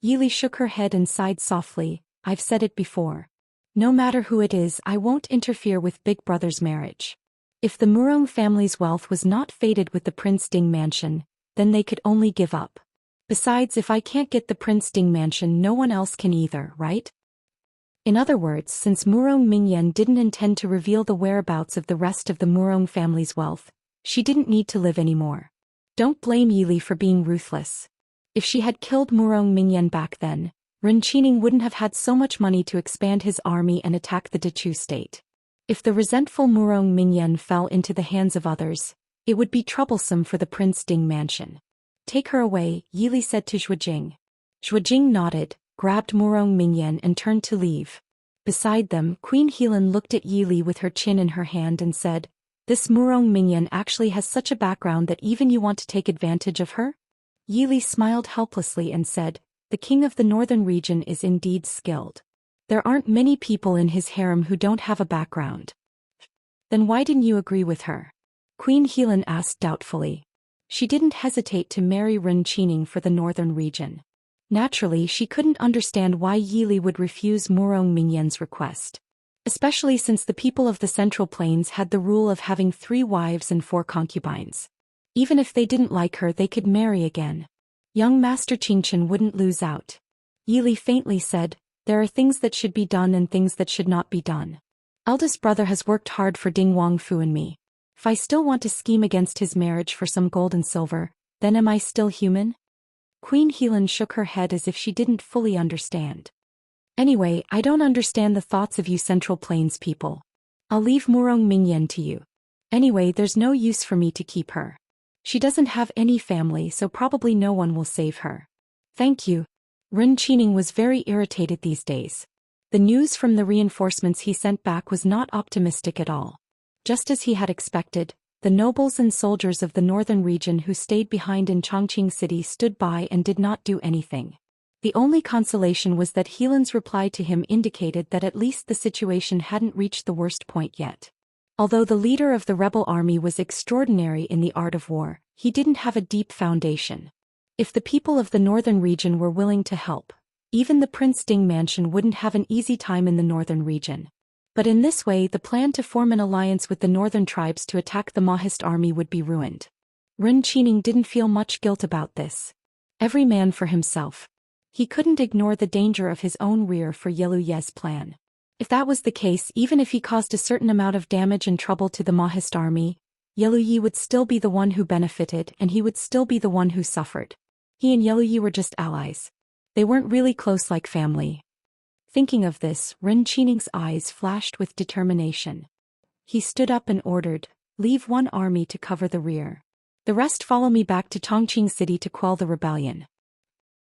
Yili shook her head and sighed softly, "I've said it before. No matter who it is, I won't interfere with Big Brother's marriage. If the Murong family's wealth was not fated with the Prince Ding mansion, then they could only give up. Besides, if I can't get the Prince Ding mansion, no one else can either, right?" In other words, since Murong Mingyan didn't intend to reveal the whereabouts of the rest of the Murong family's wealth, she didn't need to live anymore. Don't blame Yili for being ruthless. If she had killed Murong Mingyan back then, Ren Qining wouldn't have had so much money to expand his army and attack the Dechu state. If the resentful Murong Mingyan fell into the hands of others, it would be troublesome for the Prince Ding mansion. "Take her away," Yili said to Zhuajing. Zhuajing nodded, grabbed Murong Mingyan and turned to leave. Beside them, Queen Helan looked at Yili with her chin in her hand and said, "This Murong Mingyan actually has such a background that even you want to take advantage of her?" Yili smiled helplessly and said, "The king of the northern region is indeed skilled. There aren't many people in his harem who don't have a background." "Then why didn't you agree with her?" Queen Helan asked doubtfully. She didn't hesitate to marry Ren Qining for the northern region. Naturally, she couldn't understand why Yili would refuse Murong Mingyan's request. Especially since the people of the Central Plains had the rule of having 3 wives and 4 concubines. Even if they didn't like her, they could marry again. Young Master Qingchen wouldn't lose out. Yili faintly said, "There are things that should be done and things that should not be done. Eldest brother has worked hard for Ding Wangfu and me. If I still want to scheme against his marriage for some gold and silver, then am I still human?" Queen Helan shook her head as if she didn't fully understand. "Anyway, I don't understand the thoughts of you Central Plains people. I'll leave Murong Mingyan to you. Anyway, there's no use for me to keep her. She doesn't have any family, so probably no one will save her." "Thank you." Ren Qining was very irritated these days. The news from the reinforcements he sent back was not optimistic at all. Just as he had expected, the nobles and soldiers of the northern region who stayed behind in Chongqing City stood by and did not do anything. The only consolation was that Helan's reply to him indicated that at least the situation hadn't reached the worst point yet. Although the leader of the rebel army was extraordinary in the art of war, he didn't have a deep foundation. If the people of the northern region were willing to help, even the Prince Ding mansion wouldn't have an easy time in the northern region. But in this way, the plan to form an alliance with the northern tribes to attack the Mahist army would be ruined. Ren Qining didn't feel much guilt about this. Every man for himself. He couldn't ignore the danger of his own rear for Yelu Ye's plan. If that was the case, even if he caused a certain amount of damage and trouble to the Mahist army, Yelu Ye would still be the one who benefited and he would still be the one who suffered. He and Yelu Ye were just allies. They weren't really close like family. Thinking of this, Ren Qining's eyes flashed with determination. He stood up and ordered, "Leave one army to cover the rear. The rest follow me back to Chongqing City to quell the rebellion."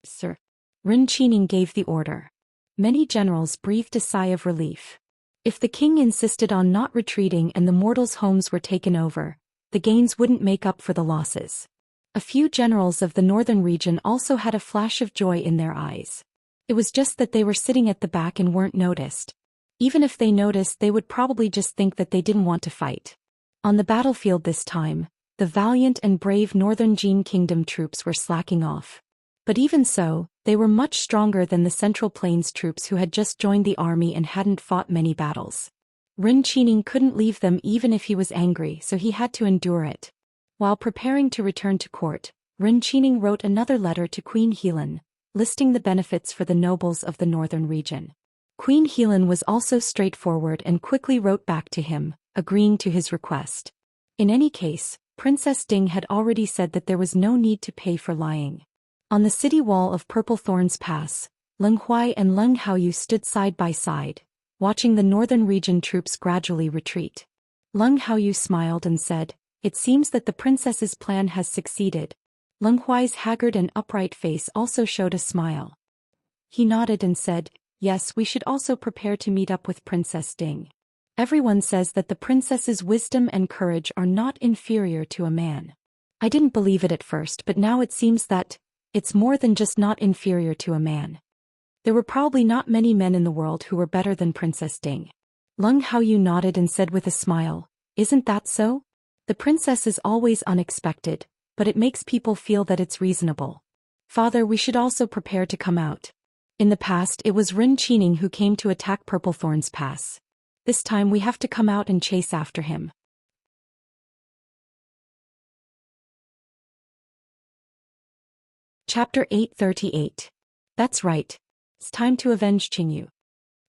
"Sir." Ren Qining gave the order. Many generals breathed a sigh of relief. If the king insisted on not retreating and the mortals' homes were taken over, the gains wouldn't make up for the losses. A few generals of the northern region also had a flash of joy in their eyes. It was just that they were sitting at the back and weren't noticed. Even if they noticed, they would probably just think that they didn't want to fight. On the battlefield this time, the valiant and brave northern Jin Kingdom troops were slacking off. But even so, they were much stronger than the Central Plains troops who had just joined the army and hadn't fought many battles. Ren Qining couldn't leave them even if he was angry, so he had to endure it. While preparing to return to court, Ren Qining wrote another letter to Queen Helan, listing the benefits for the nobles of the northern region. Queen Helan was also straightforward and quickly wrote back to him, agreeing to his request. In any case, Princess Ding had already said that there was no need to pay for lying. On the city wall of Purple Thorns Pass, Leng Huai and Leng Haoyu stood side by side, watching the northern region troops gradually retreat. Leng Haoyu smiled and said, "It seems that the princess's plan has succeeded." Leng Huai's haggard and upright face also showed a smile. He nodded and said, "Yes, we should also prepare to meet up with Princess Ding. Everyone says that the princess's wisdom and courage are not inferior to a man. I didn't believe it at first, but now it seems that it's more than just not inferior to a man. There were probably not many men in the world who were better than Princess Ding." Leng Haoyu nodded and said with a smile, "Isn't that so? The princess is always unexpected, but it makes people feel that it's reasonable. Father, we should also prepare to come out. In the past it was Ren Qining who came to attack Purplethorn's Pass. This time we have to come out and chase after him." Chapter 838. That's right. It's time to avenge Qingyu.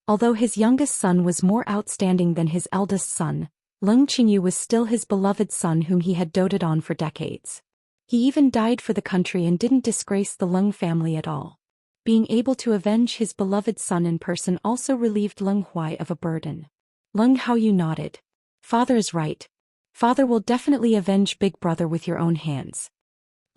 Although his youngest son was more outstanding than his eldest son, Leng Qingyu was still his beloved son whom he had doted on for decades. He even died for the country and didn't disgrace the Leng family at all. Being able to avenge his beloved son in person also relieved Leng Huai of a burden. Leng Haoyu nodded. "Father is right. Father will definitely avenge Big Brother with your own hands."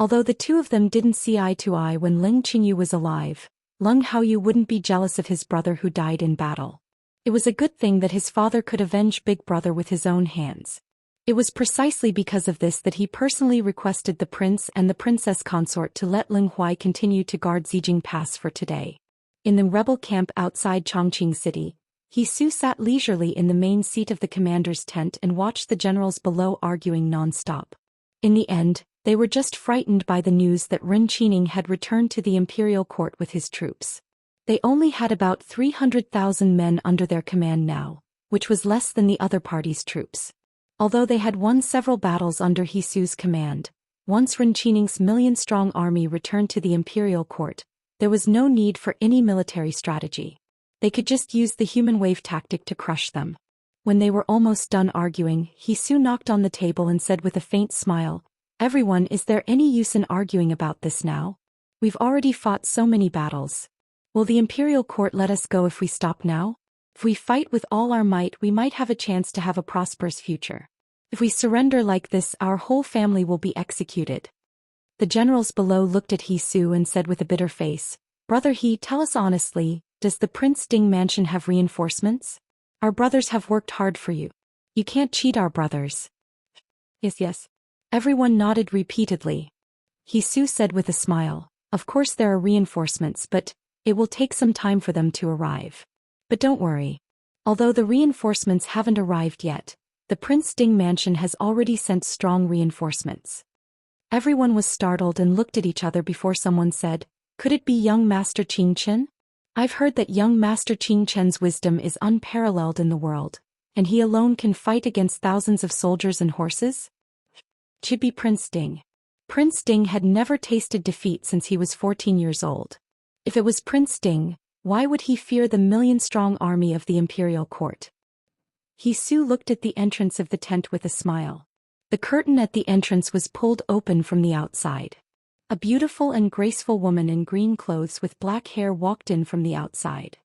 Although the two of them didn't see eye to eye when Leng Qingyu was alive, Leng Haoyu wouldn't be jealous of his brother who died in battle. It was a good thing that his father could avenge Big Brother with his own hands. It was precisely because of this that he personally requested the prince and the princess consort to let Leng Huai continue to guard Zijing Pass for today. In the rebel camp outside Chongqing City, He Su sat leisurely in the main seat of the commander's tent and watched the generals below arguing non-stop. In the end, they were just frightened by the news that Ren Qining had returned to the imperial court with his troops. They only had about 300,000 men under their command now, which was less than the other party's troops. Although they had won several battles under He Su's command, once Ren Qining's million-strong army returned to the imperial court, there was no need for any military strategy. They could just use the human wave tactic to crush them. When they were almost done arguing, He Su knocked on the table and said with a faint smile, "Everyone, is there any use in arguing about this now? We've already fought so many battles. Will the imperial court let us go if we stop now? If we fight with all our might, we might have a chance to have a prosperous future. If we surrender like this, our whole family will be executed." The generals below looked at He Su and said with a bitter face, "Brother He, tell us honestly, does the Prince Ding mansion have reinforcements? Our brothers have worked hard for you. You can't cheat our brothers." "Yes, yes." Everyone nodded repeatedly. He Su said with a smile, "Of course there are reinforcements, but it will take some time for them to arrive. But don't worry. Although the reinforcements haven't arrived yet, the Prince Ding mansion has already sent strong reinforcements." Everyone was startled and looked at each other before someone said, "Could it be young Master Qing Chen? I've heard that young Master Qing Chen's wisdom is unparalleled in the world, and he alone can fight against thousands of soldiers and horses?" Should be Prince Ding. Prince Ding had never tasted defeat since he was 14 years old. If it was Prince Ding, why would he fear the million-strong army of the imperial court? He Su looked at the entrance of the tent with a smile. The curtain at the entrance was pulled open from the outside. A beautiful and graceful woman in green clothes with black hair walked in from the outside.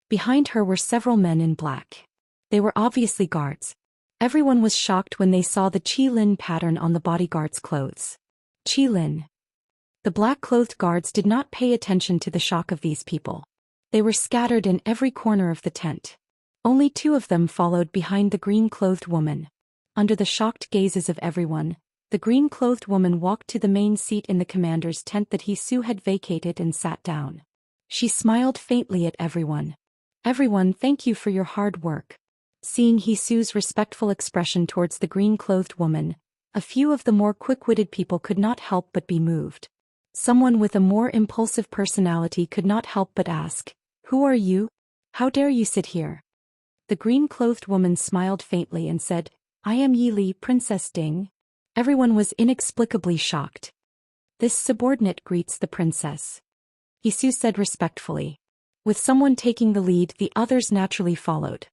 Behind her were several men in black. They were obviously guards. Everyone was shocked when they saw the Qi Lin pattern on the bodyguards' clothes. Qi Lin. The black-clothed guards did not pay attention to the shock of these people. They were scattered in every corner of the tent. Only two of them followed behind the green-clothed woman. Under the shocked gazes of everyone, the green-clothed woman walked to the main seat in the commander's tent that He Su had vacated and sat down. She smiled faintly at everyone. "Everyone, thank you for your hard work." Seeing He Su's respectful expression towards the green-clothed woman, a few of the more quick-witted people could not help but be moved. Someone with a more impulsive personality could not help but ask, "Who are you? How dare you sit here?" The green-clothed woman smiled faintly and said, "I am Yi Li, Princess Ding." Everyone was inexplicably shocked. "This subordinate greets the princess," He Su said respectfully. With someone taking the lead, the others naturally followed.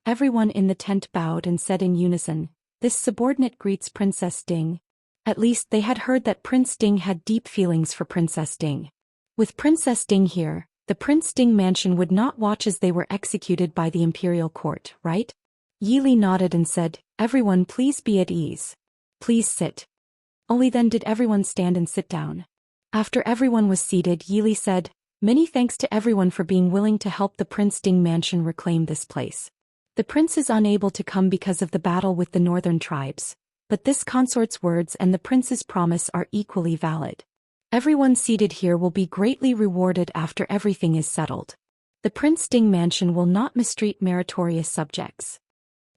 Everyone in the tent bowed and said in unison, "This subordinate greets Princess Ding." At least they had heard that Prince Ding had deep feelings for Princess Ding. With Princess Ding here, The Prince Ding mansion would not watch as they were executed by the imperial court, right? Yili nodded and said, "Everyone please be at ease. Please sit." Only then did everyone stand and sit down. After everyone was seated, Yili said, "Many thanks to everyone for being willing to help the Prince Ding mansion reclaim this place. The prince is unable to come because of the battle with the northern tribes, but this consort's words and the prince's promise are equally valid. Everyone seated here will be greatly rewarded after everything is settled. The Prince Ding mansion will not mistreat meritorious subjects."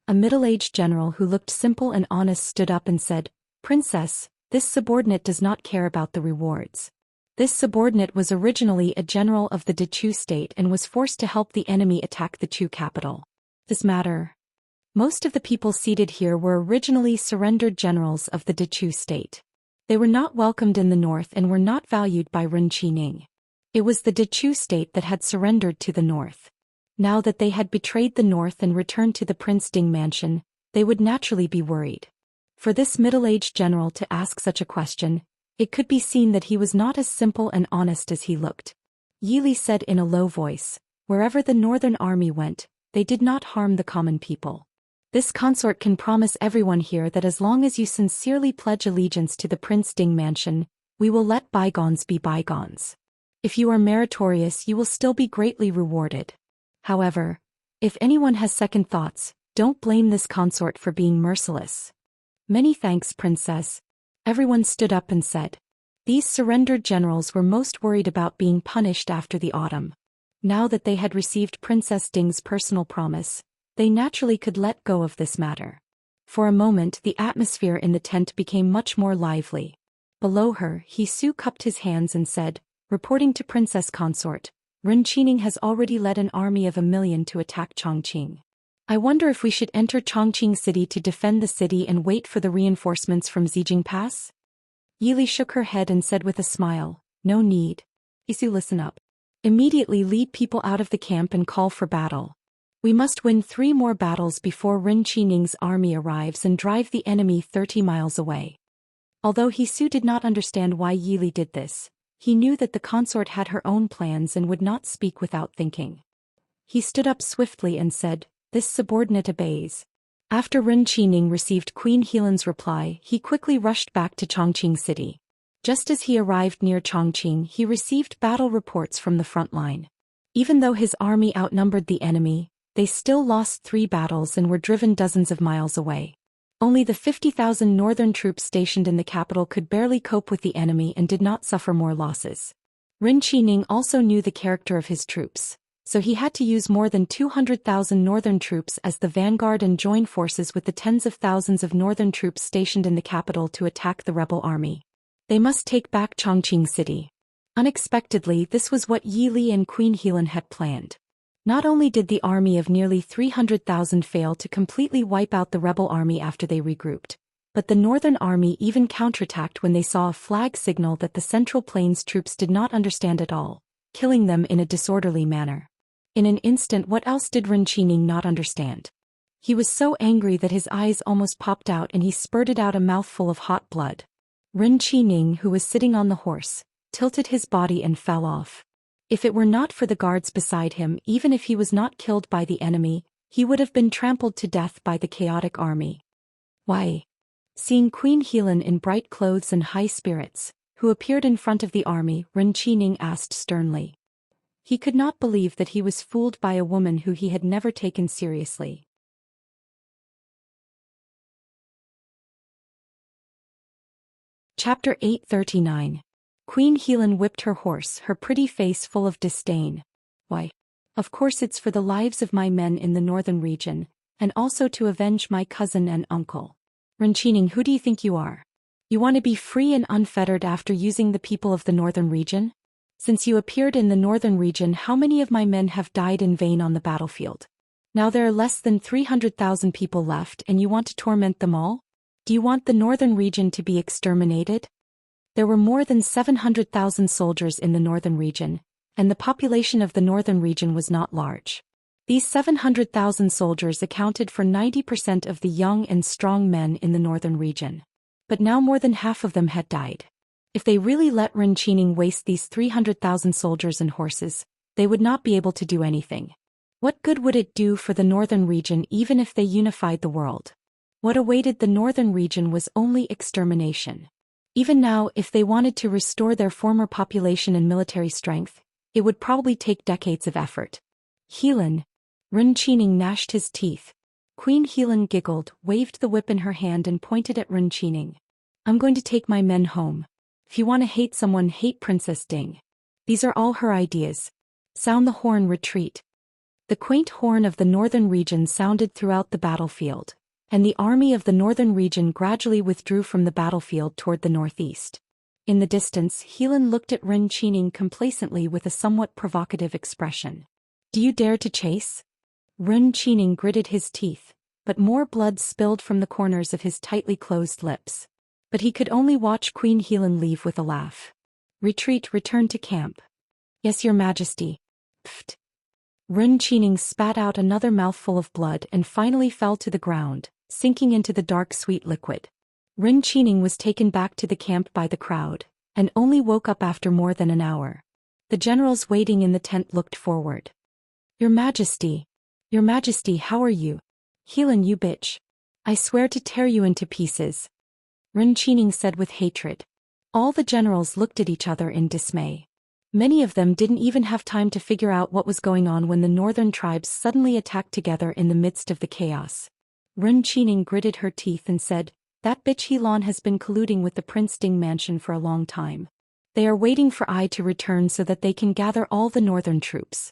A middle-aged general who looked simple and honest stood up and said, "Princess, this subordinate does not care about the rewards. This subordinate was originally a general of the Dechu state and was forced to help the enemy attack the Chu capital. This matter. Most of the people seated here were originally surrendered generals of the Dechu state. They were not welcomed in the north and were not valued by Ren Qining. It was the Dechu state that had surrendered to the north. Now that they had betrayed the north and returned to the Prince Ding mansion, they would naturally be worried. For this middle-aged general to ask such a question, it could be seen that he was not as simple and honest as he looked. Yili said in a low voice, "Wherever the northern army went, they did not harm the common people. This consort can promise everyone here that as long as you sincerely pledge allegiance to the Prince Ding mansion, we will let bygones be bygones. If you are meritorious, you will still be greatly rewarded. However, if anyone has second thoughts, don't blame this consort for being merciless." "Many thanks, Princess." Everyone stood up and said. These surrendered generals were most worried about being punished after the autumn. Now that they had received Princess Ding's personal promise, they naturally could let go of this matter. For a moment the atmosphere in the tent became much more lively. Below her, Hisu cupped his hands and said, "Reporting to Princess Consort, Ren Qining has already led an army of 1,000,000 to attack Chongqing. I wonder if we should enter Chongqing City to defend the city and wait for the reinforcements from Zijing Pass?" Yili shook her head and said with a smile, "No need. Hisu, listen up. Immediately lead people out of the camp and call for battle. We must win 3 more battles before Ren Qining's army arrives and drive the enemy 30 miles away." Although Hisu did not understand why Yili did this, he knew that the consort had her own plans and would not speak without thinking. He stood up swiftly and said, "This subordinate obeys." After Ren Qining received Queen Helan's reply, he quickly rushed back to Chongqing City. Just as he arrived near Chongqing, he received battle reports from the front line. Even though his army outnumbered the enemy, they still lost 3 battles and were driven dozens of miles away. Only the 50,000 northern troops stationed in the capital could barely cope with the enemy and did not suffer more losses. Ren Qining also knew the character of his troops, so he had to use more than 200,000 northern troops as the vanguard and join forces with the tens of thousands of northern troops stationed in the capital to attack the rebel army. They must take back Chongqing City. Unexpectedly, this was what Yili and Queen Helan had planned. Not only did the army of nearly 300,000 fail to completely wipe out the rebel army after they regrouped, but the northern army even counterattacked when they saw a flag signal that the Central Plains troops did not understand at all, killing them in a disorderly manner. In an instant, what else did Ren Qining not understand? He was so angry that his eyes almost popped out and he spurted out a mouthful of hot blood. Ren Qining, who was sitting on the horse, tilted his body and fell off. If it were not for the guards beside him, even if he was not killed by the enemy, he would have been trampled to death by the chaotic army. "Why?" Seeing Queen Helan in bright clothes and high spirits, who appeared in front of the army, Ren Qining asked sternly. He could not believe that he was fooled by a woman who he had never taken seriously. Chapter 839. Queen Helan whipped her horse, her pretty face full of disdain. "Why? Of course it's for the lives of my men in the northern region, and also to avenge my cousin and uncle. Ren Qining, who do you think you are? You want to be free and unfettered after using the people of the northern region? Since you appeared in the northern region, how many of my men have died in vain on the battlefield? Now there are less than 300,000 people left and you want to torment them all? Do you want the northern region to be exterminated?" There were more than 700,000 soldiers in the northern region, and the population of the northern region was not large. These 700,000 soldiers accounted for 90% of the young and strong men in the northern region. But now more than half of them had died. If they really let Ren Qining waste these 300,000 soldiers and horses, they would not be able to do anything. What good would it do for the northern region even if they unified the world? What awaited the northern region was only extermination. Even now, if they wanted to restore their former population and military strength, it would probably take decades of effort. Helan. Ren Qining gnashed his teeth. Queen Helan giggled, waved the whip in her hand and pointed at Ren Qining. I'm going to take my men home. If you want to hate someone, hate Princess Ding. These are all her ideas. Sound the horn, retreat. The quaint horn of the northern region sounded throughout the battlefield, and the army of the northern region gradually withdrew from the battlefield toward the northeast. In the distance, Helan looked at Ren Qining complacently with a somewhat provocative expression. Do you dare to chase? Ren Qining gritted his teeth, but more blood spilled from the corners of his tightly closed lips. But he could only watch Queen Helan leave with a laugh. Retreat, return to camp. Yes, Your Majesty. Pfft. Ren Qining spat out another mouthful of blood and finally fell to the ground, sinking into the dark sweet liquid. Ren Qining was taken back to the camp by the crowd, and only woke up after more than an hour. The generals waiting in the tent looked forward. Your Majesty, how are you? Helan, you bitch. I swear to tear you into pieces. Ren Qining said with hatred. All the generals looked at each other in dismay. Many of them didn't even have time to figure out what was going on when the northern tribes suddenly attacked together in the midst of the chaos. Ren Qining gritted her teeth and said, that bitch Helan has been colluding with the Prince Ding mansion for a long time. They are waiting for I to return so that they can gather all the northern troops.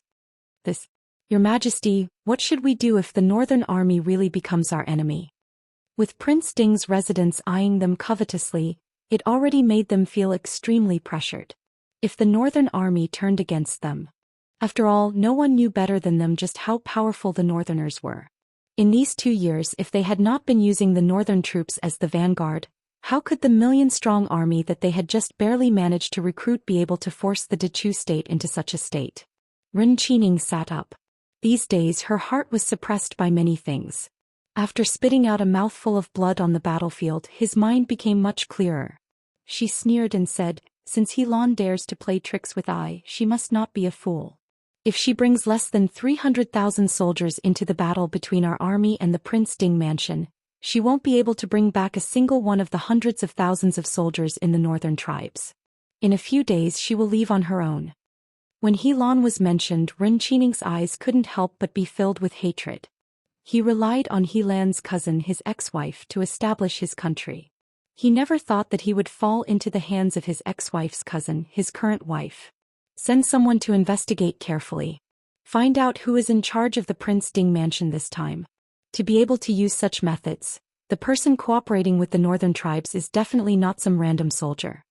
Your Majesty, what should we do if the northern army really becomes our enemy? With Prince Ding's residents eyeing them covetously, it already made them feel extremely pressured. If the northern army turned against them. After all, no one knew better than them just how powerful the northerners were. In these 2 years, if they had not been using the northern troops as the vanguard, how could the million-strong army that they had just barely managed to recruit be able to force the Dechu state into such a state? Ren Qining sat up. These days her heart was suppressed by many things. After spitting out a mouthful of blood on the battlefield, his mind became much clearer. She sneered and said, since Helan dares to play tricks with I, she must not be a fool. If she brings less than 300,000 soldiers into the battle between our army and the Prince Ding mansion, she won't be able to bring back a single one of the hundreds of thousands of soldiers in the northern tribes. In a few days she will leave on her own. When Helan was mentioned, Ren Qining's eyes couldn't help but be filled with hatred. He relied on Helan's cousin, his ex-wife, to establish his country. He never thought that he would fall into the hands of his ex-wife's cousin, his current wife. Send someone to investigate carefully. Find out who is in charge of the Prince Ding mansion this time. To be able to use such methods, the person cooperating with the northern tribes is definitely not some random soldier.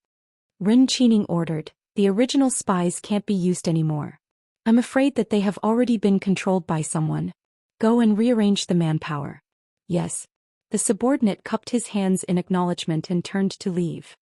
Ren Qining ordered, the original spies can't be used anymore. I'm afraid that they have already been controlled by someone. Go and rearrange the manpower. Yes. The subordinate cupped his hands in acknowledgement and turned to leave.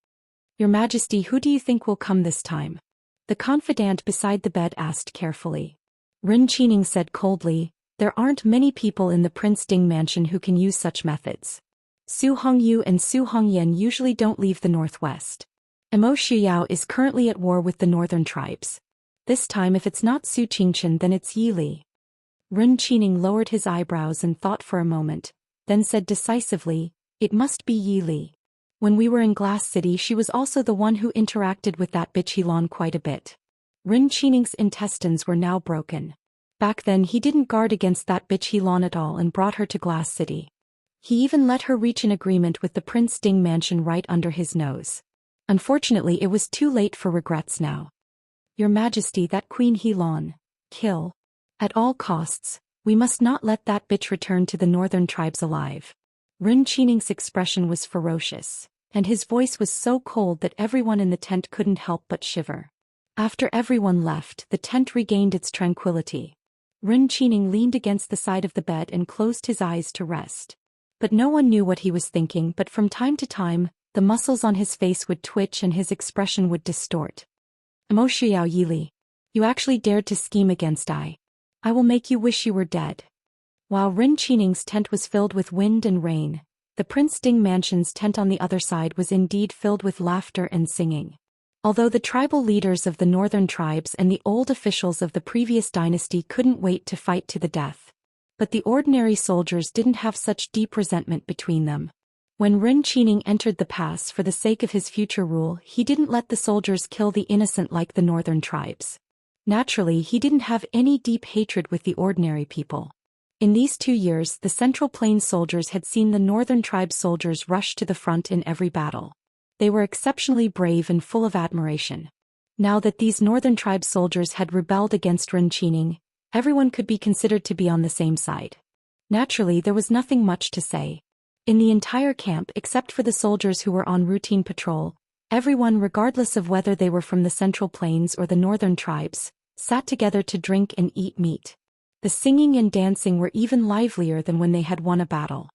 Your Majesty, who do you think will come this time? The confidant beside the bed asked carefully. Ren Qining said coldly, there aren't many people in the Prince Ding mansion who can use such methods. Su Hongyu and Su Hongyan usually don't leave the northwest. Mo Shuyao is currently at war with the northern tribes. This time if it's not Su Qingchen then it's Yi Li. Ren Qining lowered his eyebrows and thought for a moment, then said decisively, it must be Yi Li. When we were in Glass City she was also the one who interacted with that bitch Helan quite a bit. Ren Qining's intestines were now broken. Back then he didn't guard against that bitch Helan at all and brought her to Glass City. He even let her reach an agreement with the Prince Ding mansion right under his nose. Unfortunately it was too late for regrets now. Your Majesty, that Queen Helan. Kill. At all costs. We must not let that bitch return to the northern tribes alive. Ren Qining's expression was ferocious, and his voice was so cold that everyone in the tent couldn't help but shiver. After everyone left, the tent regained its tranquility. Ren Qining leaned against the side of the bed and closed his eyes to rest. But no one knew what he was thinking, but from time to time, the muscles on his face would twitch and his expression would distort. Mo Xiao Yili. You actually dared to scheme against I. I will make you wish you were dead. While Ren Qining's tent was filled with wind and rain, the Prince Ding mansion's tent on the other side was indeed filled with laughter and singing. Although the tribal leaders of the northern tribes and the old officials of the previous dynasty couldn't wait to fight to the death. But the ordinary soldiers didn't have such deep resentment between them. When Enchanting entered the pass for the sake of his future rule, he didn't let the soldiers kill the innocent like the northern tribes. Naturally, he didn't have any deep hatred with the ordinary people. In these 2 years, the Central Plains soldiers had seen the northern tribe soldiers rush to the front in every battle. They were exceptionally brave and full of admiration. Now that these northern tribe soldiers had rebelled against Enchanting, everyone could be considered to be on the same side. Naturally, there was nothing much to say. In the entire camp, except for the soldiers who were on routine patrol, everyone, regardless of whether they were from the Central Plains or the northern tribes, sat together to drink and eat meat. The singing and dancing were even livelier than when they had won a battle.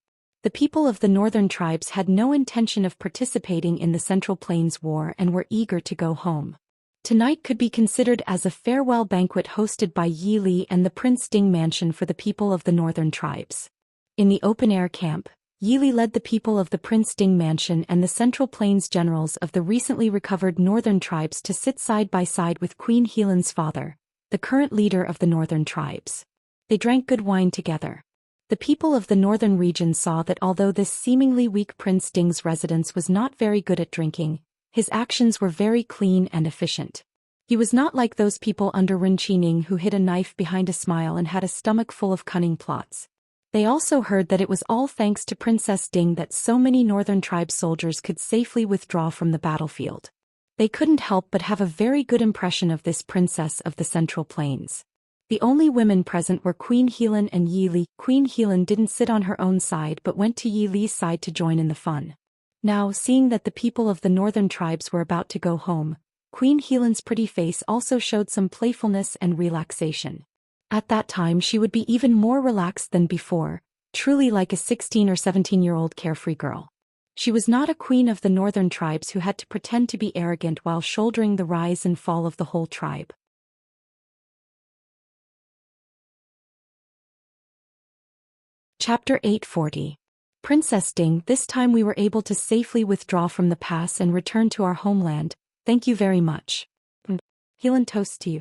The people of the northern tribes had no intention of participating in the Central Plains War and were eager to go home. Tonight could be considered as a farewell banquet hosted by Yi Li and the Prince Ding mansion for the people of the northern tribes. In the open-air camp, Yi Li led the people of the Prince Ding mansion and the Central Plains generals of the recently recovered northern tribes to sit side by side with Queen Helan's father, the current leader of the northern tribes. They drank good wine together. The people of the northern region saw that although this seemingly weak Prince Ding's residence was not very good at drinking, his actions were very clean and efficient. He was not like those people under Enchanting who hid a knife behind a smile and had a stomach full of cunning plots. They also heard that it was all thanks to Princess Ding that so many northern tribe soldiers could safely withdraw from the battlefield. They couldn't help but have a very good impression of this princess of the Central Plains. The only women present were Queen Helan and Yi Li. Queen Helan didn't sit on her own side but went to Yi Li's side to join in the fun. Now, seeing that the people of the northern tribes were about to go home, Queen Helan's pretty face also showed some playfulness and relaxation. At that time she would be even more relaxed than before, truly like a 16 or 17-year-old carefree girl. She was not a queen of the northern tribes who had to pretend to be arrogant while shouldering the rise and fall of the whole tribe. Chapter 840. Princess Ding, this time we were able to safely withdraw from the pass and return to our homeland. Thank you very much. Helan toasts to you.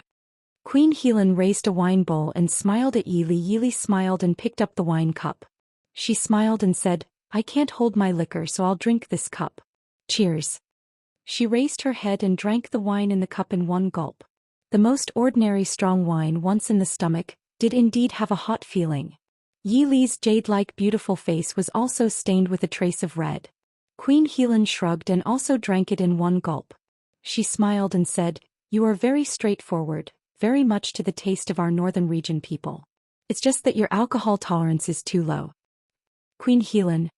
Queen Helan raised a wine bowl and smiled at Yi Li. Yi Li smiled and picked up the wine cup. She smiled and said, I can't hold my liquor, so I'll drink this cup. Cheers. She raised her head and drank the wine in the cup in one gulp. The most ordinary strong wine, once in the stomach, did indeed have a hot feeling. Yi Li's jade-like beautiful face was also stained with a trace of red. Queen Helan shrugged and also drank it in one gulp. She smiled and said, You are very straightforward, very much to the taste of our northern region people. It's just that your alcohol tolerance is too low. Queen Helan.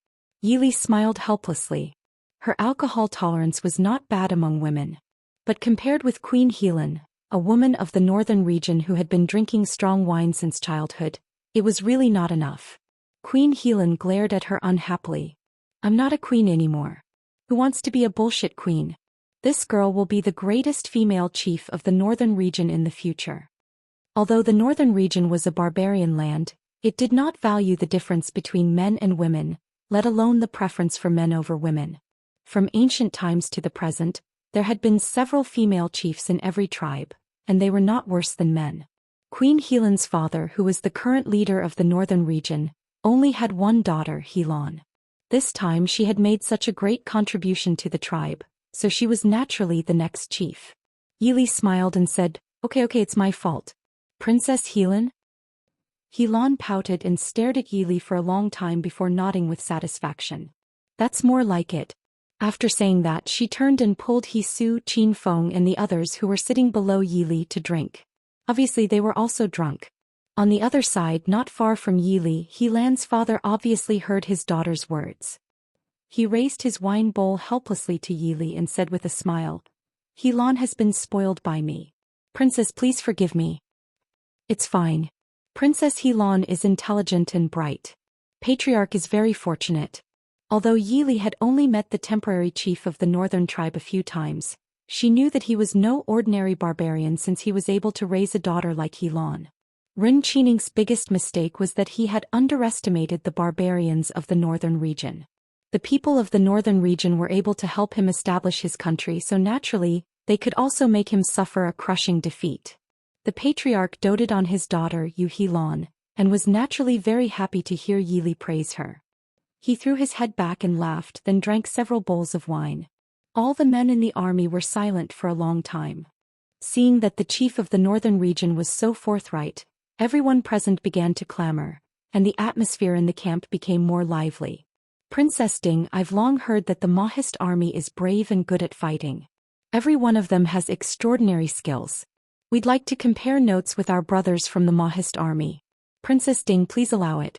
Yi Li smiled helplessly. Her alcohol tolerance was not bad among women. But compared with Queen Helan, a woman of the northern region who had been drinking strong wine since childhood, it was really not enough. Queen Helan glared at her unhappily. I'm not a queen anymore. Who wants to be a bullshit queen? This girl will be the greatest female chief of the northern region in the future. Although the northern region was a barbarian land, it did not value the difference between men and women, let alone the preference for men over women. From ancient times to the present, there had been several female chiefs in every tribe, and they were not worse than men. Queen Helan's father, who was the current leader of the northern region, only had one daughter, Helan. This time she had made such a great contribution to the tribe, so she was naturally the next chief. Yi Li smiled and said, Okay, it's my fault. Princess Helan? Helan pouted and stared at Yi Li for a long time before nodding with satisfaction. That's more like it. After saying that, she turned and pulled He Su, Qin Feng and the others who were sitting below Yi Li to drink. Obviously they were also drunk. On the other side, not far from Yi Li, Helan's father obviously heard his daughter's words. He raised his wine bowl helplessly to Yi Li and said with a smile, Helan has been spoiled by me. Princess, please forgive me. It's fine. Princess Helan is intelligent and bright. Patriarch is very fortunate. Although Yi Li had only met the temporary chief of the northern tribe a few times, she knew that he was no ordinary barbarian since he was able to raise a daughter like Helan. Enchanting's biggest mistake was that he had underestimated the barbarians of the northern region. The people of the northern region were able to help him establish his country, so naturally, they could also make him suffer a crushing defeat. The patriarch doted on his daughter Yu Helan, and was naturally very happy to hear Yi Li praise her. He threw his head back and laughed, then drank several bowls of wine. All the men in the army were silent for a long time. Seeing that the chief of the northern region was so forthright, everyone present began to clamor, and the atmosphere in the camp became more lively. Princess Ding, I've long heard that the Mahist army is brave and good at fighting. Every one of them has extraordinary skills. We'd like to compare notes with our brothers from the Mahist army. Princess Ding, please allow it.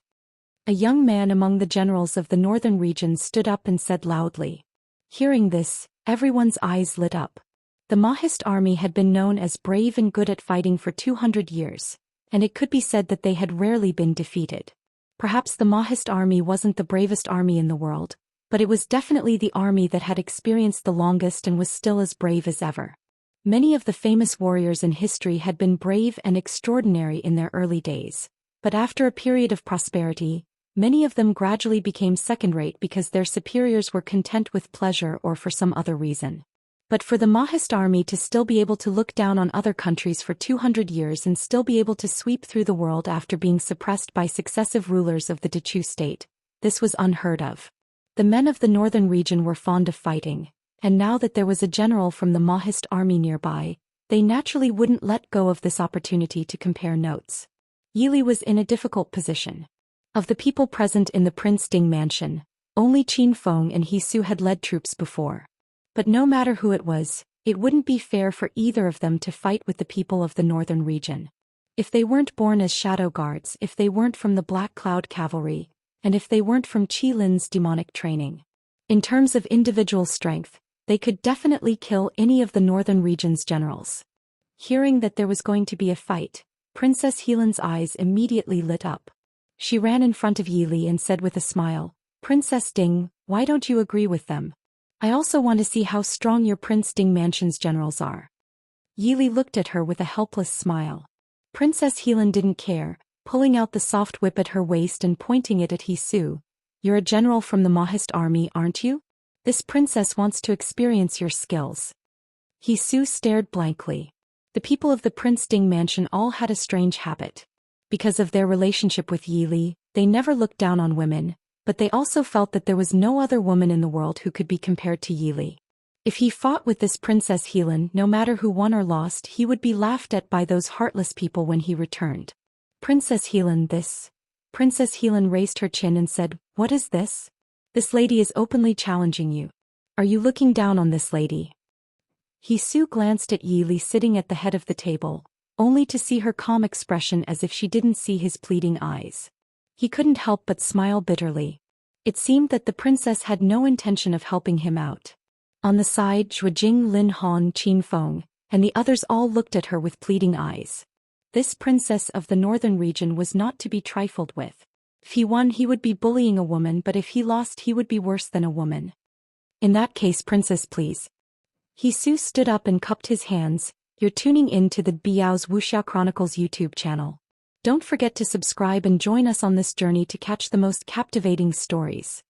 A young man among the generals of the northern region stood up and said loudly. Hearing this, everyone's eyes lit up. The Mahist army had been known as brave and good at fighting for 200 years, and it could be said that they had rarely been defeated. Perhaps the Mahist army wasn't the bravest army in the world, but it was definitely the army that had experienced the longest and was still as brave as ever. Many of the famous warriors in history had been brave and extraordinary in their early days, but after a period of prosperity, many of them gradually became second-rate because their superiors were content with pleasure or for some other reason. But for the Mahist army to still be able to look down on other countries for 200 years and still be able to sweep through the world after being suppressed by successive rulers of the Dechu state, this was unheard of. The men of the northern region were fond of fighting, and now that there was a general from the Mahist army nearby, they naturally wouldn't let go of this opportunity to compare notes. Yi Li was in a difficult position. Of the people present in the Prince Ding mansion, only Qin Feng and He Su had led troops before. But no matter who it was, it wouldn't be fair for either of them to fight with the people of the northern region. If they weren't born as shadow guards, if they weren't from the Black Cloud Cavalry, and if they weren't from Qi Lin's demonic training. In terms of individual strength, they could definitely kill any of the northern region's generals. Hearing that there was going to be a fight, Princess Helan's eyes immediately lit up. She ran in front of Yi Li and said with a smile, Princess Ding, why don't you agree with them? I also want to see how strong your Prince Ding mansion's generals are. Yi Li looked at her with a helpless smile. Princess Helan didn't care, pulling out the soft whip at her waist and pointing it at He Su. You're a general from the Mahist army, aren't you? This princess wants to experience your skills. He Su stared blankly. The people of the Prince Ding mansion all had a strange habit. Because of their relationship with Yi Li, they never looked down on women, but they also felt that there was no other woman in the world who could be compared to Yi Li. If he fought with this Princess Helan, no matter who won or lost, he would be laughed at by those heartless people when he returned. Princess Helan, this. Princess Helan raised her chin and said, What is this? This lady is openly challenging you. Are you looking down on this lady? He Su glanced at Yi Li sitting at the head of the table, only to see her calm expression as if she didn't see his pleading eyes. He couldn't help but smile bitterly. It seemed that the princess had no intention of helping him out. On the side, Zhuijing, Lin Han, Qin Feng, and the others all looked at her with pleading eyes. This princess of the northern region was not to be trifled with. If he won, he would be bullying a woman, but if he lost, he would be worse than a woman. In that case, princess, please. He Su stood up and cupped his hands. You're tuning in to the Biao's Wuxia Chronicles YouTube channel. Don't forget to subscribe and join us on this journey to catch the most captivating stories.